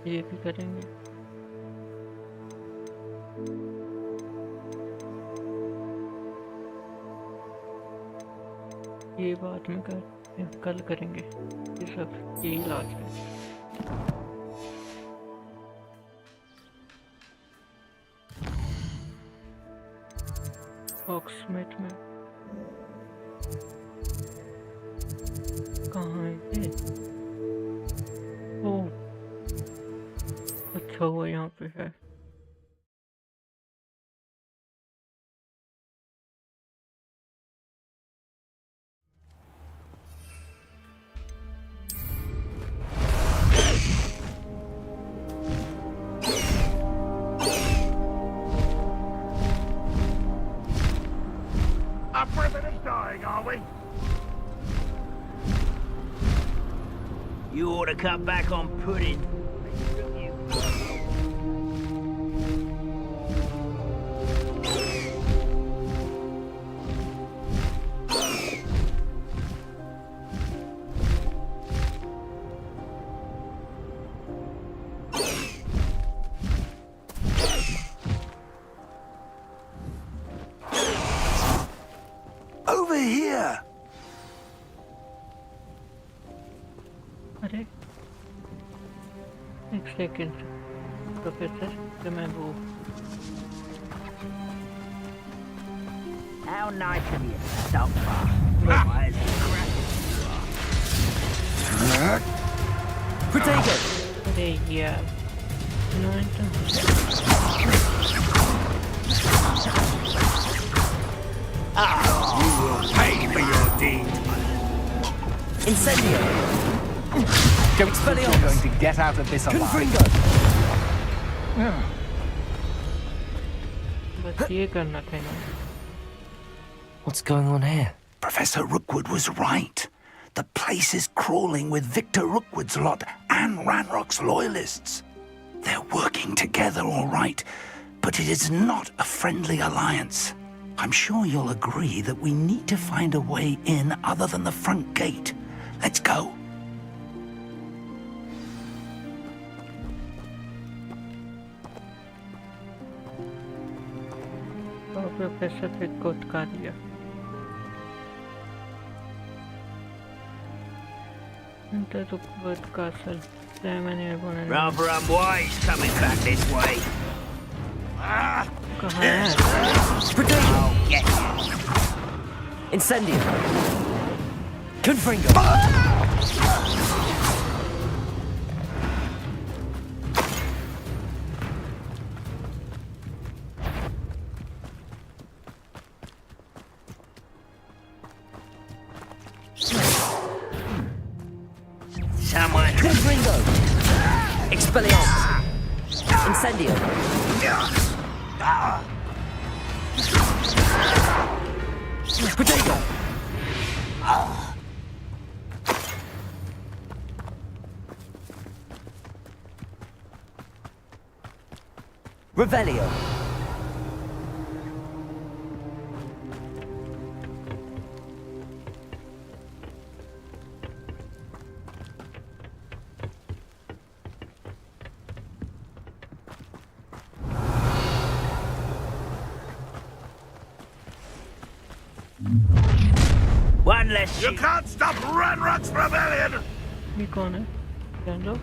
ये भी करेंगे। ये बाद में कल करेंगे। ये सब यही लाज है। Hogsmeade में कहाँ है ये? ओह, अच्छा हुआ यहाँ पे है। Up for a bit of dying, are we? You ought to cut back on pudding. Over here! अरे एक सेकंड प्रोफेसर कि मैं वो How nice of you to stop by. Otherwise, Potato! अरे यार You will pay for your deed. Incendio! You're going to get out of this alive. Confringo! बस ये करना था ना What's going on here? Professor Rookwood was right. The place is crawling with Victor Rookwood's lot and Ranrock's loyalists. They're working together all right, but it is not a friendly alliance. I'm sure you'll agree that we need to find a way in other than the front gate. Let's go. Professor फिर को उठा दिया Enter Rookwood Castle. Simon Airborne. rather unwise coming back this way. कहाँ है? I'll get you. Incendio! Confringo! Someone. Confringo! Expelliarmus! Incendio! Potato! Revelio! One less. You can't stop Ranrock's rebellion! ये कौन है? जान लो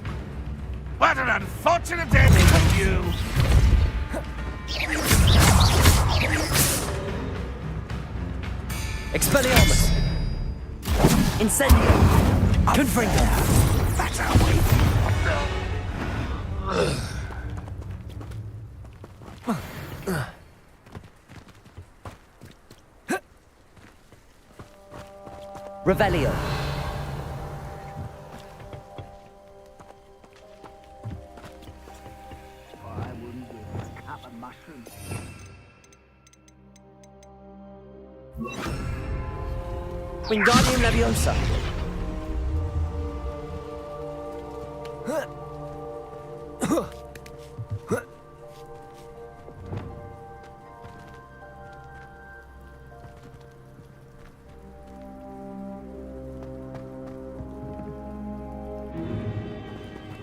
What an unfortunate ending for you! Expelliarmus! Incendio! Confringo! That's our way. Revelio! I wouldn't give a cup of mushrooms. Wingardium Leviosa!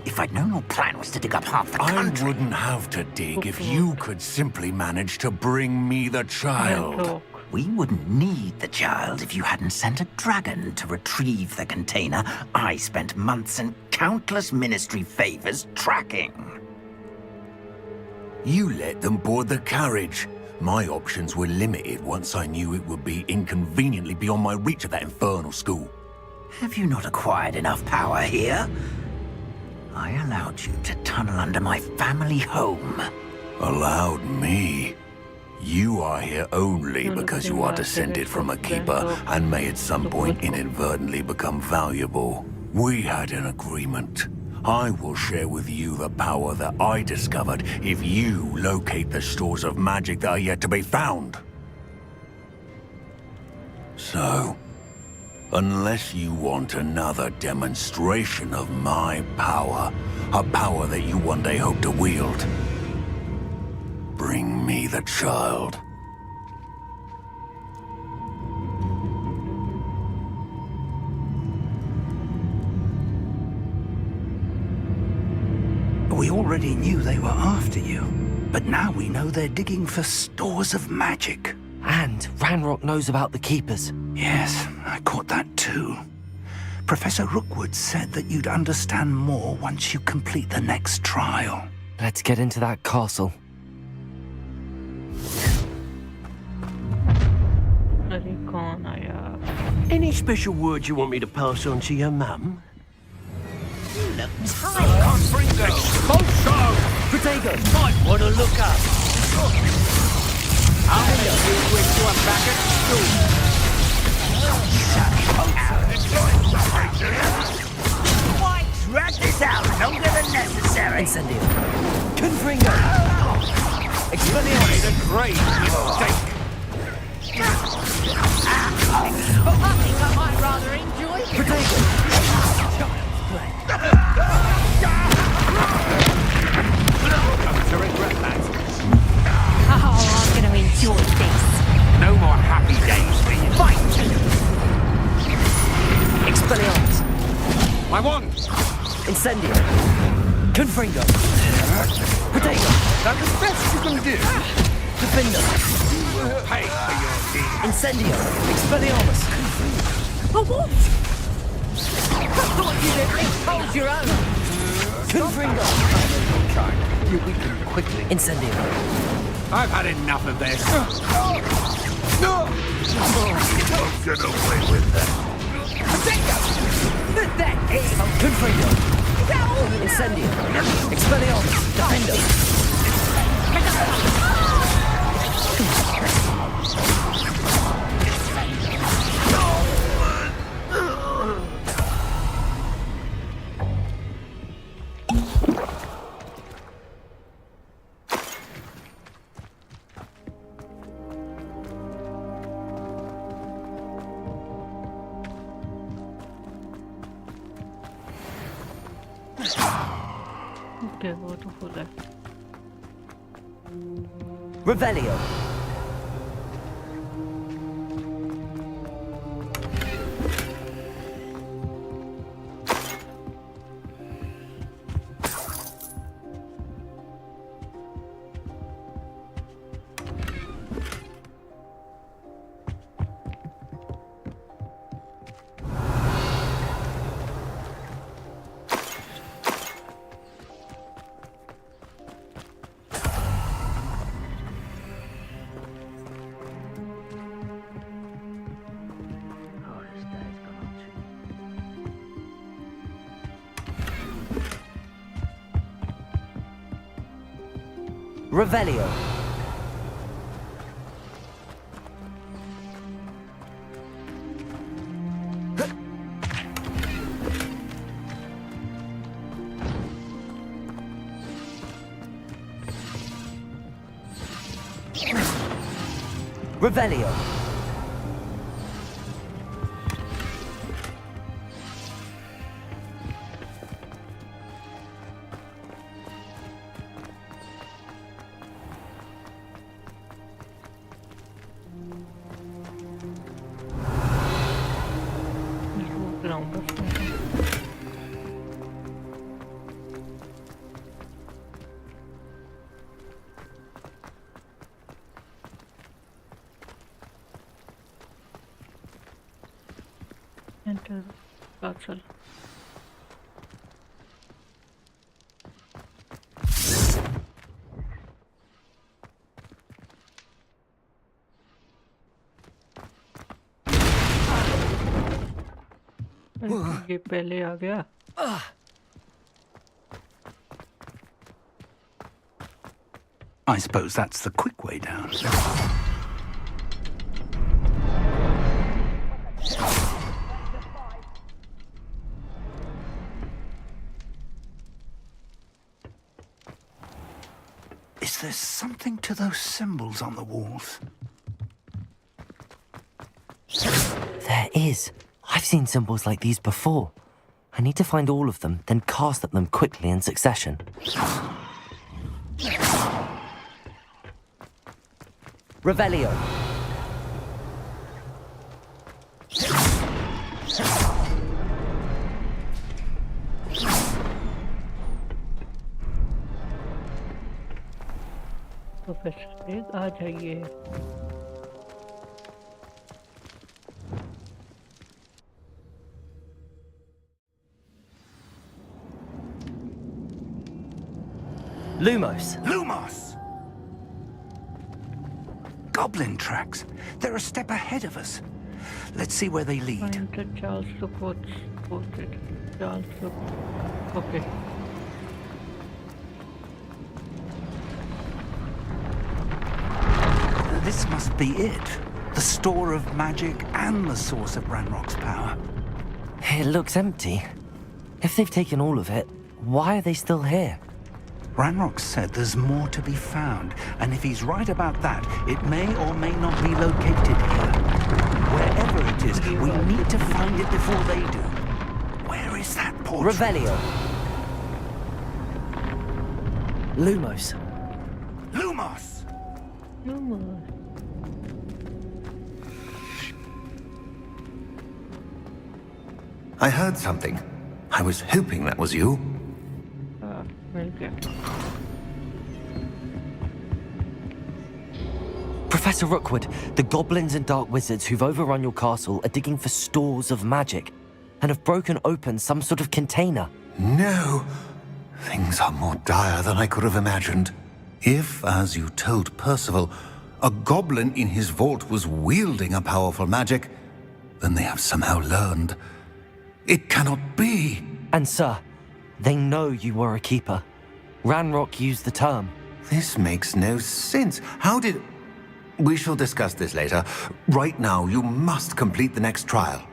If I'd known your plan was to dig up half the country... I wouldn't have to dig if you could simply manage to bring me the child. We wouldn't need the child if you hadn't sent a dragon to retrieve the container I spent months and countless ministry favors tracking. You let them board the carriage. My options were limited once I knew it would be inconveniently beyond my reach at that infernal school. Have you not acquired enough power here? I allowed you to tunnel under my family home. Allowed me? You are here only because you are descended from a keeper and may at some point inadvertently become valuable. We had an agreement. I will share with you the power that I discovered if you locate the stores of magic that are yet to be found. So, unless you want another demonstration of my power, a power that you one day hope to wield, bring me the child. We already knew they were after you, but now we know they're digging for stores of magic. And Ranrock knows about the Keepers. Yes, I caught that too. Professor Rookwood said that you'd understand more once you complete the next trial. Let's get into that castle. Any special words you want me to pass on to your mum? Look tired. Expulso! Protego might want to look up. I'll see when you are back at school. Why drag this out longer than necessary? Incendio. Confringo. Expelliarmus. A great mistake. I think I might rather enjoy it. Protego. Come to regret that. Oh, I'm going to enjoy this. No more happy days for you. Fight! Expelliarmus. My wand! Incendio. Confringo. Protego. That's the best you can do. Defender. Pay for your deed. Incendio. Expelliarmus. A what? I thought you didn't hold your own. Confringo. You weaken quickly. Incendio. I've had enough of this. Don't get away with that. Confringo. Incendio. Expelliarmus. Defender. Okay, go to for that. Revelio. Revelio. Revelio. Enter castle. ये पहले आ गया. I suppose that's the quick way down. Is there something to those symbols on the walls? There is. I've seen symbols like these before. I need to find all of them, then cast at them quickly in succession. Revelio. Professor एक आ जाइए। Lumos. Lumos! Goblin tracks. They're a step ahead of us. Let's see where they lead. Find the Charles Rookwood's portrait. Charles Rookwood. Okay. This must be it. The store of magic and the source of Ranrock's power. It looks empty. If they've taken all of it, why are they still here? Ranrock said there's more to be found, and if he's right about that, it may or may not be located here. Wherever it is, we need to find it before they do. Where is that portrait? Revelio. Lumos. Lumos! Lumos. I heard something. I was hoping that was you. Professor Rookwood, the goblins and dark wizards who've overrun your castle are digging for stores of magic and have broken open some sort of container. No. Things are more dire than I could have imagined. If, as you told Percival, a goblin in his vault was wielding a powerful magic, then they have somehow learned. It cannot be. And sir, they know you were a keeper. Ranrock used the term. This makes no sense. How did... We shall discuss this later. Right now, you must complete the next trial.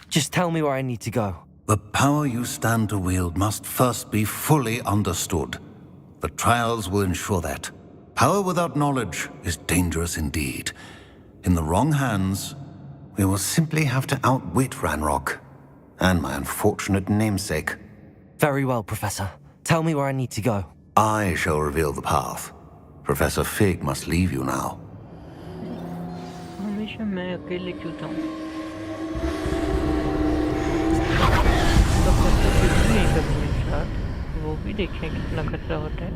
Just tell me where I need to go. The power you stand to wield must first be fully understood. The trials will ensure that. Power without knowledge is dangerous indeed. In the wrong hands, we will simply have to outwit Ranrock and my unfortunate namesake. Very well, Professor. Tell me where I need to go. I shall reveal the path. Professor Fig must leave you now. हमेशा मैं अकेले क्यों जाऊँ? वो भी देखें कितना खतरा होता है.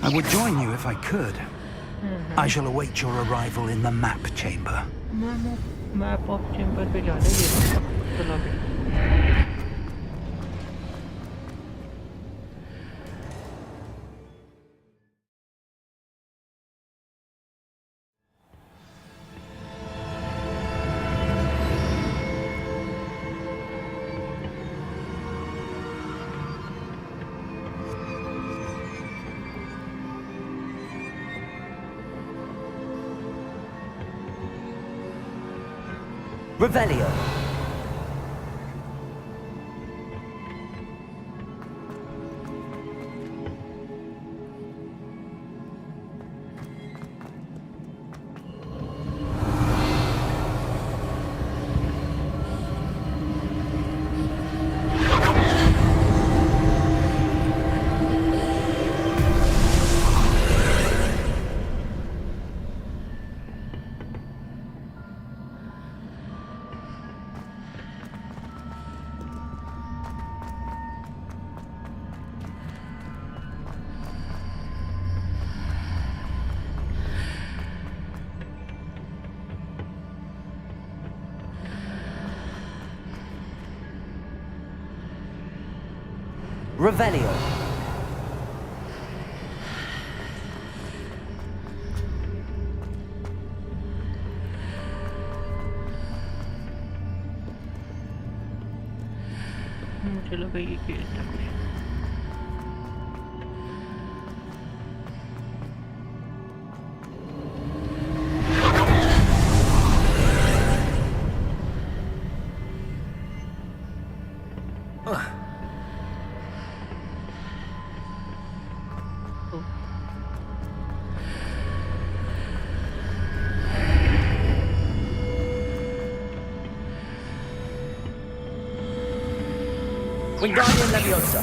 I would join you if I could. I shall await your arrival in the map chamber. Map of chamber पे जाने ये Revelio. Revelio. मुझे लगा ये केस था कुछ। Wingardium Leviosa.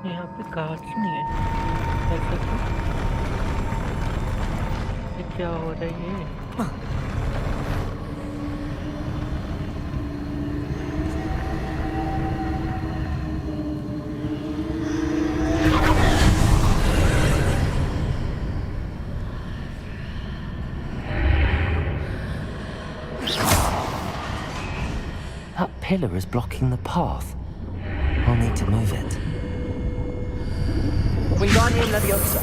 यहाँ पे कार्ड्स नहीं है ऐसा क्यों? ये क्या हो रहा है ये? That pillar is blocking the path. I'll need to move it. Wingardium Leviosa.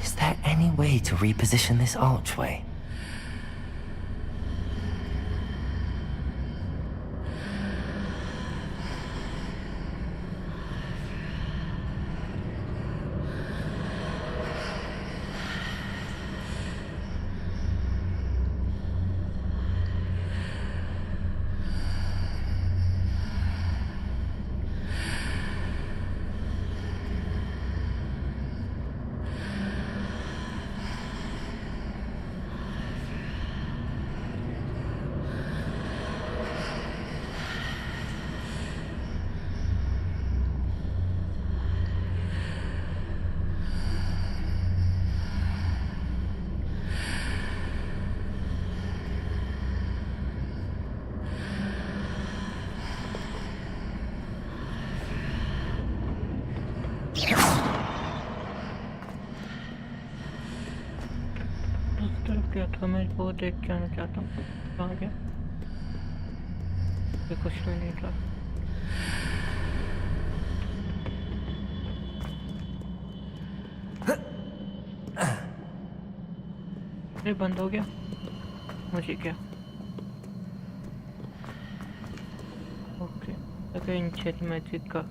Is there any way to reposition this archway? तो मैं वो देख के आना चाहता हूँ कहाँ गया ये कुछ तो नहीं था ये बंद हो गया मुझे क्या ओके अगेन चेक मैजिक का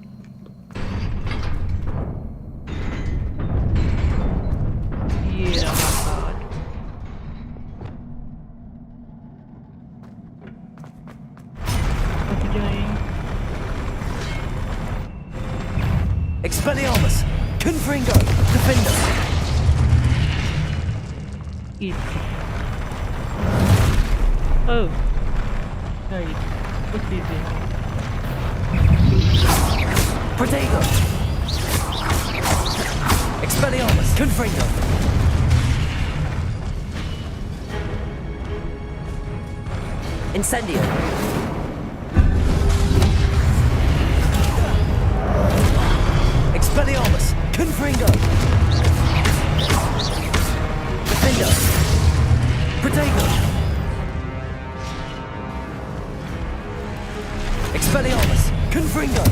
ये रहा card Expelliarmus! Confringo! Defender! Easy. Oh. Right. It's easy. Protego! Expelliarmus! Confringo! Incendio! Expelliarmus! Confringo! Defender! Protego! Expelliarmus! Confringo!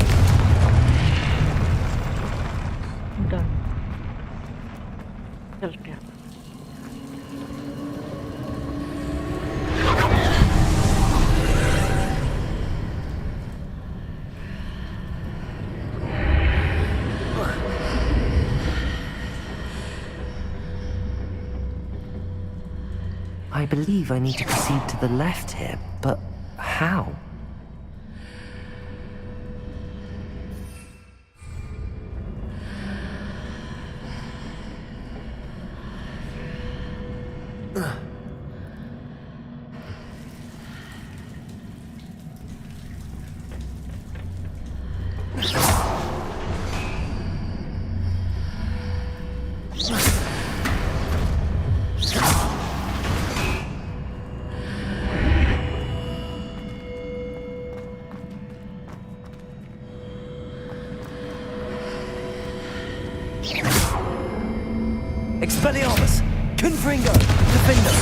Done. चलते हैं I believe I need to proceed to the left here, but how? Expelliarmus! Confringo! Defender!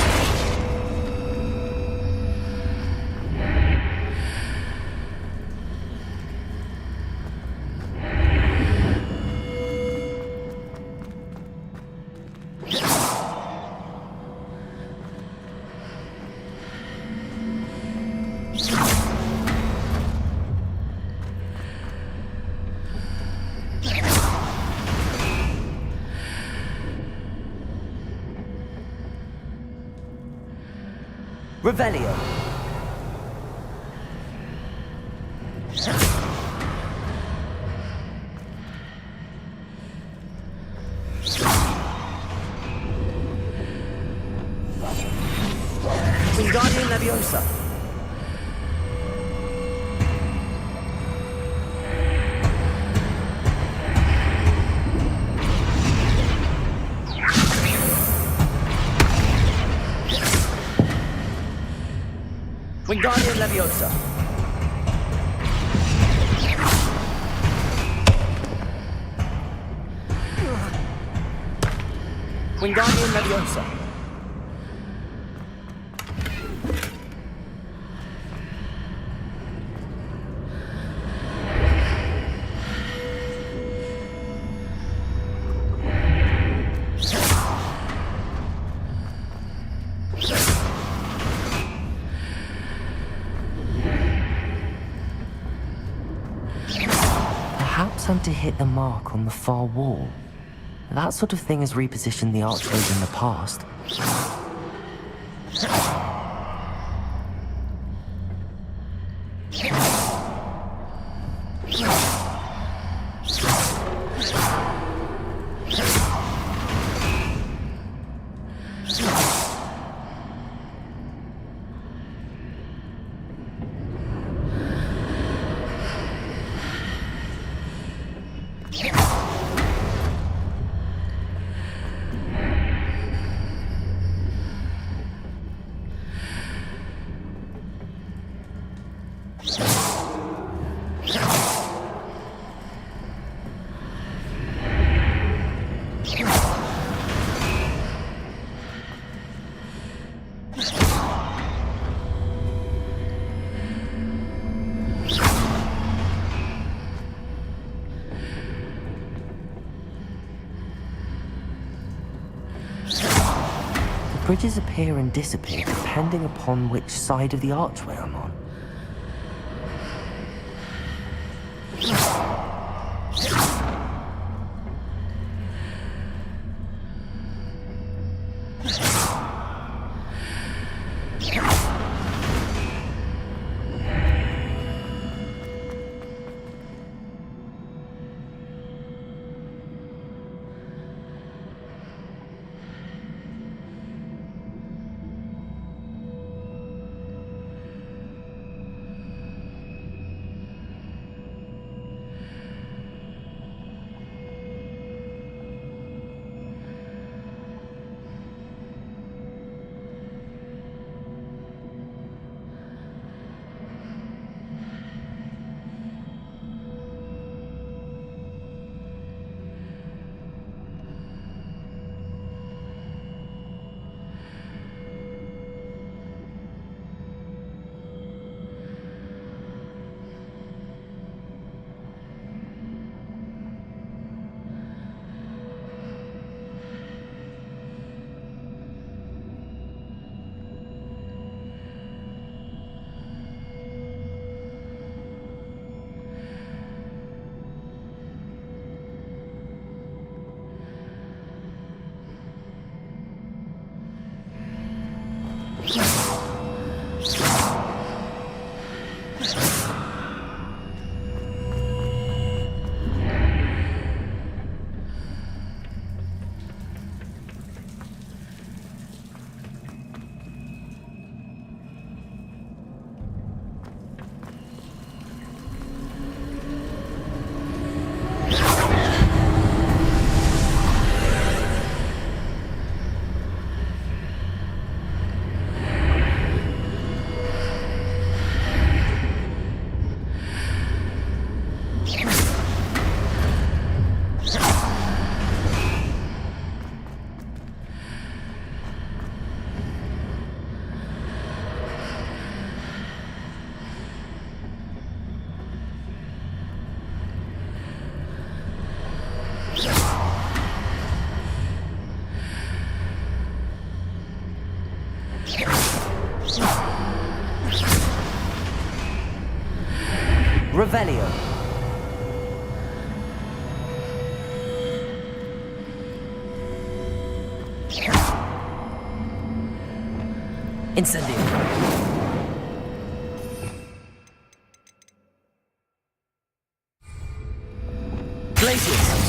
Revelio. Wingardium Leviosa. Wingardium Leviosa. Wingardium Leviosa. Perhaps I'm to hit the mark on the far wall. That sort of thing has repositioned the archways in the past. Bridges appear and disappear depending upon which side of the archway I'm on. Revelio. Incendio. Glacius.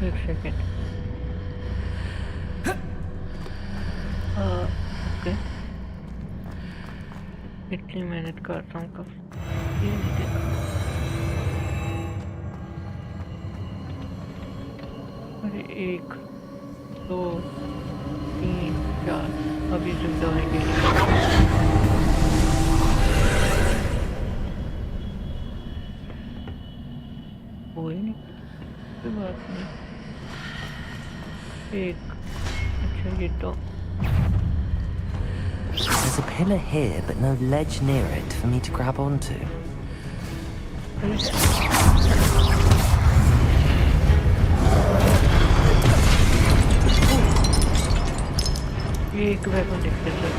एक second okay इतनी मेहनत करता हूँ कब ये नहीं देखा अरे 1 2 3 4 अभी जिंदा होने के लिए कोई नहीं कोई बात नहीं एक अच्छा ये तो There's a pillar here, but no ledge near it for me to grab onto. ये एक वेपन देखते हैं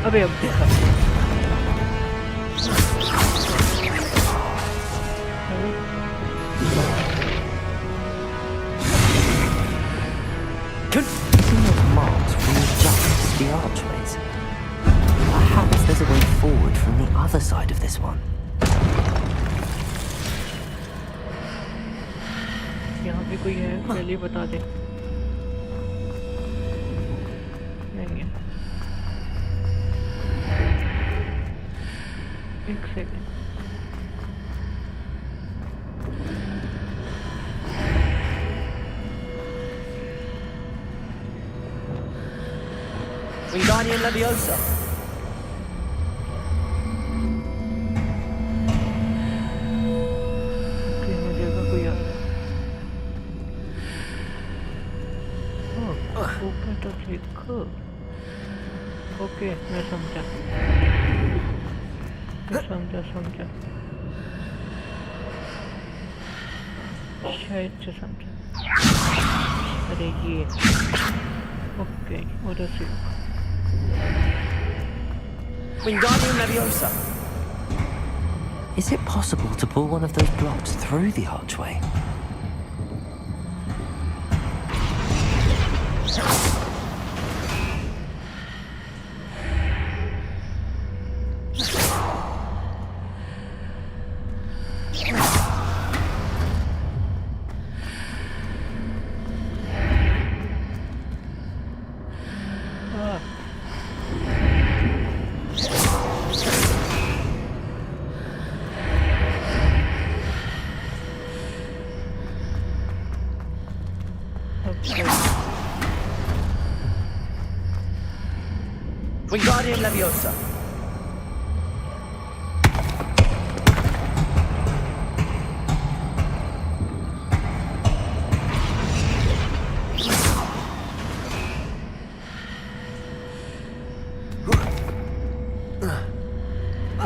अबे अब देखा The archways. Perhaps there's a way forward from the other side of this one. यहाँ पे कोई है पहले बता दे नहीं है एक सेकंड Wingardium Leviosa. ओके मुझे का कोई आ ओके तो देखो ओके मैं समझा समझा शायद से समझा अरे ये ओके उधर से Wingardium Leviosa. Is it possible to pull one of those blocks through the archway? Wingardium Leviosa.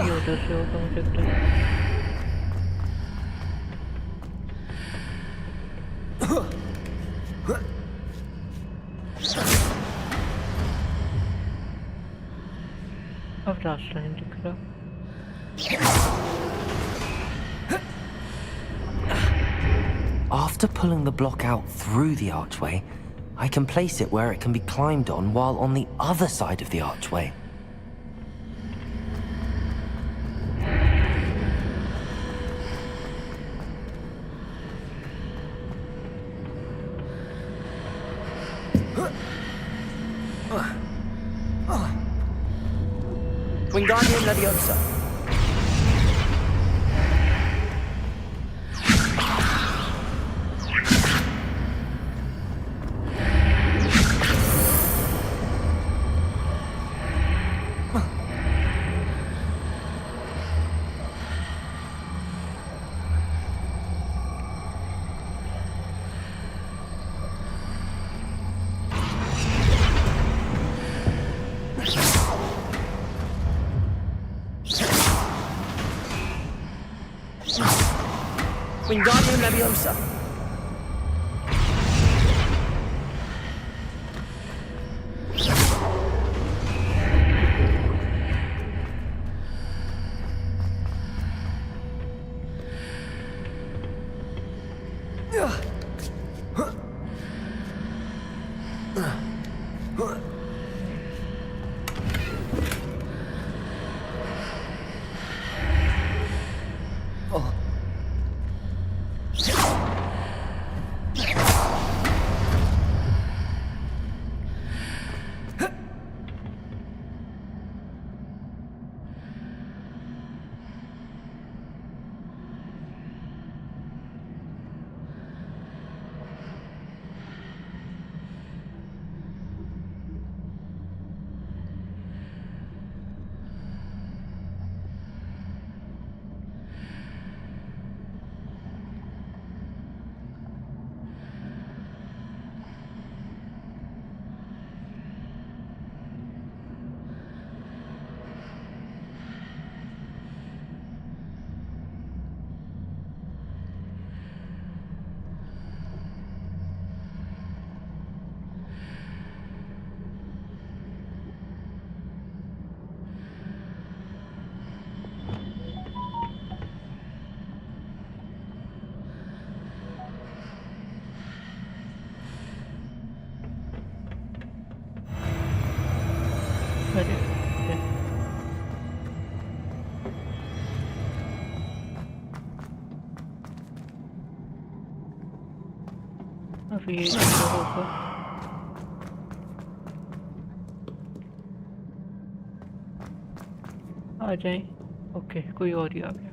ये उधर से होगा मुझे लगता है अब रास्ता नहीं दिख रहा After pulling the block out through the archway, I can place it where it can be climbed on while on the other side of the archway. Wingardium Leviosa. Wingardium Leviosa. अभी ये क्या होगा? आ जाए। ओके, कोई और ही आ गया।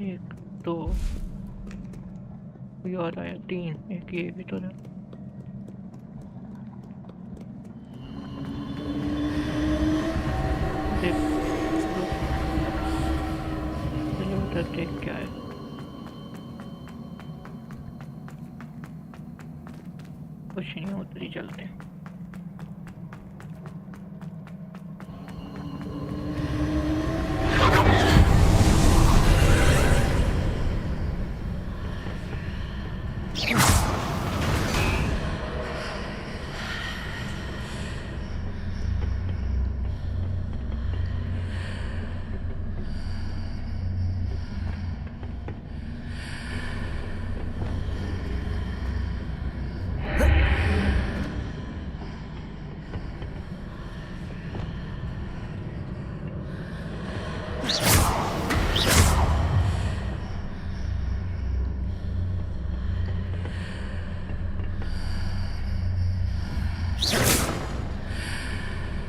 एक दो कोई और आया, 3, एक ये भी तो है। देख चलो उधर देख क्या है। कुछ नहीं, उधर ही चलते हैं।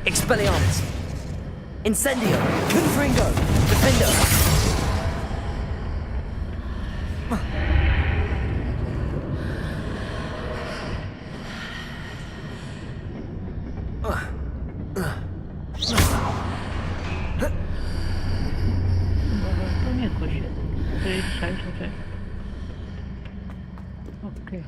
Expelliarmus! Incendio! Confringo! Defender! तो नहीं कुछ है, तो एक साइड हो जाए। Okay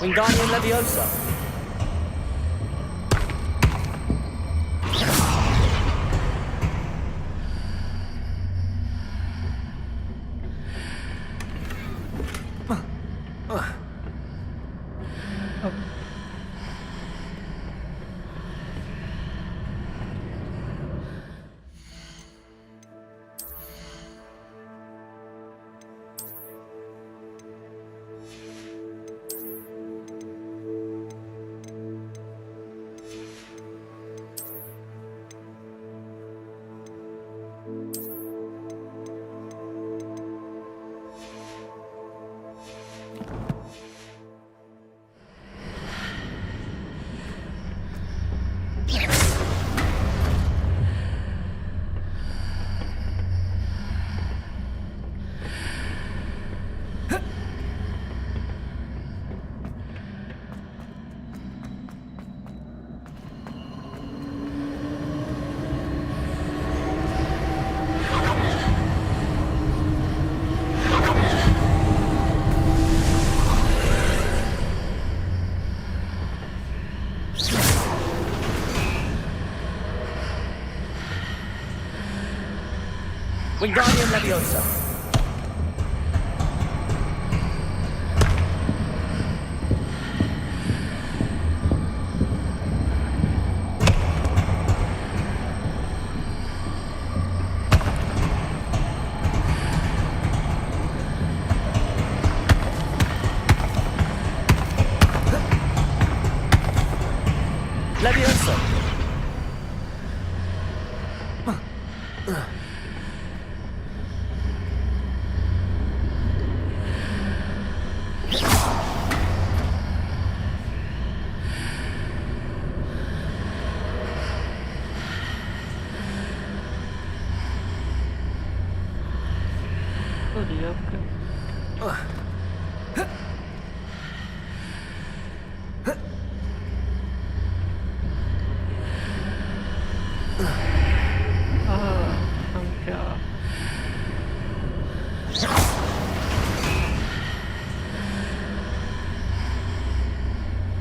Wingardium Leviosa. Wingardium Leviosa. Leviosa.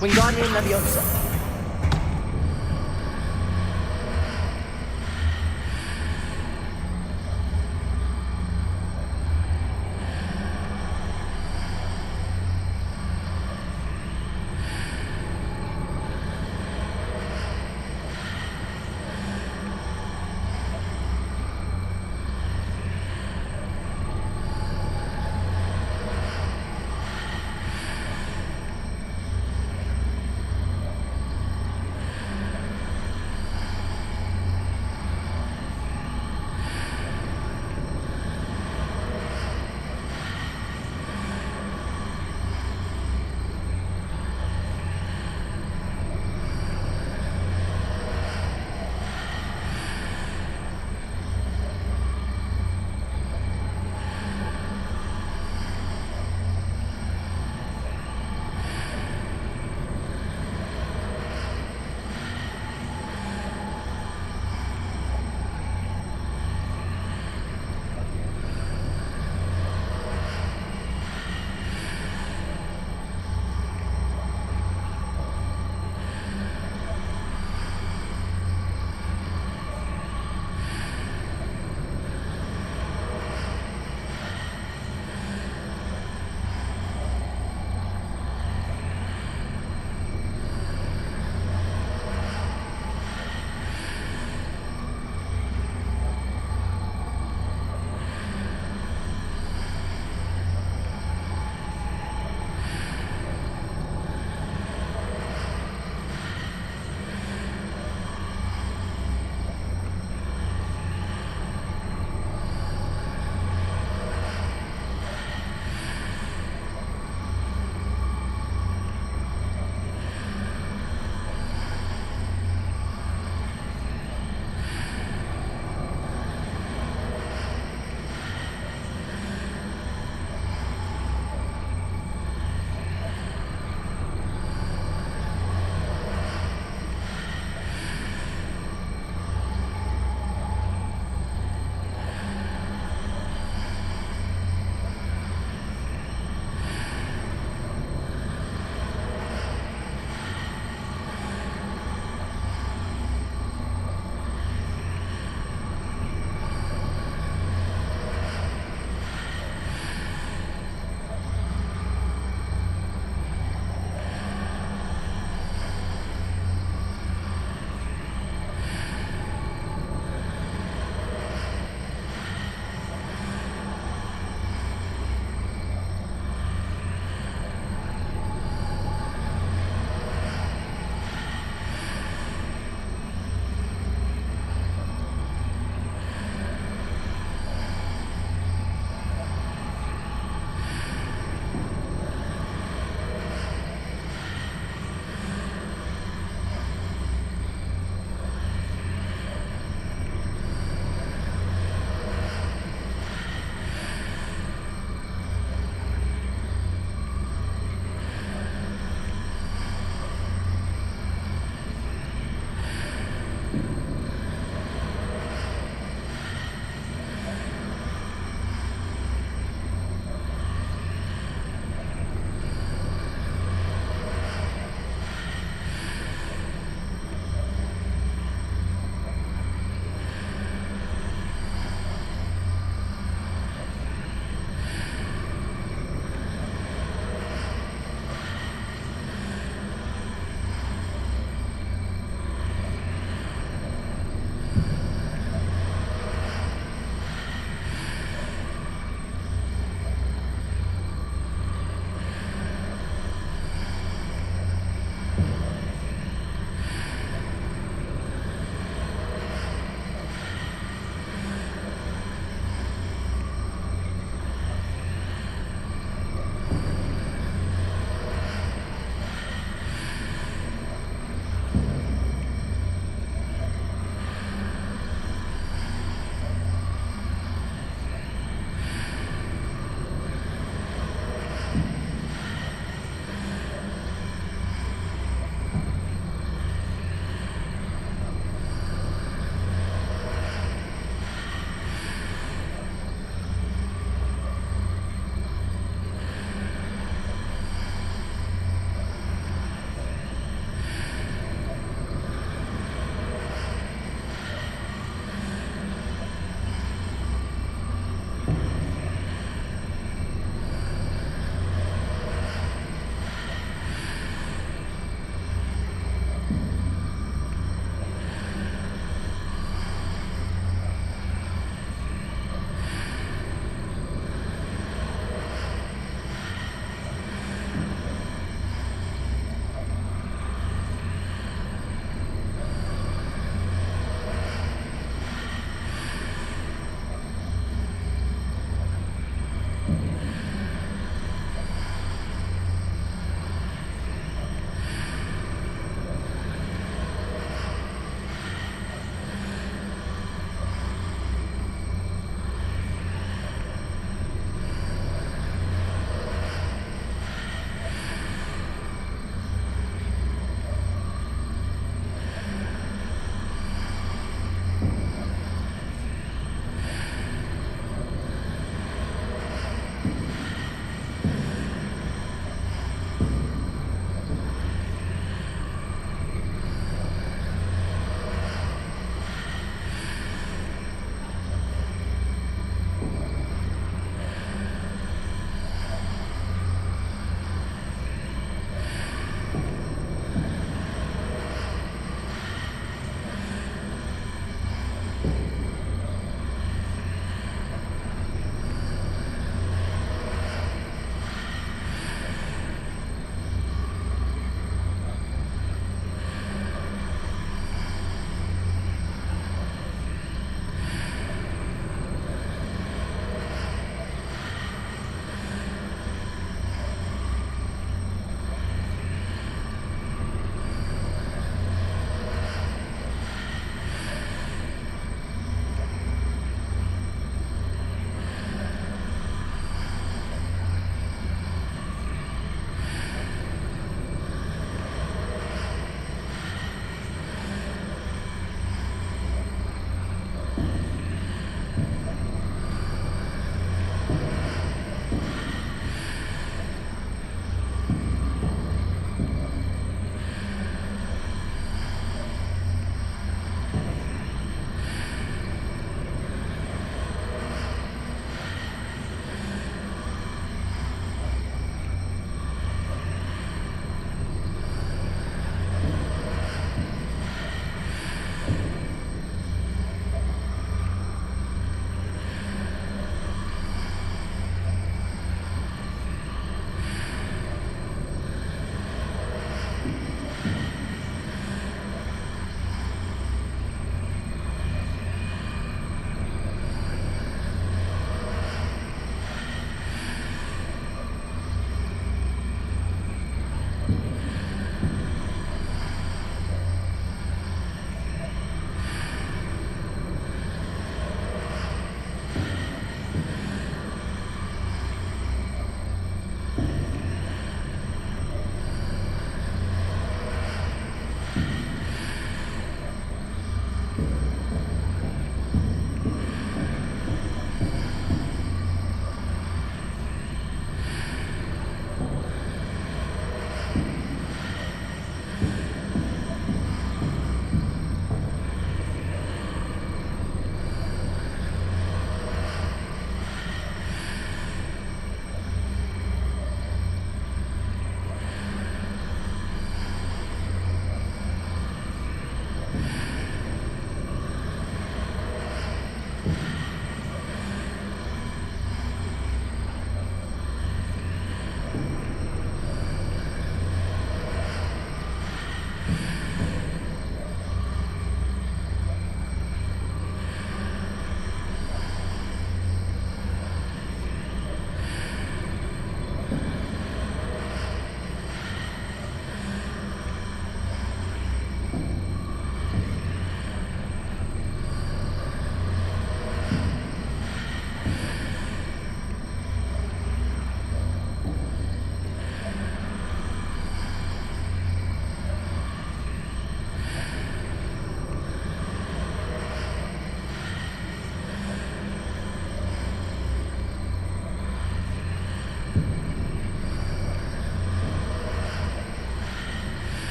Wingardium Leviosa.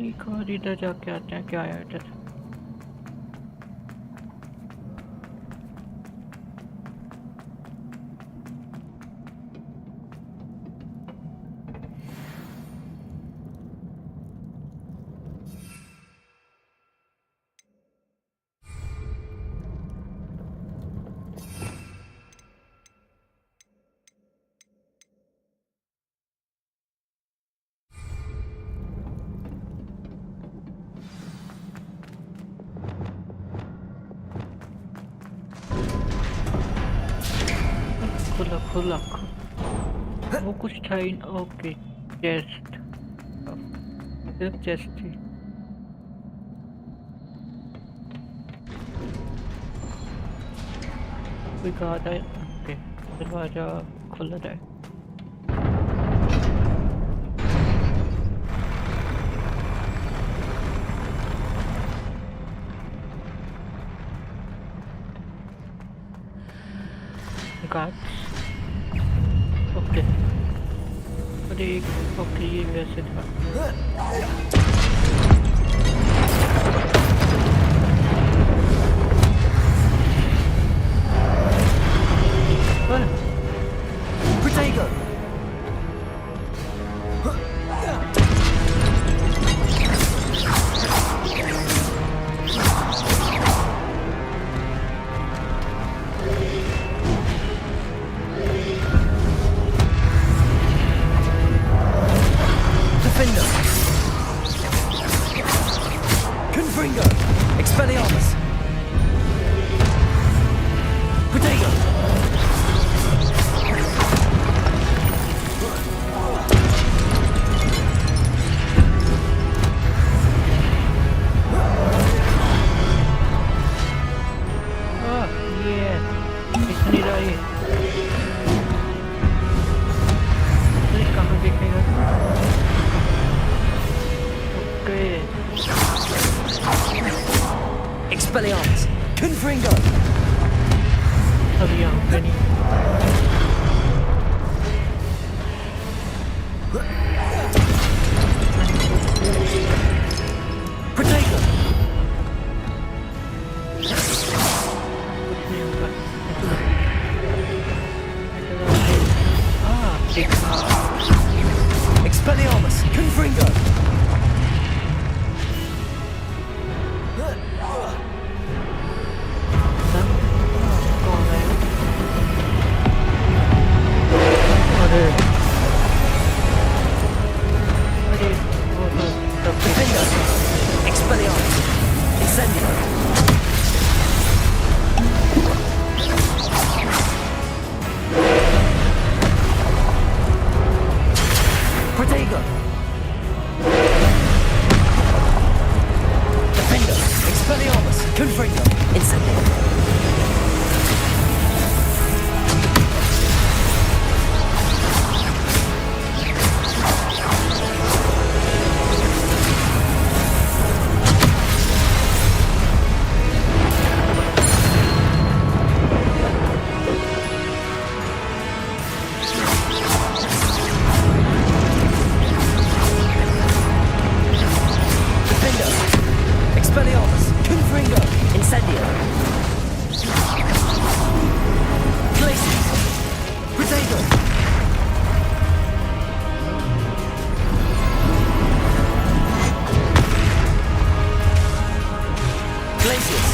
एक बार इधर जाके आते हैं क्या आया इधर खुला वो कुछ था ही ओके चेस्ट सिर्फ चेस्ट थी कोई कहा था ओके दरवाजा खुला था ओके अरे ओके ये वैसे था Protego! Expelliarmus! Confringo! अभी यहाँ पे नहीं Protego! Expelliarmus! Confringo! Expelliarmus! Incendio! Protego! Defender! Expelliarmus! Confringo! Incendio! Expelliarmus! Confringo! Incendio! Glacius! Protego! Glacius!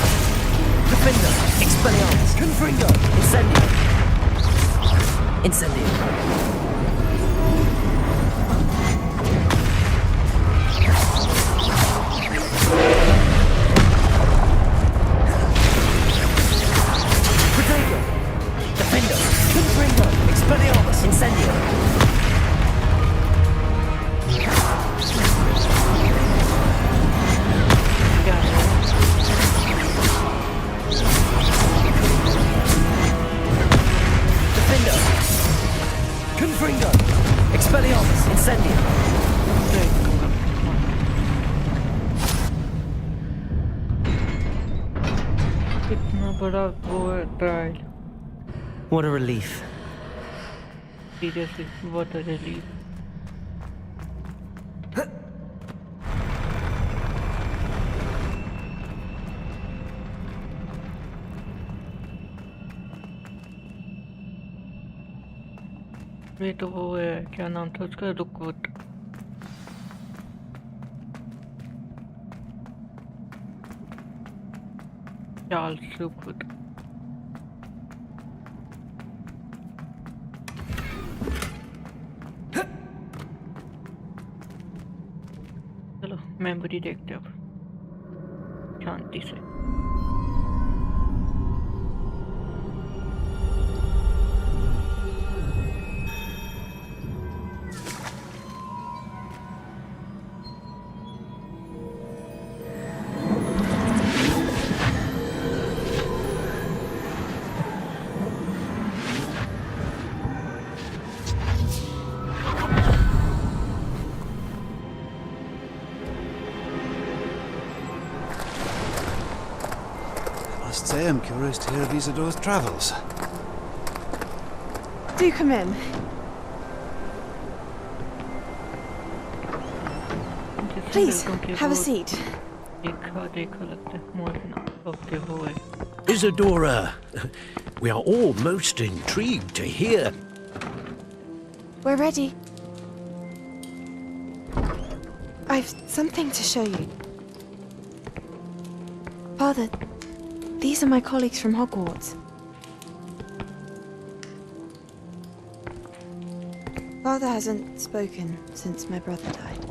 Defender! Expelliarmus! Confringo! Incendio! Incendio! Protego! Defender! Confringo! Expelliarmus! Incendio! Defender! Confringo! Expelliarmus! Incendio! कितना बड़ा वो है trial What a relief. Seriously, what a relief. ये तो वो है, क्या नाम था उसका, रुकवुड। चार्ल्स रुकवुड। चलो मेमोरी देखते अब शांति से। I'm curious to hear of Isadora's travels. Do come in. Please, have a seat. Isadora, we are all most intrigued to hear. We're ready. I've something to show you. Father, these are my colleagues from Hogwarts. Father hasn't spoken since my brother died.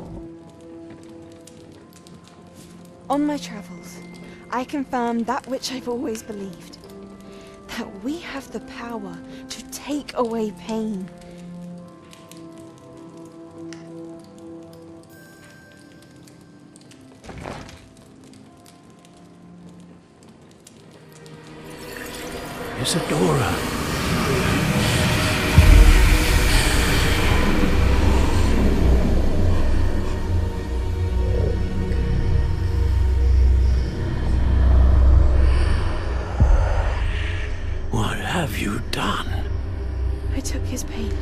On my travels, I confirmed that which I've always believed. That we have the power to take away pain. Isadora. What have you done? I took his pain.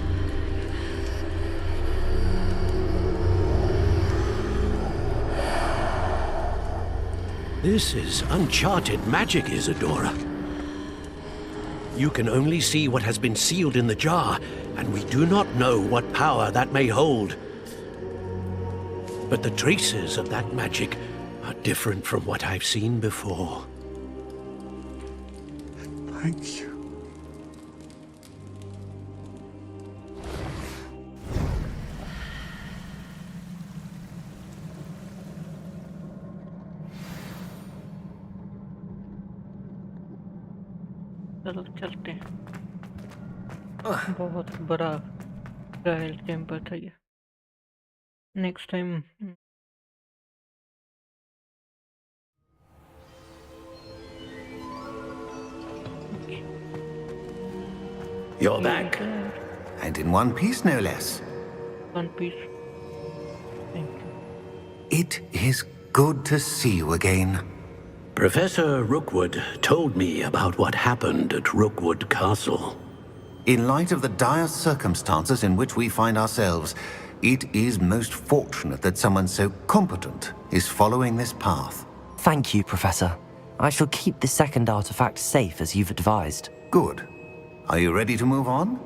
This is uncharted magic, Isadora. You can only see what has been sealed in the jar, and we do not know what power that may hold. But the traces of that magic are different from what I've seen before. Thank you. चलो चलते हैं। बहुत बड़ा trial chamber था ये। Next time You're back. And in one piece, no less. One piece. Thank you. It is good to see you again. Professor Rookwood told me about what happened at Rookwood Castle. In light of the dire circumstances in which we find ourselves, it is most fortunate that someone so competent is following this path. Thank you, Professor. I shall keep the second artifact safe as you've advised. Good. Are you ready to move on?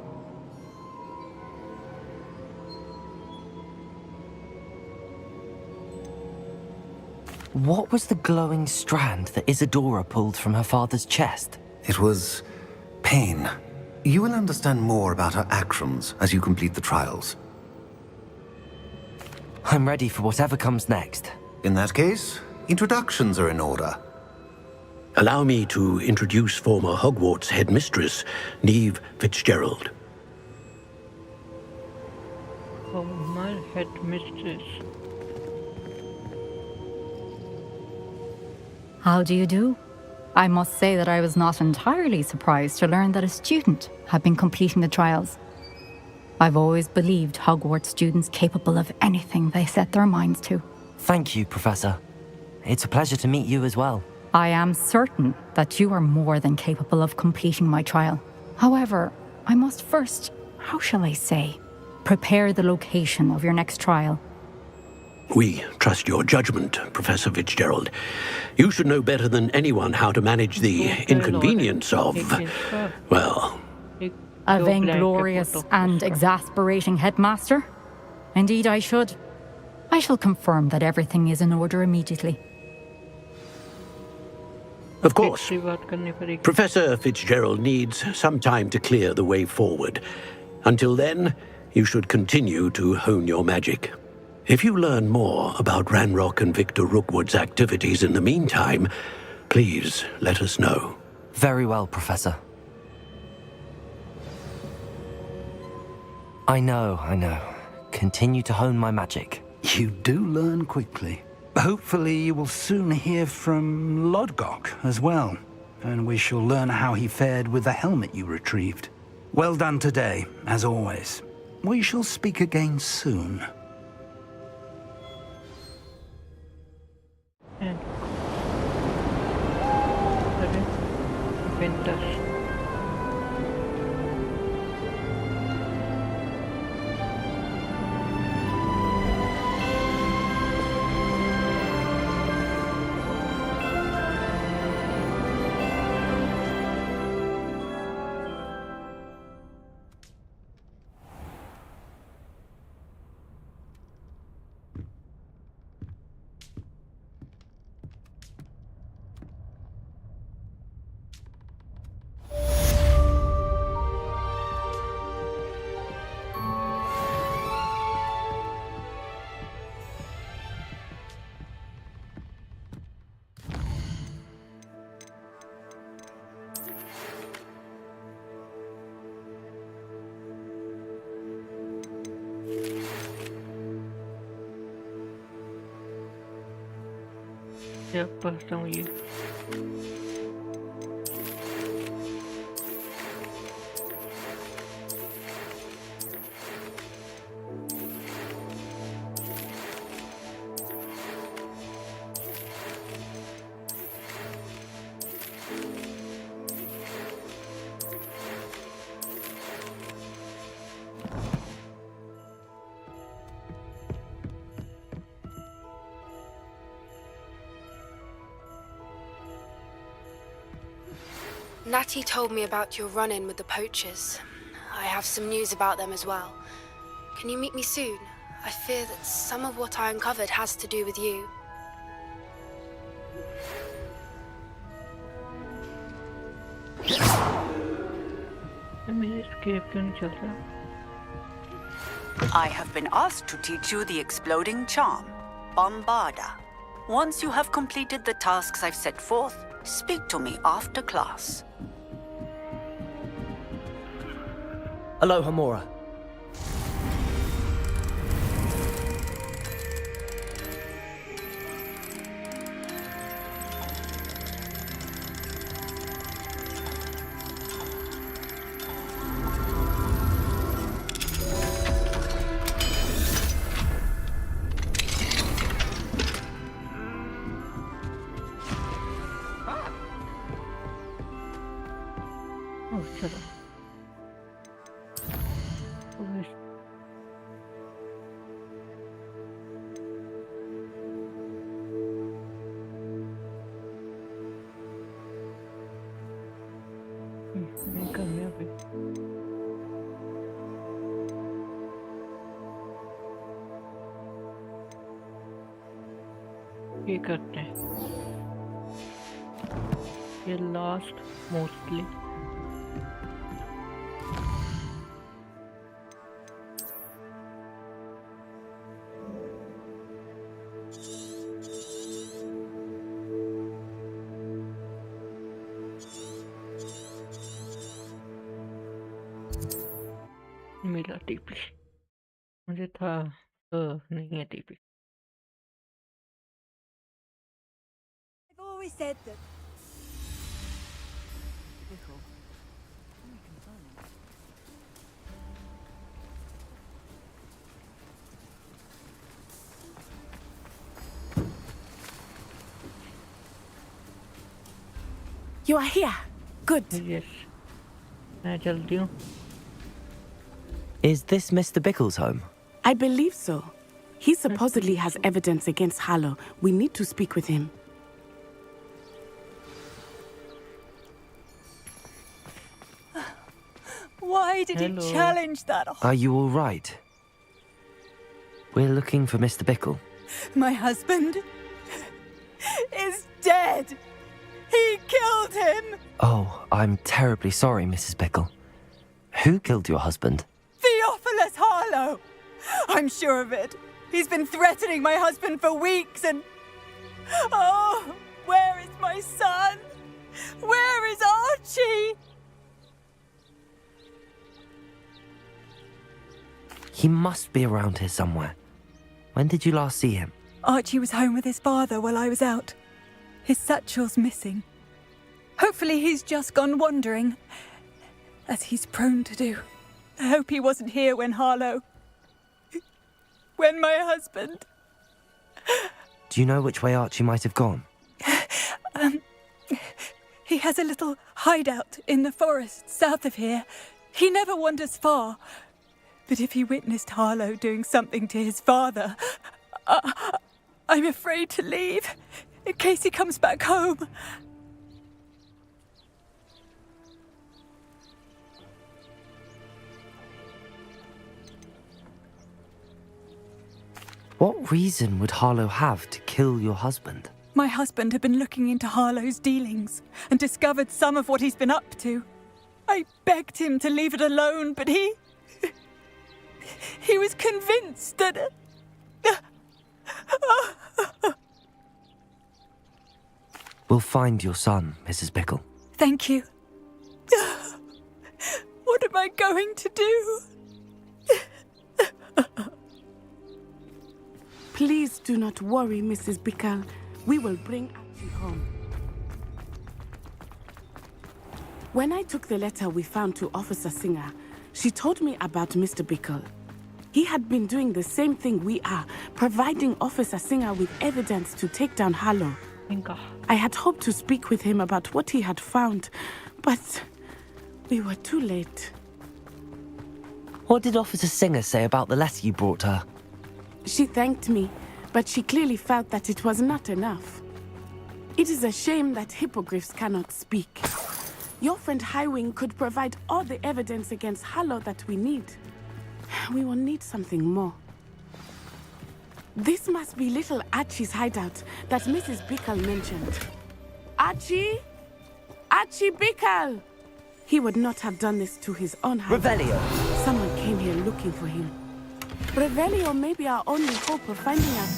What was the glowing strand that Isadora pulled from her father's chest? It was pain. You will understand more about her actions as you complete the trials. I'm ready for whatever comes next. In that case, introductions are in order. Allow me to introduce former Hogwarts headmistress, Neve Fitzgerald. Former headmistress. How do you do? I must say that I was not entirely surprised to learn that a student had been completing the trials. I've always believed Hogwarts students capable of anything they set their minds to. Thank you, Professor. It's a pleasure to meet you as well. I am certain that you are more than capable of completing my trial. However, I must first how shall I say, prepare the location of your next trial. We trust your judgment, Professor Fitzgerald. You should know better than anyone how to manage the inconvenience of, well... A vainglorious and exasperating headmaster? Indeed I should. I shall confirm that everything is in order immediately. Of course. Professor Fitzgerald needs some time to clear the way forward. Until then, you should continue to hone your magic. If you learn more about Ranrock and Victor Rookwood's activities in the meantime, please let us know. Very well, Professor. I know. Continue to hone my magic. You do learn quickly. Hopefully you will soon hear from Lodgok as well, and we shall learn how he fared with the helmet you retrieved. Well done today, as always. We shall speak again soon. Ya pasamos allí. Natty told me about your run-in with the poachers. I have some news about them as well. Can you meet me soon? I fear that some of what I uncovered has to do with you. I have been asked to teach you the exploding charm, Bombarda. Once you have completed the tasks I've set forth, speak to me after class. Aloha, Mora. ये करते हैं ये last mostly मिला TP मुझे था नहीं है TP Always said that. You are here. Good. Yes. मैं चलती हूँ Is this Mr. Bickle's home? I believe so. He supposedly has evidence against Harlow. We need to speak with him. Why did he challenge that? Are you all right? We're looking for Mr. Bickle. My husband is dead. He killed him. Oh, I'm terribly sorry, Mrs. Bickle. Who killed your husband? Theophilus Harlow. I'm sure of it. He's been threatening my husband for weeks and... Oh, where is my son? Where is Archie? He must be around here somewhere. When did you last see him? Archie was home with his father while I was out. His satchel's missing. Hopefully he's just gone wandering, as he's prone to do. I hope he wasn't here when Harlow... when my husband... Do you know which way Archie might have gone? He has a little hideout in the forest south of here. He never wanders far. But if he witnessed Harlow doing something to his father, I'm afraid to leave, in case he comes back home. What reason would Harlow have to kill your husband? My husband had been looking into Harlow's dealings and discovered some of what he's been up to. I begged him to leave it alone, but he was convinced that... We'll find your son, Mrs. Bickle. Thank you. What am I going to do? Please do not worry, Mrs. Bickle. We will bring Archie home. When I took the letter we found to Officer Singer, she told me about Mr. Bickle. He had been doing the same thing we are, providing Officer Singer with evidence to take down Harlow. I had hoped to speak with him about what he had found, but we were too late. What did Officer Singer say about the letter you brought her? She thanked me, but she clearly felt that it was not enough. It is a shame that hippogriffs cannot speak. Your friend Highwing could provide all the evidence against Harlow that we need. We will need something more. This must be little Archie's hideout that Mrs. Bickle mentioned. Archie? Archie Bickle! He would not have done this to his own hideout. Revelio! Someone came here looking for him. Revelio may be our only hope of finding us.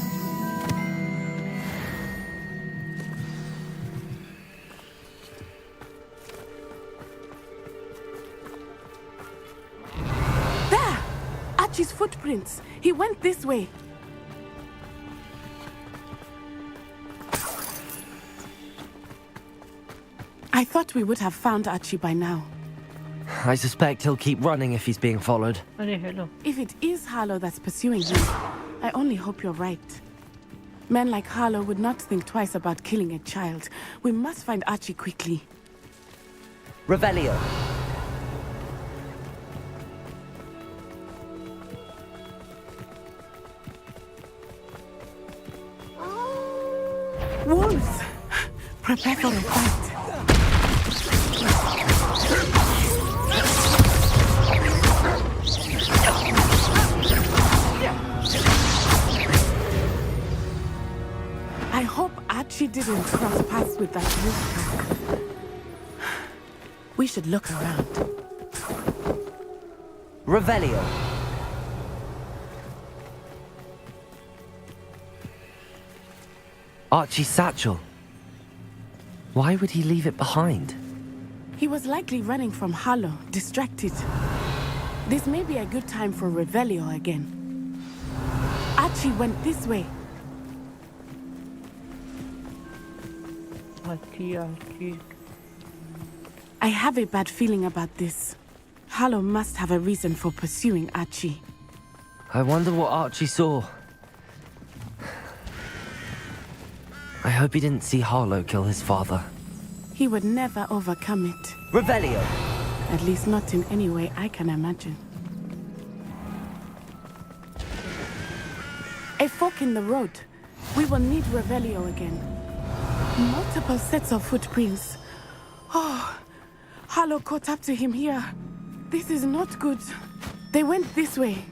There! Archie's footprints. He went this way. I thought we would have found Archie by now. I suspect he'll keep running if he's being followed. If it is Harlow that's pursuing him, I only hope you're right. Men like Harlow would not think twice about killing a child. We must find Archie quickly. Revelio! Wolves! Prepare for a fight. I hope Archie didn't cross paths with that wolf pack. We should look around. Revelio! Archie's satchel. Why would he leave it behind? He was likely running from Harlow, distracted. This may be a good time for Revelio again. Archie went this way. I have a bad feeling about this. Harlow must have a reason for pursuing Archie. I wonder what Archie saw. I hope he didn't see Harlow kill his father. He would never overcome it. Revelio! At least not in any way I can imagine. A fork in the road. We will need Revelio again. Multiple sets of footprints. Oh, Harlow caught up to him here. This is not good. They went this way.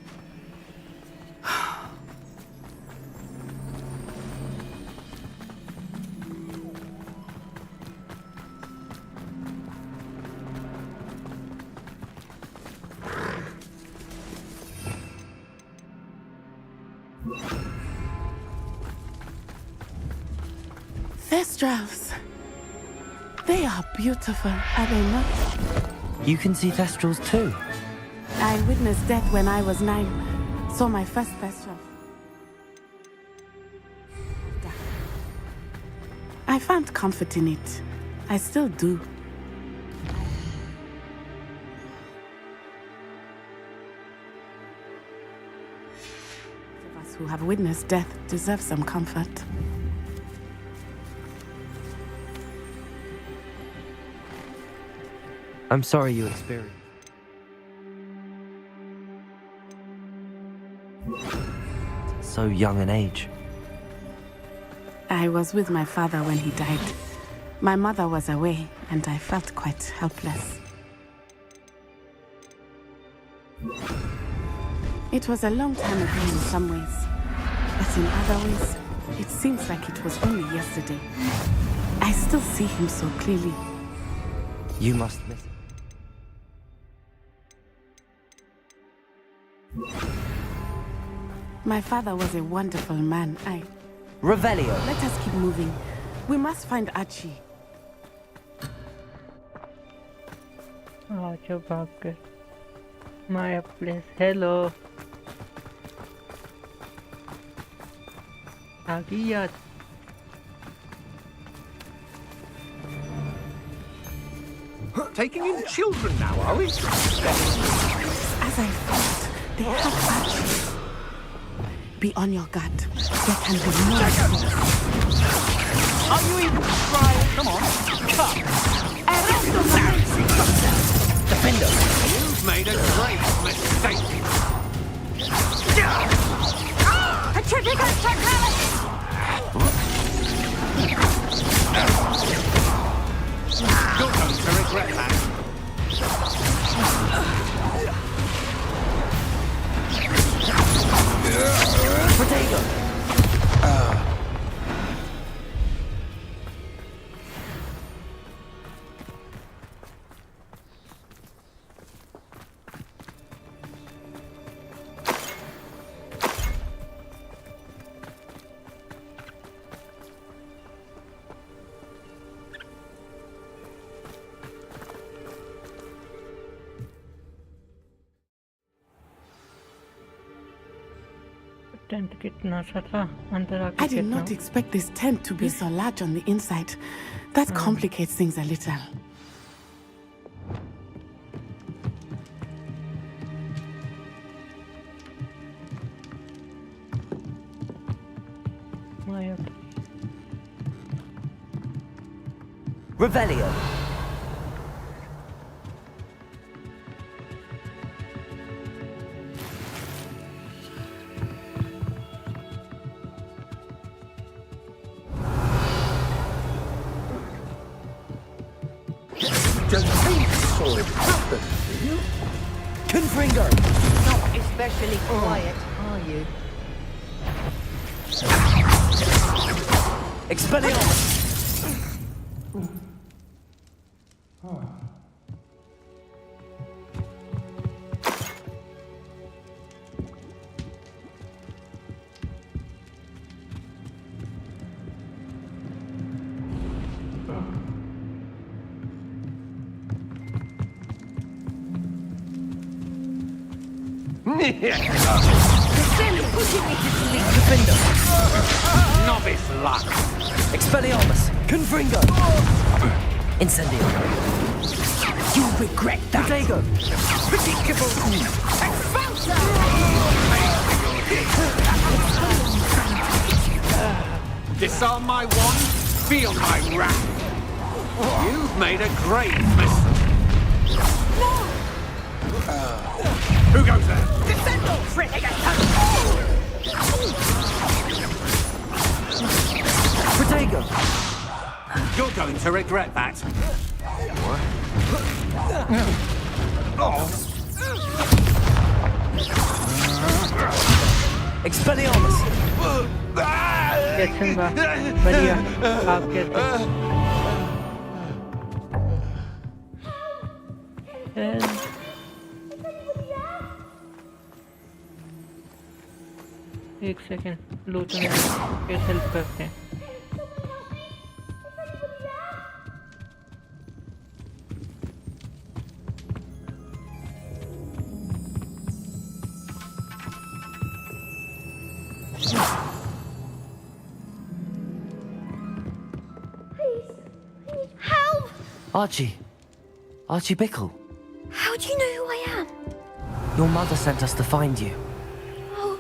Thestrals. They are beautiful, are they not? You can see Thestrals too. I witnessed death when I was 9. Saw my first Thestral. I found comfort in it. I still do. Those of us who have witnessed death deserve some comfort. I'm sorry you experienced. So young an age. I was with my father when he died. My mother was away, and I felt quite helpless. It was a long time ago in some ways, but in other ways, it seems like it was only yesterday. I still see him so clearly. You must miss it. My father was a wonderful man. Revelio. Let us keep moving. We must find Archie. Acha bhag gaye. My place. Hello. Agiyat. Taking in children now, are we? As I thought, they have Archie. Be on your guard. There can be more. Are you even trying? Come on, come. Defender. You've made a great mistake. You're going to regret that. Potato. I did not expect this tent to be so large on the inside. That complicates things a little. Revelio. Just think saw it happen, do you? Confringo. Not especially quiet, are you? Expelliarmus. Defender. Novice luck. Expelliarmus. Confringo. Incendio. You regret that. Potato. Predictable. Disarm my wand. Feel my wrath. You've made a great mistake. Who goes there? Defendo! Protego! You're going to regret that. Expelliarmus! कैसे बा बढ़िया आप कैसे एक second लो तुम्हें कैसे help करते हैं Help! Archie. Archie Bickle. How do you know who I am? Your mother sent us to find you. Oh,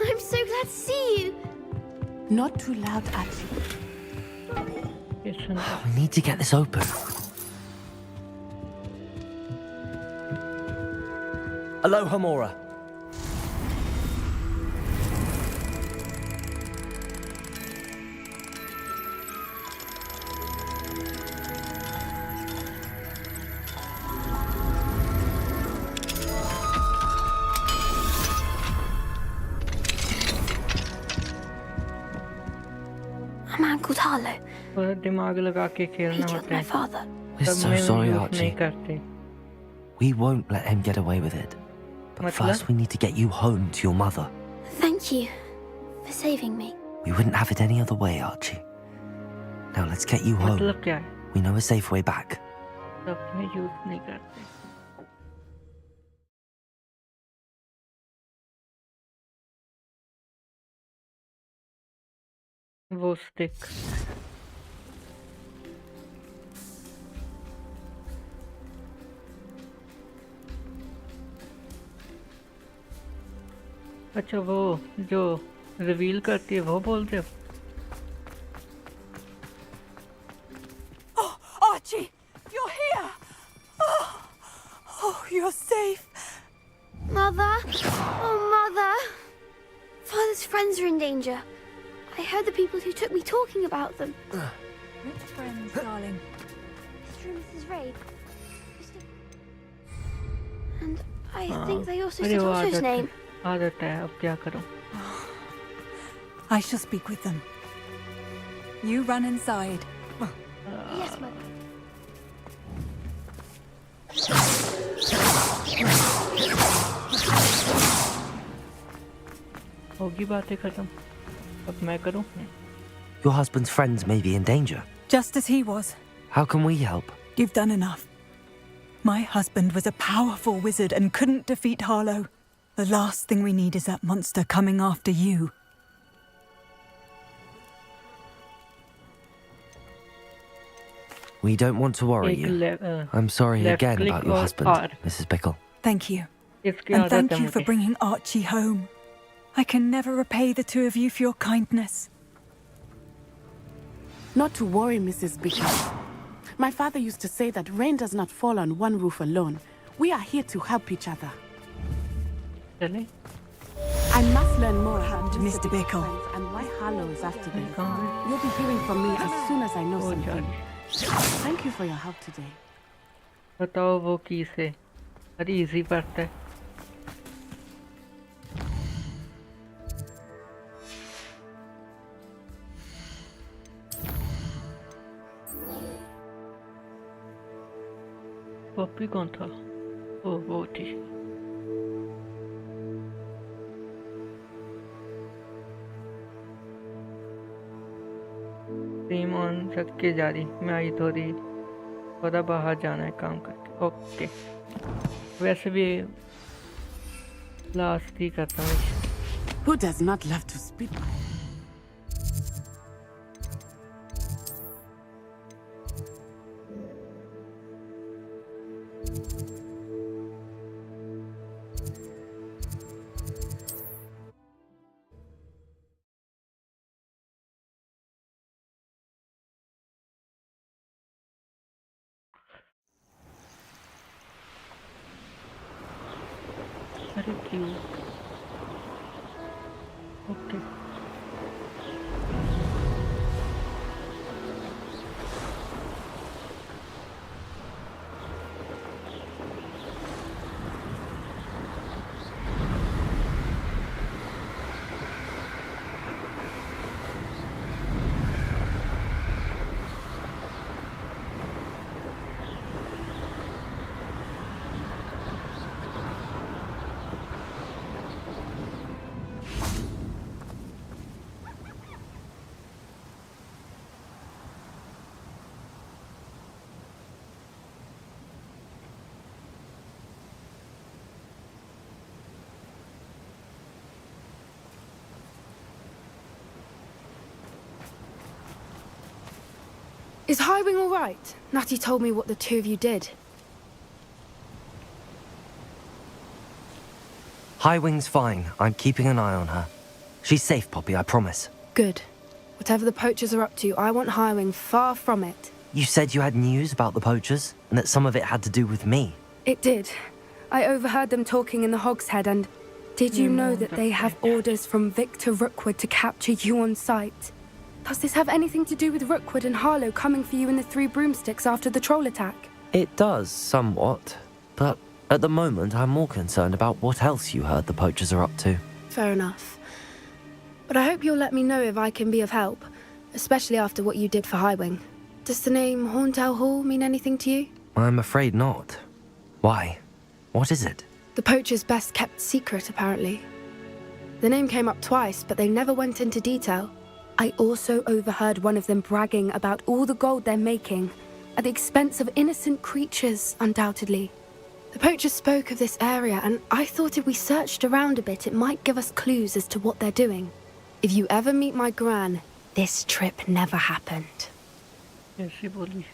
I'm so glad to see you. Not too loud, Archie. We need to get this open. Aloha, Mora. A man called Harlow. थोड़ा दिमाग लगा के खेलना होता है We're so मैं sorry, use नहीं Archie. करते We won't let him get away with it. But मतलब? first we need to get you home to your mother. Thank you for saving me. We wouldn't have it any other way, Archie. Now let's get you home. मतलब क्या है We know a safe way back. तब मैं use नहीं करते वो stick अच्छा वो जो रिवील करती है वो बोलते हो Oh, Archie, you're here. Oh, you're safe. Mother? Oh, Mother. Father's friends are in danger. I heard the people who took me talking about them. Which friends, darling? Mr. and Mrs. Raid. And I think they also अरे said वो Otto's name. आदत है अब क्या करूं I shall speak with them. You run inside. Yes, Mother. होगी बातें खत्म अब मैं करूं Your husband's friends may be in danger. Just as he was. How can we help? You've done enough. My husband was a powerful wizard and couldn't defeat Harlow. The last thing we need is that monster coming after you. We don't want to worry you. I'm sorry left again click about your or husband, R? Mrs. Bickle. Thank you. इसकी And आदत thank है you for मुझे bringing Archie home. I can never repay the two of you for your kindness. Not to worry, Mrs. Bickle. My father used to say that rain does not fall on one roof alone. We are here to help each other. चले I must learn more about Mr. Bickle. and why Harlow is after them. You'll be hearing from me as soon as I know something. Thank you for your help today. बताओ वो की से अरे easy पड़ता है पप्पी कौन था ओ वो थी स्ट्रीम ऑन रख के जा रही मैं आई थोड़ी थोड़ा बाहर जाना है काम करके ओके वैसे भी लास्ट ही करता हूँ Who does not love to speak? अरे क्यों okay Is Highwing all right? Natty told me what the two of you did. Highwing's fine. I'm keeping an eye on her. She's safe, Poppy, I promise. Good. Whatever the poachers are up to, I want Highwing far from it. You said you had news about the poachers, and that some of it had to do with me. It did. I overheard them talking in the Hogshead, and did you know that they have orders from Victor Rookwood to capture you on sight? Does this have anything to do with Rookwood and Harlow coming for you in the Three Broomsticks after the troll attack? It does, somewhat. But at the moment, I'm more concerned about what else you heard the poachers are up to. Fair enough. But I hope you'll let me know if I can be of help, especially after what you did for Highwing. Does the name Horntail Hall mean anything to you? I'm afraid not. Why? What is it? The poachers' best kept secret, apparently. The name came up twice, but they never went into detail. I also overheard one of them bragging about all the gold they're making, at the expense of innocent creatures, undoubtedly. The poachers spoke of this area, and I thought if we searched around a bit, it might give us clues as to what they're doing. If you ever meet my gran, this trip never happened. Yes, she bully.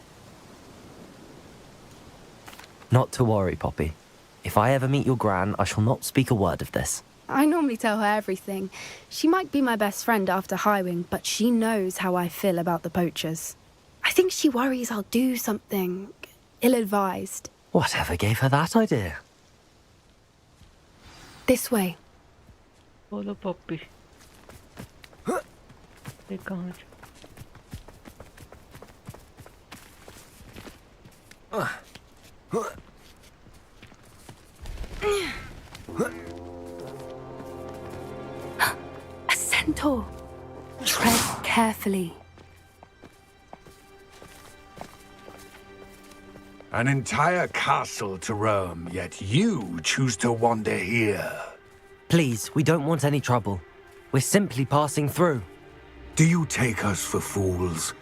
Not to worry, Poppy. If I ever meet your gran, I shall not speak a word of this. I normally tell her everything. She might be my best friend after Highwing, but she knows how I feel about the poachers. I think she worries I'll do something ill-advised. Whatever gave her that idea? This way. Follow Poppy. They can't. A centaur. Tread carefully. An entire castle to roam, yet you choose to wander here. Please, we don't want any trouble. We're simply passing through. Do you take us for fools?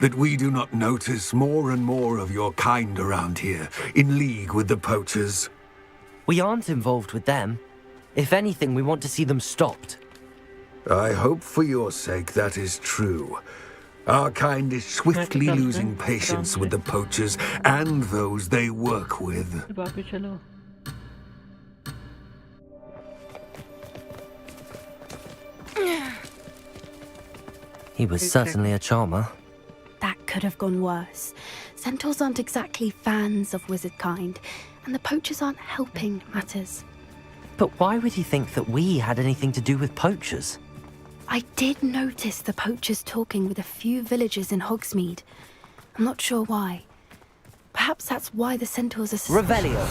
That we do not notice more and more of your kind around here, in league with the poachers? We aren't involved with them. If anything, we want to see them stopped. I hope for your sake that is true. Our kind is swiftly losing patience with the poachers and those they work with. He was certainly a charmer. That could have gone worse. Centaurs aren't exactly fans of wizard kind, and the poachers aren't helping matters. But why would he think that we had anything to do with poachers? I did notice the poachers talking with a few villagers in Hogsmeade. I'm not sure why. Perhaps that's why the centaurs are... Revelio!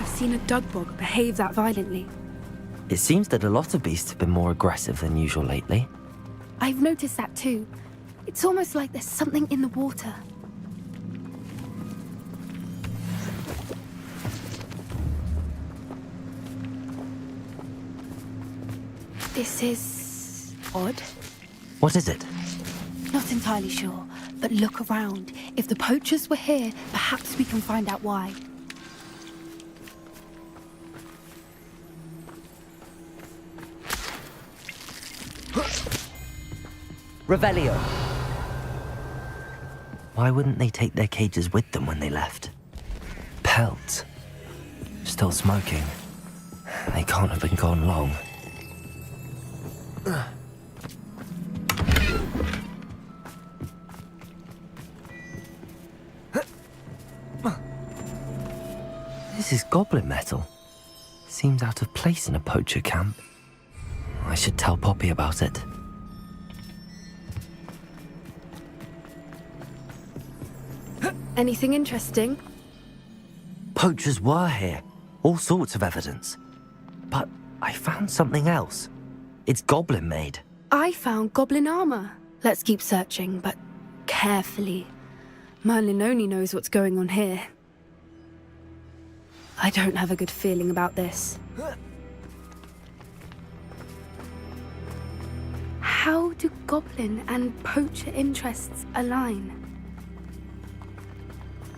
Seen a dugbog behave that violently. It seems that a lot of beasts have been more aggressive than usual lately. I've noticed that too. It's almost like there's something in the water. This is... odd. What is it? Not entirely sure, but look around. If the poachers were here, perhaps we can find out why. Revelio! Why wouldn't they take their cages with them when they left? Pelts. Still smoking. They can't have been gone long. This is goblin metal. Seems out of place in a poacher camp. I should tell Poppy about it. Anything interesting? Poachers were here. All sorts of evidence. But I found something else. It's goblin made. I found goblin armor. Let's keep searching, but carefully. Merlin only knows what's going on here. I don't have a good feeling about this. How do goblin and poacher interests align?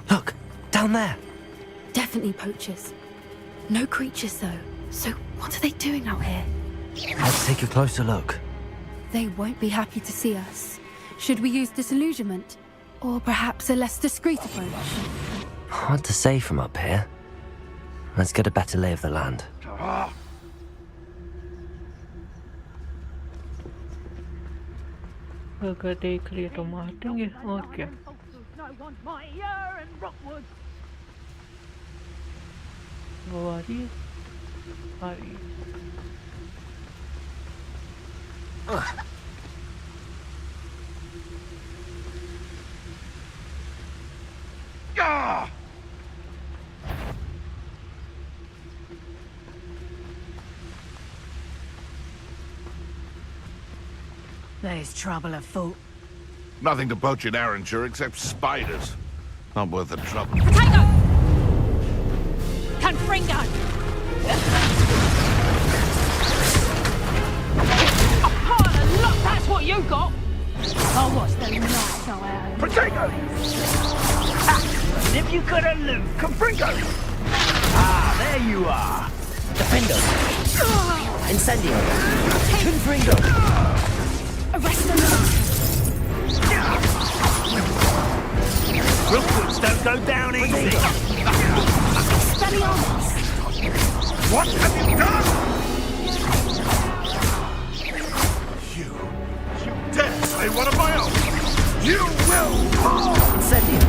Look, down there. Definitely poachers. No creatures, though. So what are they doing out here? Let's take a closer look. They won't be happy to see us. Should we use disillusionment? Or perhaps a less discreet approach? Hard to say from up here. Let's get a better lay of the land. अगर देख लिए तो मार देंगे और क्या वो आ रही है आ रही है There's trouble afoot. Nothing to poach in Arranshire except spiders. Not worth the trouble. Potato! Confringo! A pile of luck, that's what you got! Oh, what's the night go out? Potato! If you could have lived, Confringo! Ah, there you are! Defendo! Incendio! Confringo! Arrest them! Rookwoods don't go down easy! What have you done? You dare say one of my own! You will fall! Incendio!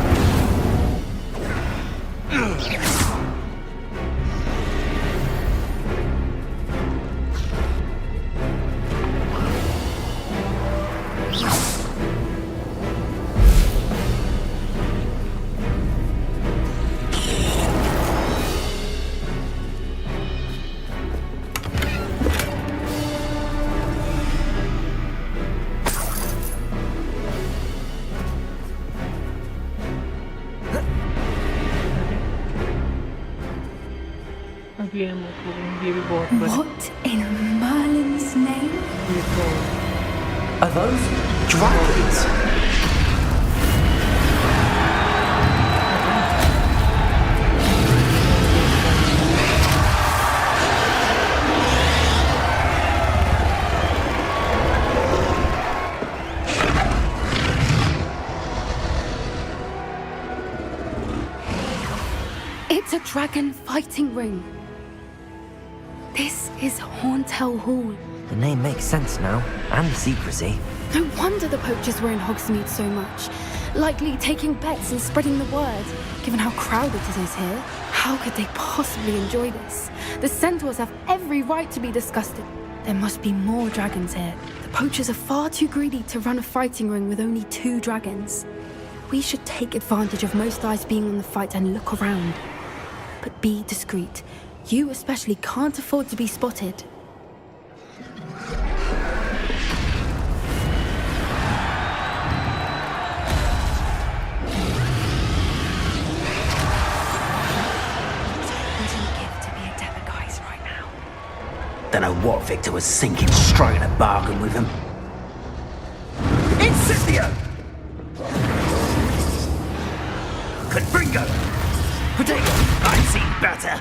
What in Merlin's name? Are those dragons? It's a dragon fighting ring. This is Horntail Hall. The name makes sense now, and the secrecy. No wonder the poachers were in Hogsmeade so much. Likely taking bets and spreading the word, given how crowded it is here. How could they possibly enjoy this? The centaurs have every right to be disgusted. There must be more dragons here. The poachers are far too greedy to run a fighting ring with only 2 dragons. We should take advantage of most eyes being on the fight and look around. But be discreet. You especially can't afford to be spotted. Don't know what Victor was thinking, striking a bargain with him. Incendio! Confringo! Potato! I've seen better!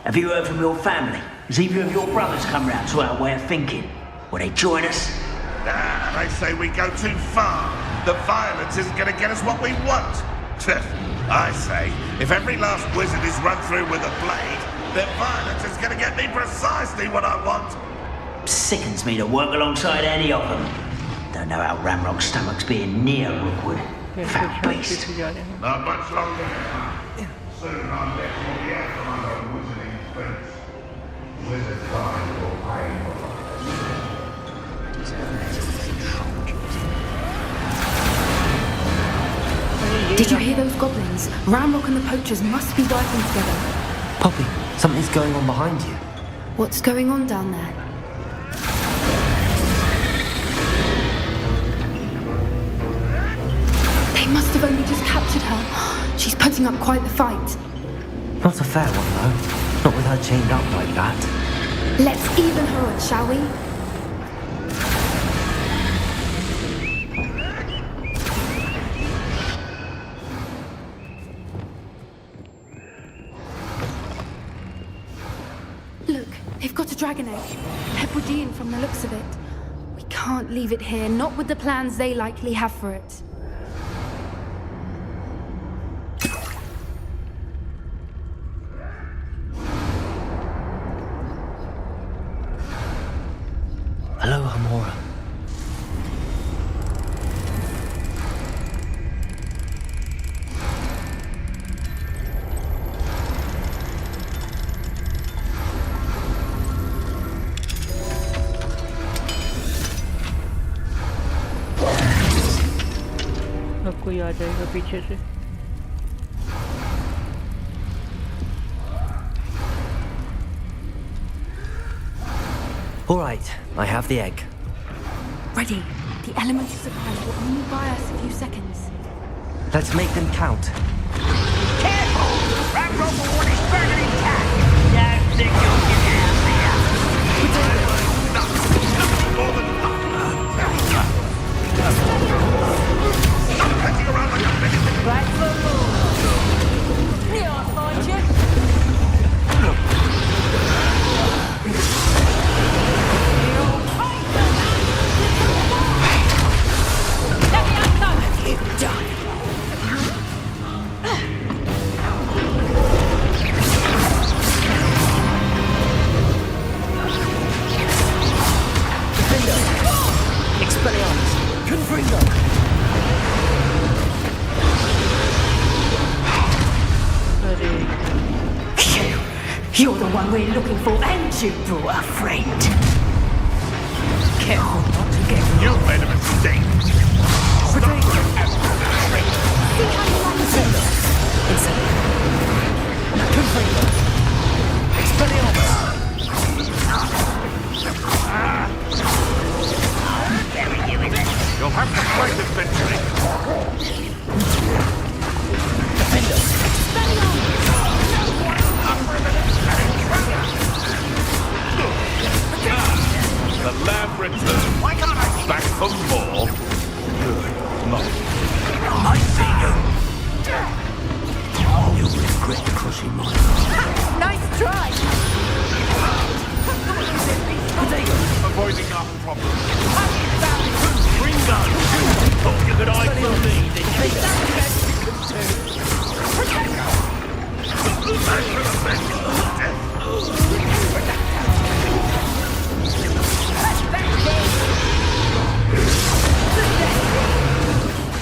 Have you heard from your family? Has either of your brothers come round to our way of thinking? Will they join us? Nah, they say we go too far. The violence isn't going to get us what we want. I say, if every last wizard is run through with a blade, then violence is going to get me precisely what I want. Sickens me to work alongside any of them. Don't know how Ramrock's stomach's being near Rookwood. Fat beast. Not much longer. Soon our necks will be out from under wizarding fence. Wizard kind will pay for Did you hear those goblins? Ramrock and the poachers must be working together. Poppy, something's going on behind you. What's going on down there? They must have only just captured her. She's putting up quite the fight. Not a fair one, though. Not with her chained up like that. Let's even her odds, shall we? Look, they've got a dragon egg. Hebridean from the looks of it. We can't leave it here, not with the plans they likely have for it. Hello, Amora. अब कोई आ जाएगा पीछे से. All right, I have the egg. Ready. The elemental supply will only buy us a few seconds. Let's make them count. Careful! Ramrock will want his dragon intact! Don't think you'll get out there! Stop petting around like a minute! Back for more! Yeah, I'll find you! You're the one we're looking for, and you brought a friend. Careful not to get... You've made a mistake. See how you like this? You'll have to fight eventually. The lab returns. Why can't I see Back for more. Good. I see you! You'll regret crossing my Nice try! Avoiding our problem. Bring guns! Thought you could hide from me, didn't you? Back for the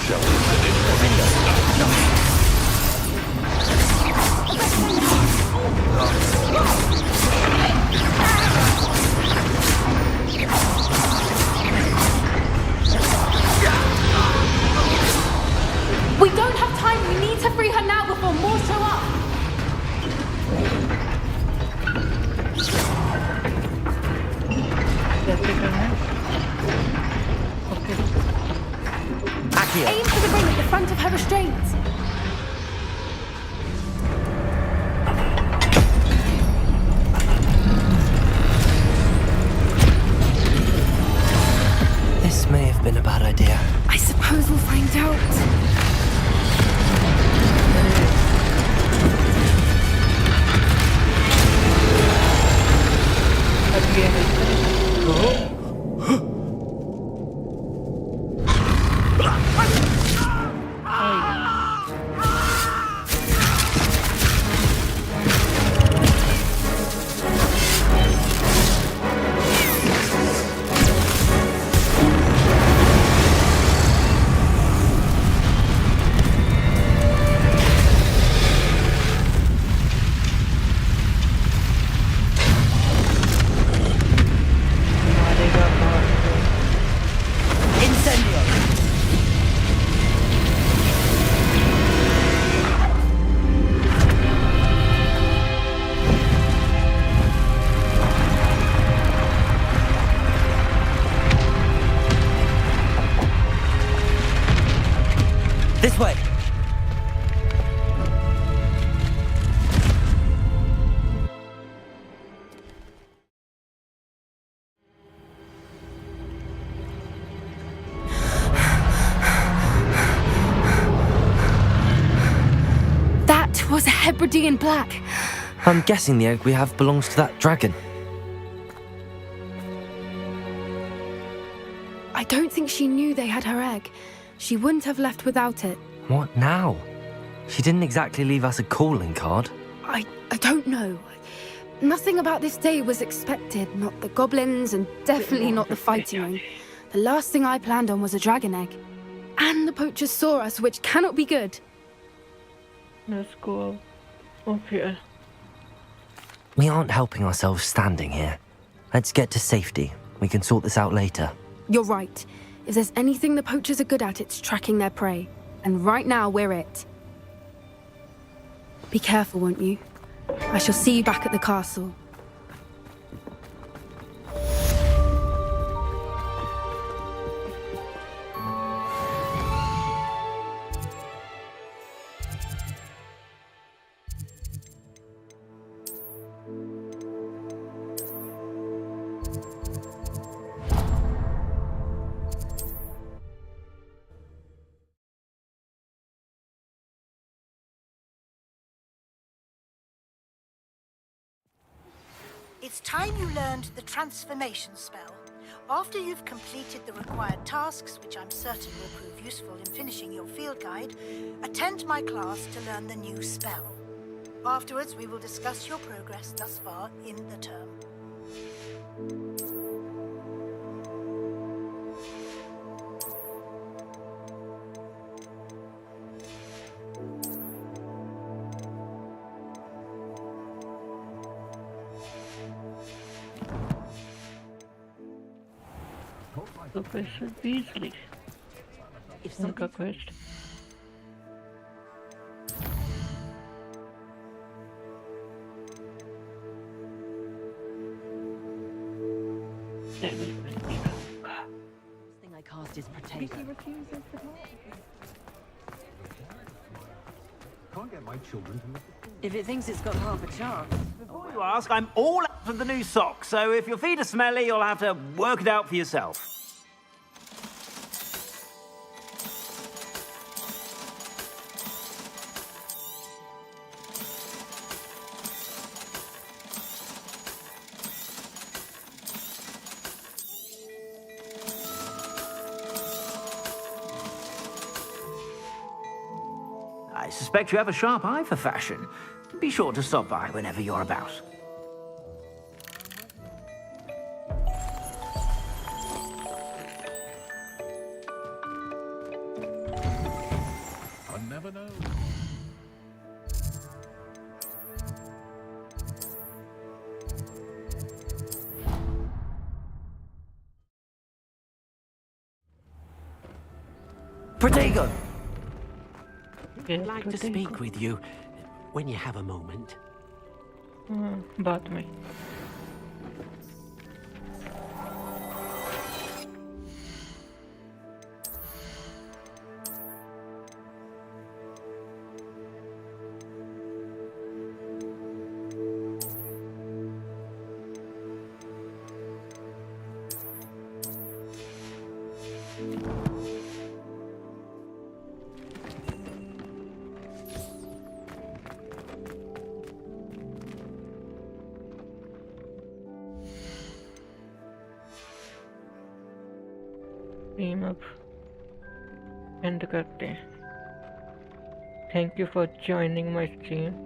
Shall we We don't have time. We need to free her now before more show up. Aim for the ring at the front of her restraints. This may have been a bad idea. I suppose we'll find out. This way! That was a Hebridean black. I'm guessing the egg we have belongs to that dragon. I don't think she knew they had her egg. She wouldn't have left without it. What now? She didn't exactly leave us a calling card. I don't know. Nothing about this day was expected. Not the goblins, and definitely not the fighting ring. The last thing I planned on was a dragon egg. And the poachers saw us, which cannot be good. Let's go up here. We aren't helping ourselves standing here. Let's get to safety. We can sort this out later. You're right. If there's anything the poachers are good at, it's tracking their prey. And right now, we're it. Be careful, won't you? I shall see you back at the castle. It's time you learned the transformation spell. After you've completed the required tasks, which I'm certain will prove useful in finishing your field guide, attend my class to learn the new spell. Afterwards, we will discuss your progress thus far in the term. Professor Weasley. उनका quest. Thing I cast is potato. Can't get my children to look. If it thinks it's got half a chance. Before you ask, I'm all out of the new socks, so if your feet are smelly, you'll have to work it out for yourself. I suspect you have a sharp eye for fashion. Be sure to stop by whenever you're about. I never know. Protego! I'd like to speak with you when you have a moment. बात में. Team up end करते हैं. Thank you for joining my stream.